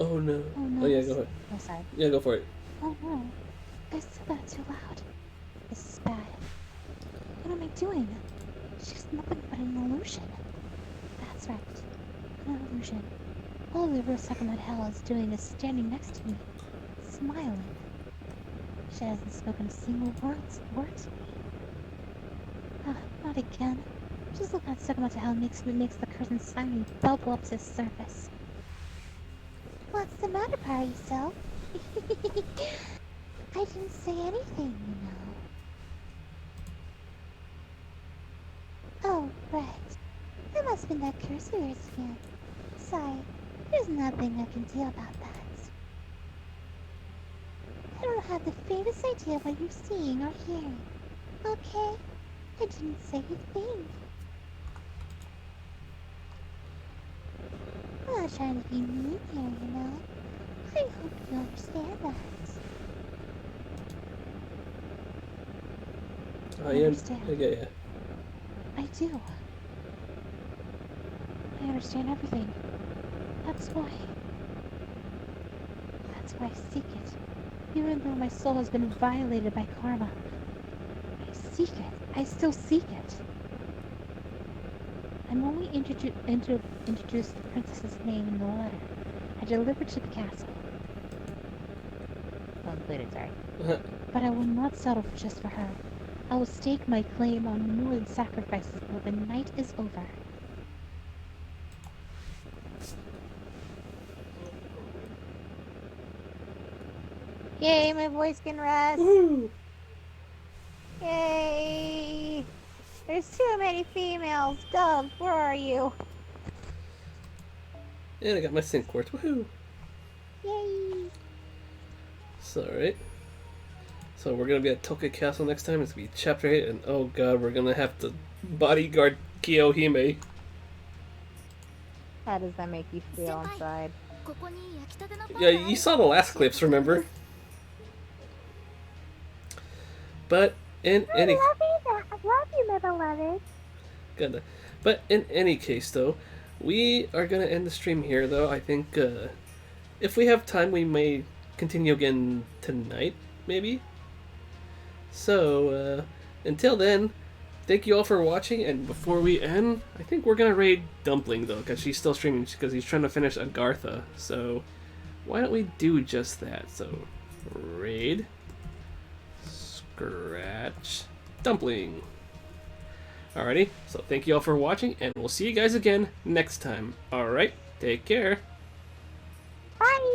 Oh no. Oh no. Oh yeah, go ahead. Oh, sorry. Yeah, go for it. Oh no. I said that too loud. This is bad. What am I doing? She's nothing but an illusion. That's right. An illusion. All the real Sacrament Hell is doing is standing next to me, smiling. She hasn't spoken a single word to me. Ah, not again. Just look at Sacrament Hell makes the curtain slimy bubble up to the surface. What's the matter, Paraiso? I didn't say anything, you know. Oh, right. That must have been that curse of yours again. Sorry, there's nothing I can do about that. I don't have the faintest idea what you're seeing or hearing. Okay? I didn't say a thing. I'm not trying to be mean here, you know? I hope you understand that. I understand. Yeah. I do. I understand everything. That's why. That's why I seek it. Even though my soul has been violated by karma, I seek it. I still seek it. I'm only introduced the princess's name in the letter I delivered to the castle. Well included, sorry. But I will not settle just for her. I will stake my claim on more than sacrifices before the night is over. Yay, my voice can rest. Woo! Yay! There's too many females. Dove, where are you? And I got my sync quartz. Woohoo! Yay! So, alright. So we're gonna be at Tokyo Castle next time. It's gonna be chapter 8, and oh god, we're gonna have to bodyguard Kiyohime. How does that make you feel inside? Yeah, you saw the last clips, remember? But in any I love you, my beloved. Good. But in any case, though, we are gonna end the stream here. Though I think if we have time, we may continue again tonight, maybe. So until then, thank you all for watching. And before we end, I think we're gonna raid Dumpling though, because she's still streaming because he's trying to finish Agartha. So why don't we do just that? So raid Scratch Dumpling. Alrighty, so thank you all for watching, and we'll see you guys again next time. Alright, take care. Bye.